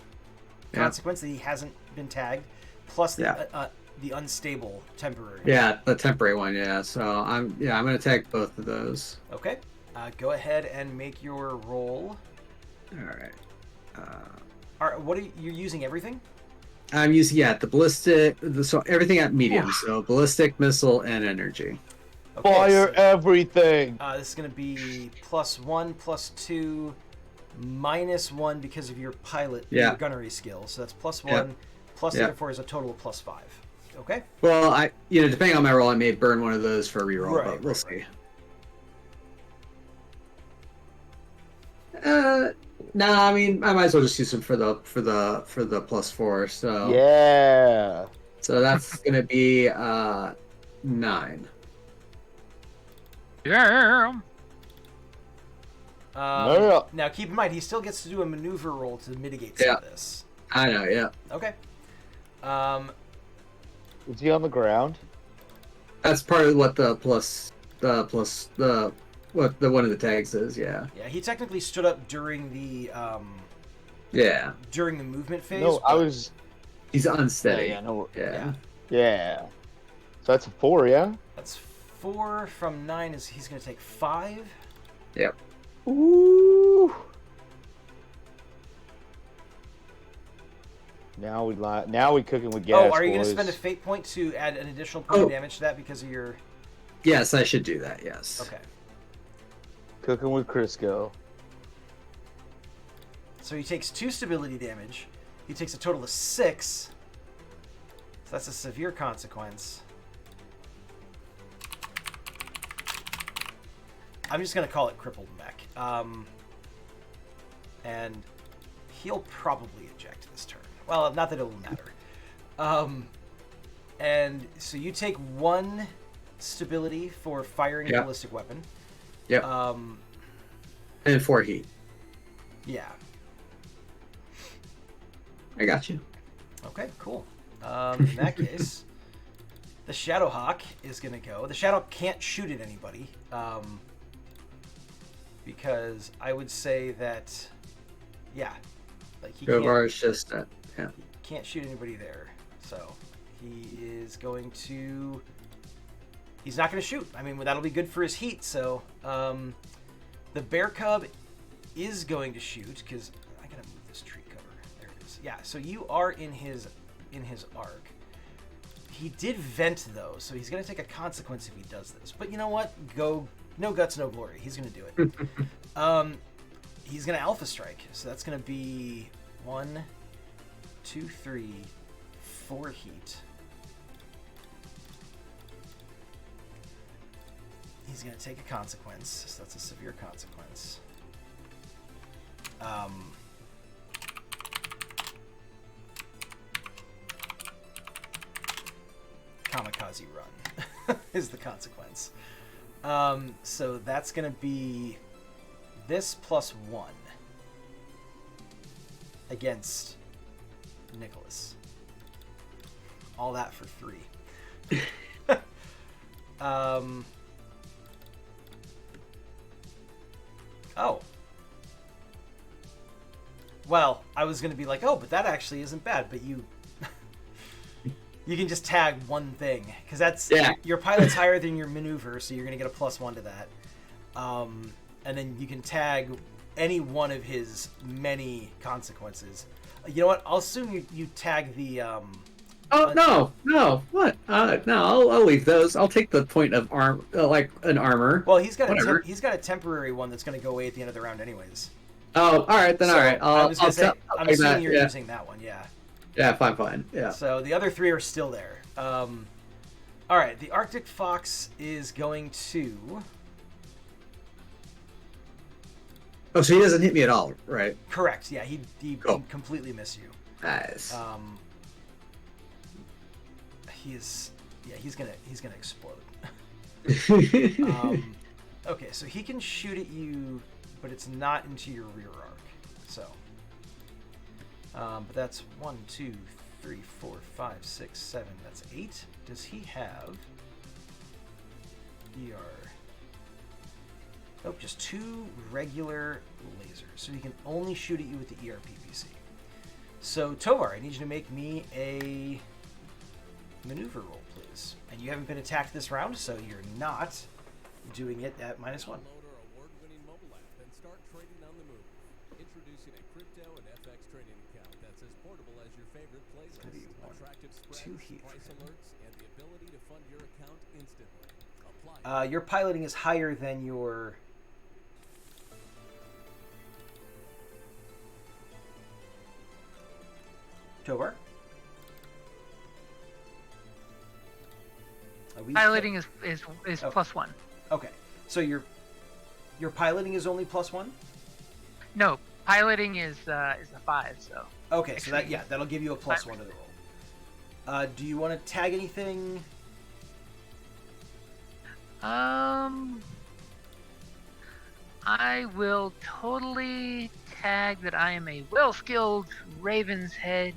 consequence that he hasn't been tagged, plus the unstable temporary. Yeah, the temporary one. Yeah. So I'm gonna take both of those. Okay. Go ahead and make your roll. All right. All right. What are you're using everything? I'm using the ballistic. So everything at medium. So ballistic, missile, and energy. Okay, Fire so, everything. this is going to be +1, +2, -1 because of your pilot, your gunnery skill. So that's +1, plus therefore is a total of +5. Okay. Well, depending on my roll, I may burn one of those for a reroll, but we'll see. Nah, I mean, I might as well just use them for the +4. So Yeah. So that's gonna be 9. Yeah. Now keep in mind he still gets to do a maneuver roll to mitigate some of this. I know. Yeah. Okay. Is he on the ground? That's part of what what the one of the tags is. Yeah. Yeah, he technically stood up during the during the movement phase. No, He's unsteady. Yeah. So that's a 4, yeah? That's 4 from 9 he's going to take 5. Yep. Ooh. Now we cooking with gas. Oh, are you going to boys. spend a fate point to add an additional point of damage to that because of your... Yes, I should do that, yes. Okay. Cooking with Crisco. So he takes 2 stability damage. He takes a total of 6. So that's a severe consequence. I'm just going to call it crippled mech. And he'll probably eject this turn. Well, not that it'll matter. And so you take 1 stability for firing a ballistic weapon. Yep. And 4 heat. Yeah. I got you. Okay, cool. In that case, the Shadowhawk is going to go. The Shadow can't shoot at anybody. Because I would say that, like he can't shoot anybody there. So he is going to. He's not going to shoot. I mean, that'll be good for his heat. So the bear cub is going to shoot because I gotta move this tree cover. There it is. Yeah. So you are in his arc. He did vent though, so he's going to take a consequence if he does this. But you know what? No guts, no glory. He's going to do it. He's going to alpha strike. So that's going to be 1, 2, 3, 4 heat. He's going to take a consequence. So that's a severe consequence. Kamikaze run is the consequence. So that's going to be this +1 against Nicholas. All that for 3. Oh. Well, I was going to be like, oh, but that actually isn't bad. But you can just tag one thing. Because that's... Your pilot's higher than your maneuver, so you're going to get a +1 to that. And then you can tag any one of his many consequences. You know what? I'll assume you tag the... no. What? No, I'll leave those. I'll take the point of like an armor. Well, he's got a temporary one that's going to go away at the end of the round, anyways. Oh, all right then. So, all right. I'm assuming you're using that one. Yeah. Yeah. Fine. Yeah. So the other 3 are still there. All right. The Arctic Fox is going to. Oh, so he doesn't hit me at all, right? Correct. Yeah. He Cool. completely miss you. Nice. He's gonna explode. Okay, so he can shoot at you, but it's not into your rear arc. So, but that's 1, 2, 3, 4, 5, 6, 7. That's 8. Does he have ER? Nope, just 2 regular lasers. So he can only shoot at you with the ERPPC. So, Tovar, I need you to make me a maneuver roll, please. And you haven't been attacked this round, so you're not doing it at -1. Download our award-winning mobile app and start trading on the move. Introducing a crypto and FX trading account that's as portable as your favorite playlist. gonna be 1, Attractive 2 spreads, heat price for him. alerts, and the ability to fund your account instantly. Apply. Your piloting is higher than your... Tovar? Piloting is Oh. +1. Okay, so your piloting is only +1? No, piloting is a 5. So Okay, so that Actually, that'll give you a +1 to the roll. Do you want to tag anything? I will totally tag that I am a well-skilled Raven's Head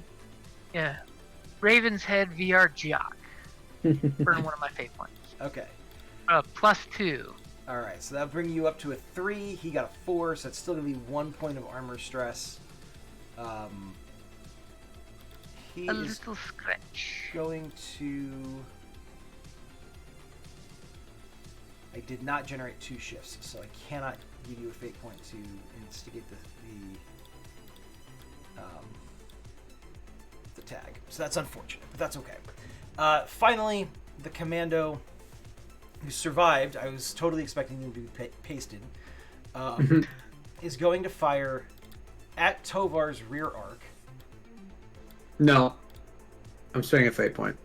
VR jock. Burn one of my fate points. Okay. +2. All right, so that'll bring you up to a 3. He got a 4, so it's still going to be 1 point of armor stress. He A is little scratch. going to... I did not generate 2 shifts, so I cannot give you a fate point to instigate the tag. So that's unfortunate, but that's okay. Finally, the commando who survived, I was totally expecting him to be pasted, is going to fire at Tovar's rear arc. No. I'm spending a fate point.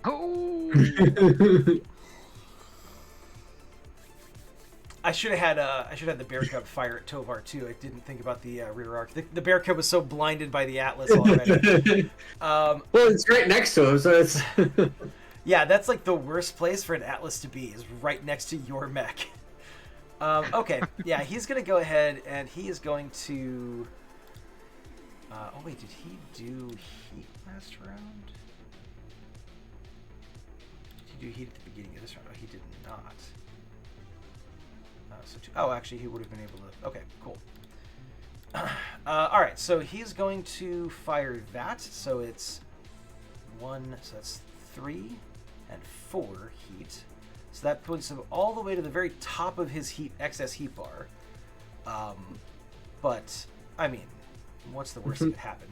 Oh! I should have had the bear cub fire at Tovar too. I didn't think about the rear arc. The bear cub was so blinded by the Atlas already. Well, it's right next to him, so it's... Yeah, that's like the worst place for an Atlas to be, is right next to your mech. Okay, yeah, he's going to go ahead and he is going to... oh wait, did he do heat last round? Did he do heat at the beginning of this round? Oh, he did not. Oh, actually, he would have been able to... Okay, cool. Alright, so he's going to fire that. So it's 1, so that's 3 and 4 heat. So that puts him all the way to the very top of his excess heat bar. But, I mean, what's the worst that could happen?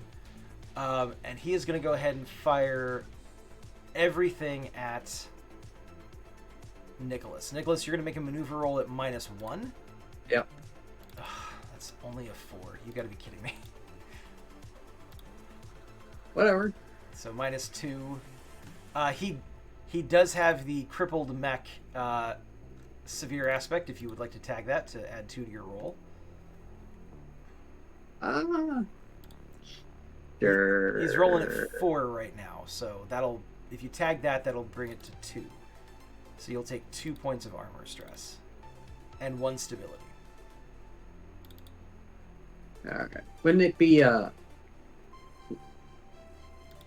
And he is going to go ahead and fire everything at... Nicholas. Nicholas, you're going to make a maneuver roll at -1. Yep. Ugh, that's only a 4. You got to be kidding me. Whatever. So -2. He does have the crippled mech severe aspect. If you would like to tag that to add 2 to your roll. Sure. He's rolling at 4 right now. So that'll, if you tag that, that'll bring it to 2. So you'll take 2 points of armor stress and 1 stability. Okay. Wouldn't it be, I'm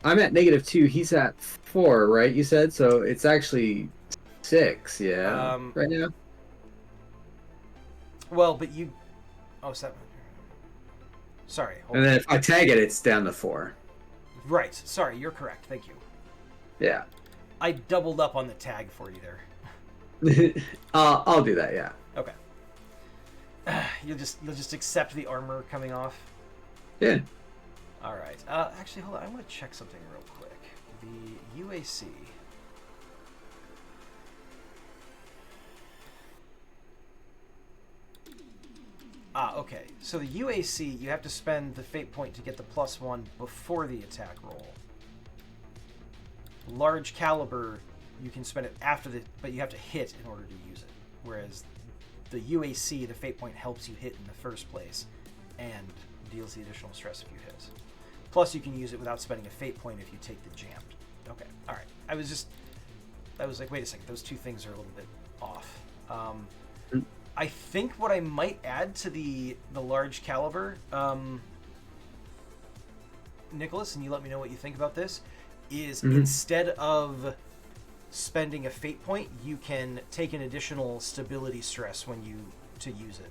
at -2, he's at 4, right? You said? So it's actually 6, yeah. Right now? Well, but you... Oh, 7. Sorry. Hold And on. then if I tag it, it's down to 4. Right. Sorry, you're correct. Thank you. Yeah. I doubled up on the tag for you there. I'll do that, yeah. Okay. You'll just accept the armor coming off? Yeah. All right. Actually, hold on. I want to check something real quick. The UAC... okay. So the UAC, you have to spend the fate point to get the +1 before the attack roll. Large caliber, you can spend it after but you have to hit in order to use it. Whereas the UAC, the fate point helps you hit in the first place and deals the additional stress if you hit. Plus, you can use it without spending a fate point if you take the jammed. Okay. All right. I was like, wait a second. Those 2 things are a little bit off. I think what I might add to the large caliber Nicholas, and you let me know what you think about this, is Mhm. instead of spending a fate point, you can take an additional stability stress when you to use it.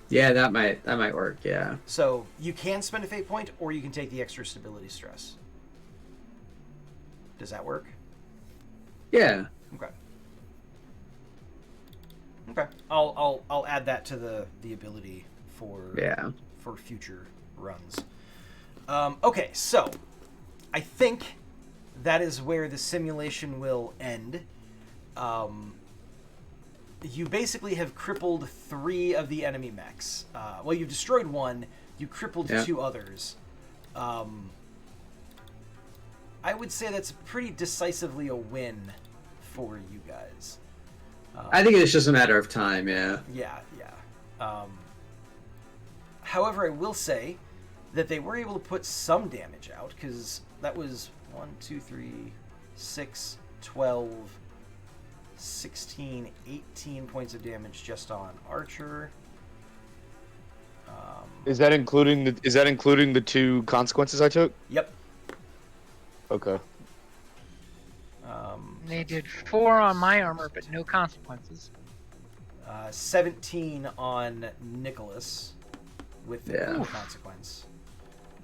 Yeah, that might work. Yeah. So you can spend a fate point, or you can take the extra stability stress. Does that work? Yeah. Okay. Okay. I'll add that to the ability for Yeah. for future runs. Okay, so I think that is where the simulation will end. You basically have crippled 3 of the enemy mechs. Well, you've destroyed 1. You crippled 2 others. I would say that's pretty decisively a win for you guys. I think it's just a matter of time. Yeah. Yeah. However, I will say that they were able to put some damage out, because that was 1, 2, 3, 6, 12, 16, 18 points of damage just on Archer. Is that including the 2 consequences I took? Yep. Okay. They did 4 on my armor, but no consequences. 17 on Nicholas with no consequence.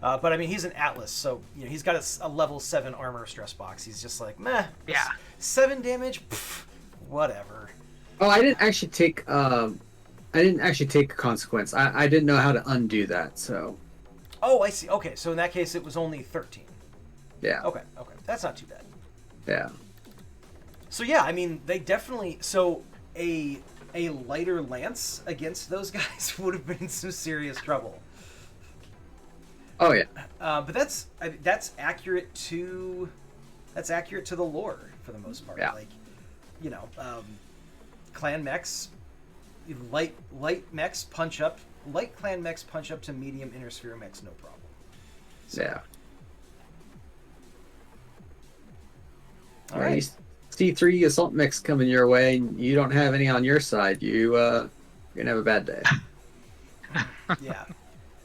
But I mean, he's an Atlas, so he's got a level 7 armor stress box. He's just like, meh. Yeah. 7 damage, pff, whatever. Oh, I didn't actually take a consequence. I didn't know how to undo that. So. Oh, I see. Okay, so in that case, it was only 13. Yeah. Okay, that's not too bad. Yeah. So yeah, I mean, they definitely. So a lighter lance against those guys would have been in some serious trouble. Oh yeah. But that's accurate to the lore for the most part. Yeah. Like, clan mechs, light mechs punch up. Light clan mechs punch up to medium inner sphere mechs, no problem. So, Yeah. All Yeah, right. you see 3 assault mechs coming your way, and you don't have any on your side. You're gonna have a bad day. Yeah.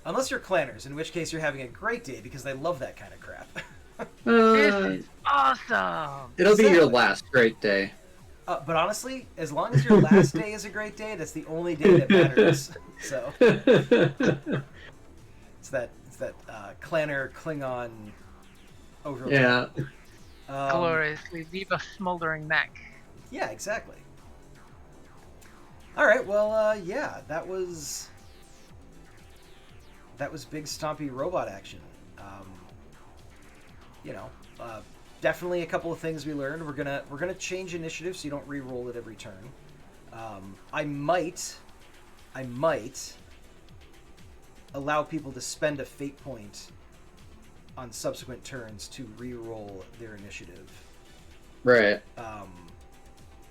Unless you're clanners, in which case you're having a great day because they love that kind of crap. This is awesome! It'll be your Exactly. last great day. But honestly, as long as your last day is a great day, that's the only day that matters. So it's that clanner Klingon overlap. Yeah. Gloriously leave a smoldering mech. Yeah, exactly. All right. Well, yeah, that was big stompy robot action. Definitely a couple of things we learned. We're gonna change initiative so you don't re-roll it every turn. I might allow people to spend a fate point on subsequent turns to re-roll their initiative. Right.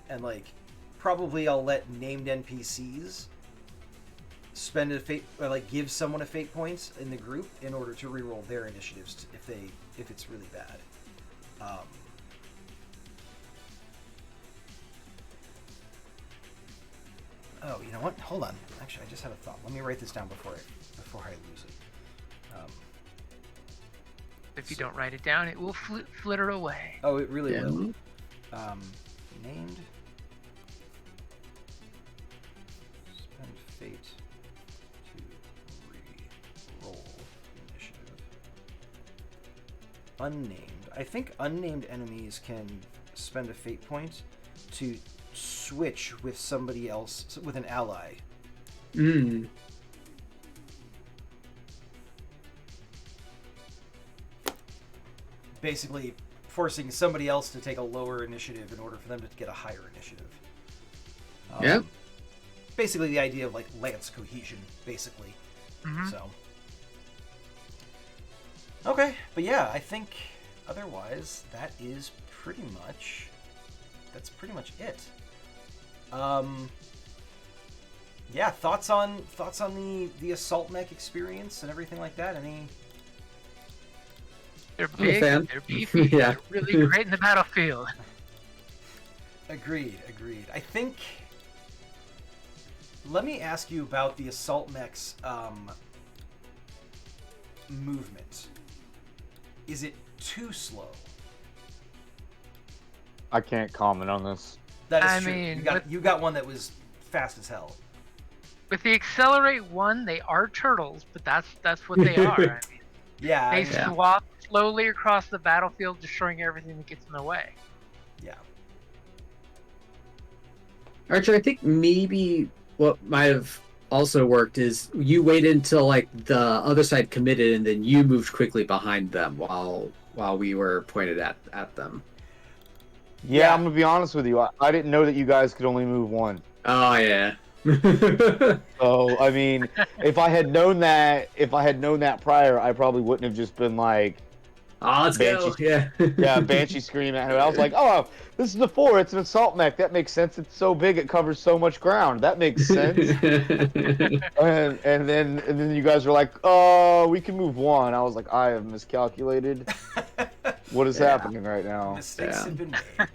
And probably I'll let named NPCs spend a fate, or give someone a fate point in the group in order to re-roll their initiatives if it's really bad. Oh, you know what? Hold on. Actually, I just had a thought. Let me write this down before I lose it. If you don't write it down, it will flitter away. Oh, it really Yeah. will. Named. Spend fate to re-roll initiative. Unnamed. I think unnamed enemies can spend a fate point to switch with somebody else, with an ally. Basically forcing somebody else to take a lower initiative in order for them to get a higher initiative. Yeah. Basically the idea of lance cohesion, basically. Mhm. So. Okay, but yeah, I think otherwise that's pretty much it. Yeah, thoughts on the assault mech experience and everything like that? Any? They're I'm a big, fan. they're beefy, Yeah. they're really great in the battlefield. Agreed. I think. Let me ask you about the assault mechs. movement, is it too slow? I can't comment on this. That is I true. mean, You got one that was fast as hell. With the Accelerate 1, they are turtles, but that's what they are. I mean, Yeah, they I mean, swap slowly across the battlefield, destroying everything that gets in the way. yeah. Archer, I think maybe what might have also worked is you waited until like the other side committed, and then you moved quickly behind them while we were pointed at them. Yeah, I'm gonna be honest with you. I didn't know that you guys could only move one. Oh yeah. So I mean, if I had known that prior, I probably wouldn't have just been like, Oh, let's go. Banshee- Yeah. yeah, Banshee scream at him. I was like, oh, this is the 4. It's an assault mech. That makes sense. It's so big. It covers so much ground. That makes sense. and then you guys were like, oh, we can move 1. I was like, I have miscalculated. What is happening right now? Mistakes have been made.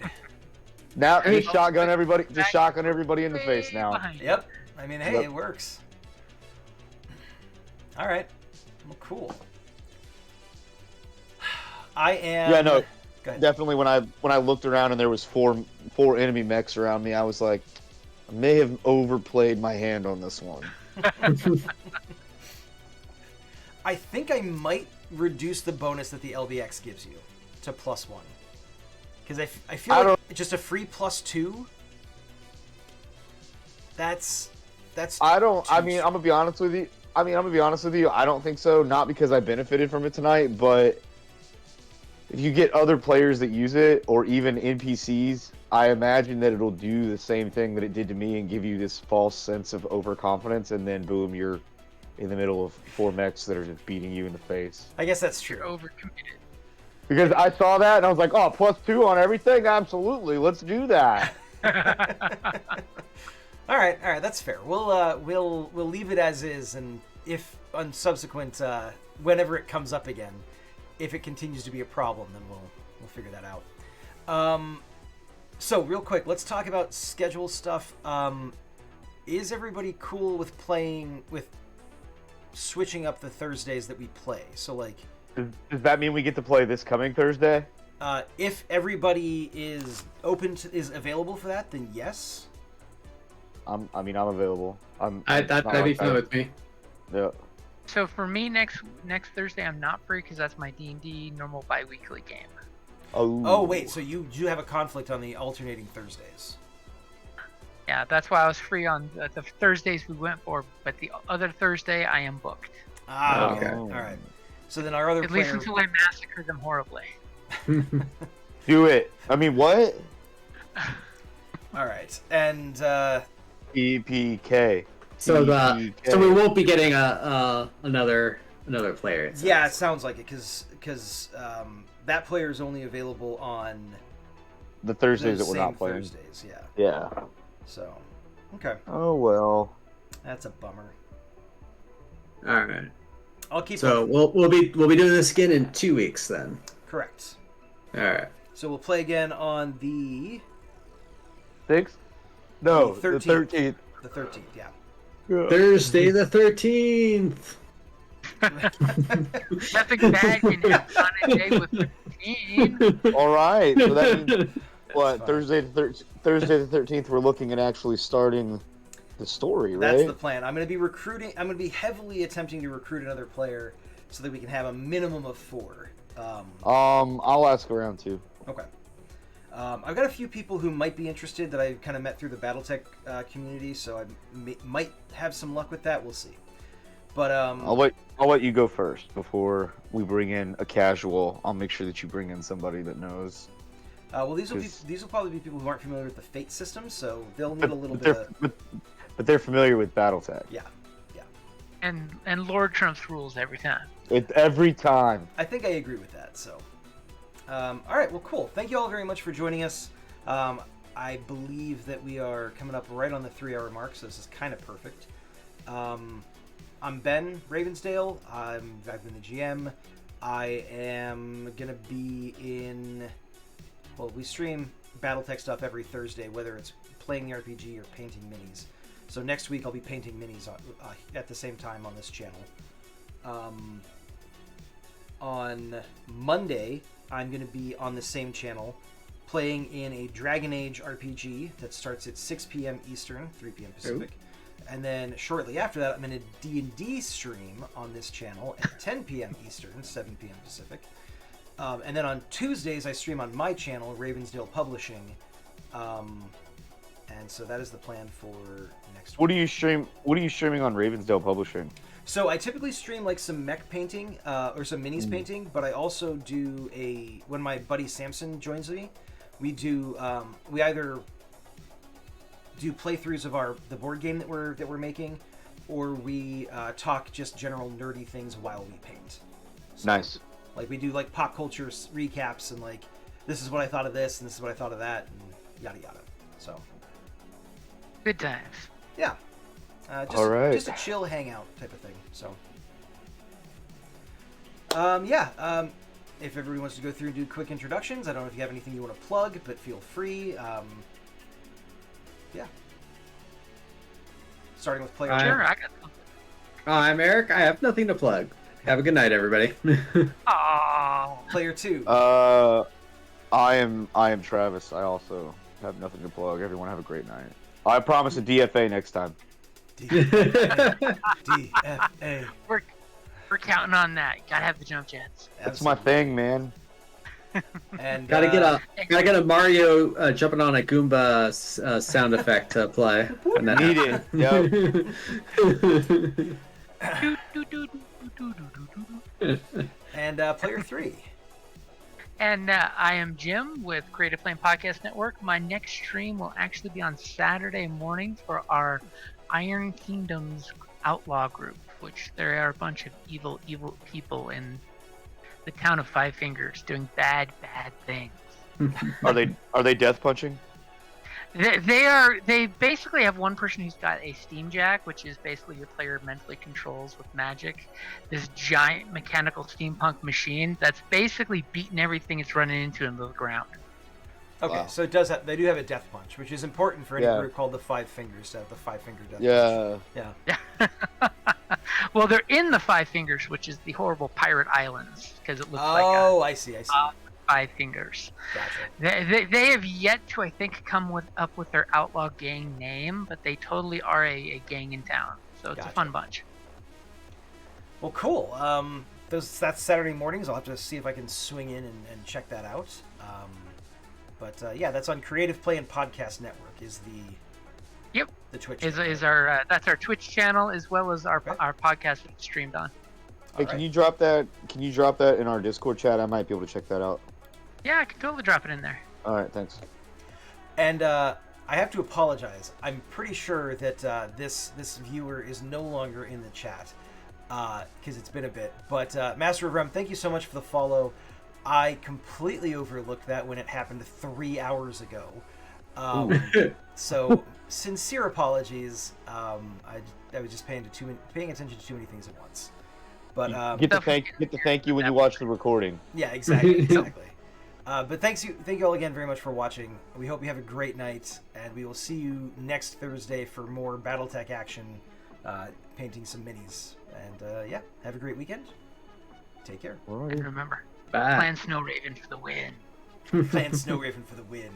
Now, I mean- just shotgun everybody in the face now. Behind you. Yep. I mean, hey, Yep. it works. All right. Well, cool. I am. Yeah, no, Go ahead. definitely. When I looked around and there was four enemy mechs around me, I was like, I may have overplayed my hand on this one. I think I might reduce the bonus that the LBX gives you to +1. Because I feel I like just a free +2. That's. I mean, I'm gonna be honest with you. I don't think so. Not because I benefited from it tonight, but if you get other players that use it, or even NPCs, I imagine that it'll do the same thing that it did to me and give you this false sense of overconfidence, and then boom, you're in the middle of 4 mechs that are just beating you in the face. I guess that's true. You're overcommitted. Because I saw that and I was like, oh, +2 on everything? Absolutely, let's do that. All right, that's fair. We'll leave it as is, and if on subsequent, whenever it comes up again, if it continues to be a problem, then we'll figure that out. So real quick, let's talk about schedule stuff. Is everybody cool with switching up the Thursdays that we play? So like, Does that mean we get to play this coming Thursday? if everybody is available for that, then yes. I'm available. That'd be fine with me. Yeah. So for me, next Thursday, I'm not free because that's my D&D normal bi-weekly game. Oh wait, so you have a conflict on the alternating Thursdays. Yeah, that's why I was free on the Thursdays we went for, but the other Thursday I am booked. Ah, Okay. All right. So then our other At player. least until I massacre them horribly. Do it. I mean, what? All right, and EPK. So EPK. so we won't be getting another player. It yeah, it sounds. sounds like it because that player is only available on the Thursdays the that we're same not playing. Thursdays. Yeah. Yeah. So, okay, Oh well. that's a bummer. All right. I'll keep. So we'll be doing this again in 2 weeks then. Correct. All right. So we'll play again on the 6th? No, The the 13th. the 13th. Yeah. Thursday the 13th. Nothing bad can happen on a day with 15. All right. So that means what? Fine. Thursday the 13th. We're looking at actually starting the story, right? That's the plan. I'm going to be heavily attempting to recruit another player so that we can have a minimum of 4. I'll ask around too. Okay. I've got a few people who might be interested that I kind of met through the Battletech community, so I might have some luck with that. We'll see. But I'll let you go first before we bring in a casual. I'll make sure that you bring in somebody that knows. well, these will probably be people who aren't familiar with the Fate system, so they'll need a little bit of But they're familiar with Battletech. yeah. And Lord Trump's rules every time. It's every time. I think I agree with that. So, all right, well, cool. Thank you all very much for joining us. I believe that we are coming up right on the 3-hour mark, so this is kind of perfect. I'm Ben Ravensdale. I've been the GM. I am gonna be in. Well, we stream Battletech stuff every Thursday, whether it's playing the RPG or painting minis. So next week I'll be painting minis at the same time on this channel. on Monday, I'm going to be on the same channel playing in a Dragon Age RPG that starts at 6 p.m. Eastern, 3 p.m. Pacific. And then shortly after that, I'm in a D&D stream on this channel at 10 p.m. Eastern, 7 p.m. Pacific. And then on Tuesdays, I stream on my channel, Ravensdale Publishing. And so that is the plan for next week. What do you stream? What are you streaming on Ravensdale Publishing? So I typically stream like some mech painting or some minis painting, but I also do when my buddy Samson joins me, we do we either do playthroughs of the board game that we're making, or we talk just general nerdy things while we paint. So, Nice. Like we do like pop culture recaps and like this is what I thought of this and this is what I thought of that and yada yada. So Good times. yeah, All right. just a chill hangout type of thing. So if everybody wants to go through and do quick introductions, I don't know if you have anything you want to plug, but feel free. Yeah. Starting with player. Sure, I got something. I'm Eric. I have nothing to plug. Have a good night, everybody. Oh, Player 2. I am Travis. I also have nothing to plug. Everyone have a great night. I promise a DFA next time. DFA. we're counting on that. You gotta have the jump jets. That's my thing, man. And gotta get a Mario jumping on a Goomba sound effect to play. Need it. Yep. And player 3. And I am Jim with Creative Flame Podcast Network. My next stream will actually be on Saturday morning for our Iron Kingdoms Outlaw group, which there are a bunch of evil people in the town of Five Fingers doing bad things. Are they death punching? They basically have one person who's got a steam jack, which is basically your player mentally controls with magic this giant mechanical steampunk machine that's basically beating everything it's running into the ground. Okay, Wow. so they do have a death punch, which is important for any Yeah. group called the Five Fingers to have the 5-finger death Yeah. punch. Yeah. Well, they're in the Five Fingers, which is the horrible pirate islands, because it looks like I see. Five Fingers. Gotcha. They have yet to, I think, come up with their outlaw gang name, but they totally are a gang in town. So it's Gotcha. a fun bunch. Well, cool. That's Saturday mornings. I'll have to see if I can swing in and check that out. But that's on Creative Play and Podcast Network. Is the Twitch? Is our that's our Twitch channel as well as our Okay. our podcast that's streamed on. Hey, can you drop that? Can you drop that in our Discord chat? I might be able to check that out. Yeah, I can totally drop it in there. All right, thanks. And I have to apologize. I'm pretty sure that this viewer is no longer in the chat because it's been a bit. But Master of Rem, thank you so much for the follow. I completely overlooked that when it happened 3 hours ago. So sincere apologies. I was just paying attention to too many things at once. But Get the thank you when you watch the recording. yeah, exactly. But thank you all again very much for watching. We hope you have a great night, and we will see you next Thursday for more Battletech action, painting some minis. And have a great weekend. Take care. And remember, Bye. plan Snow Raven for the win. Plan Snow Raven for the win.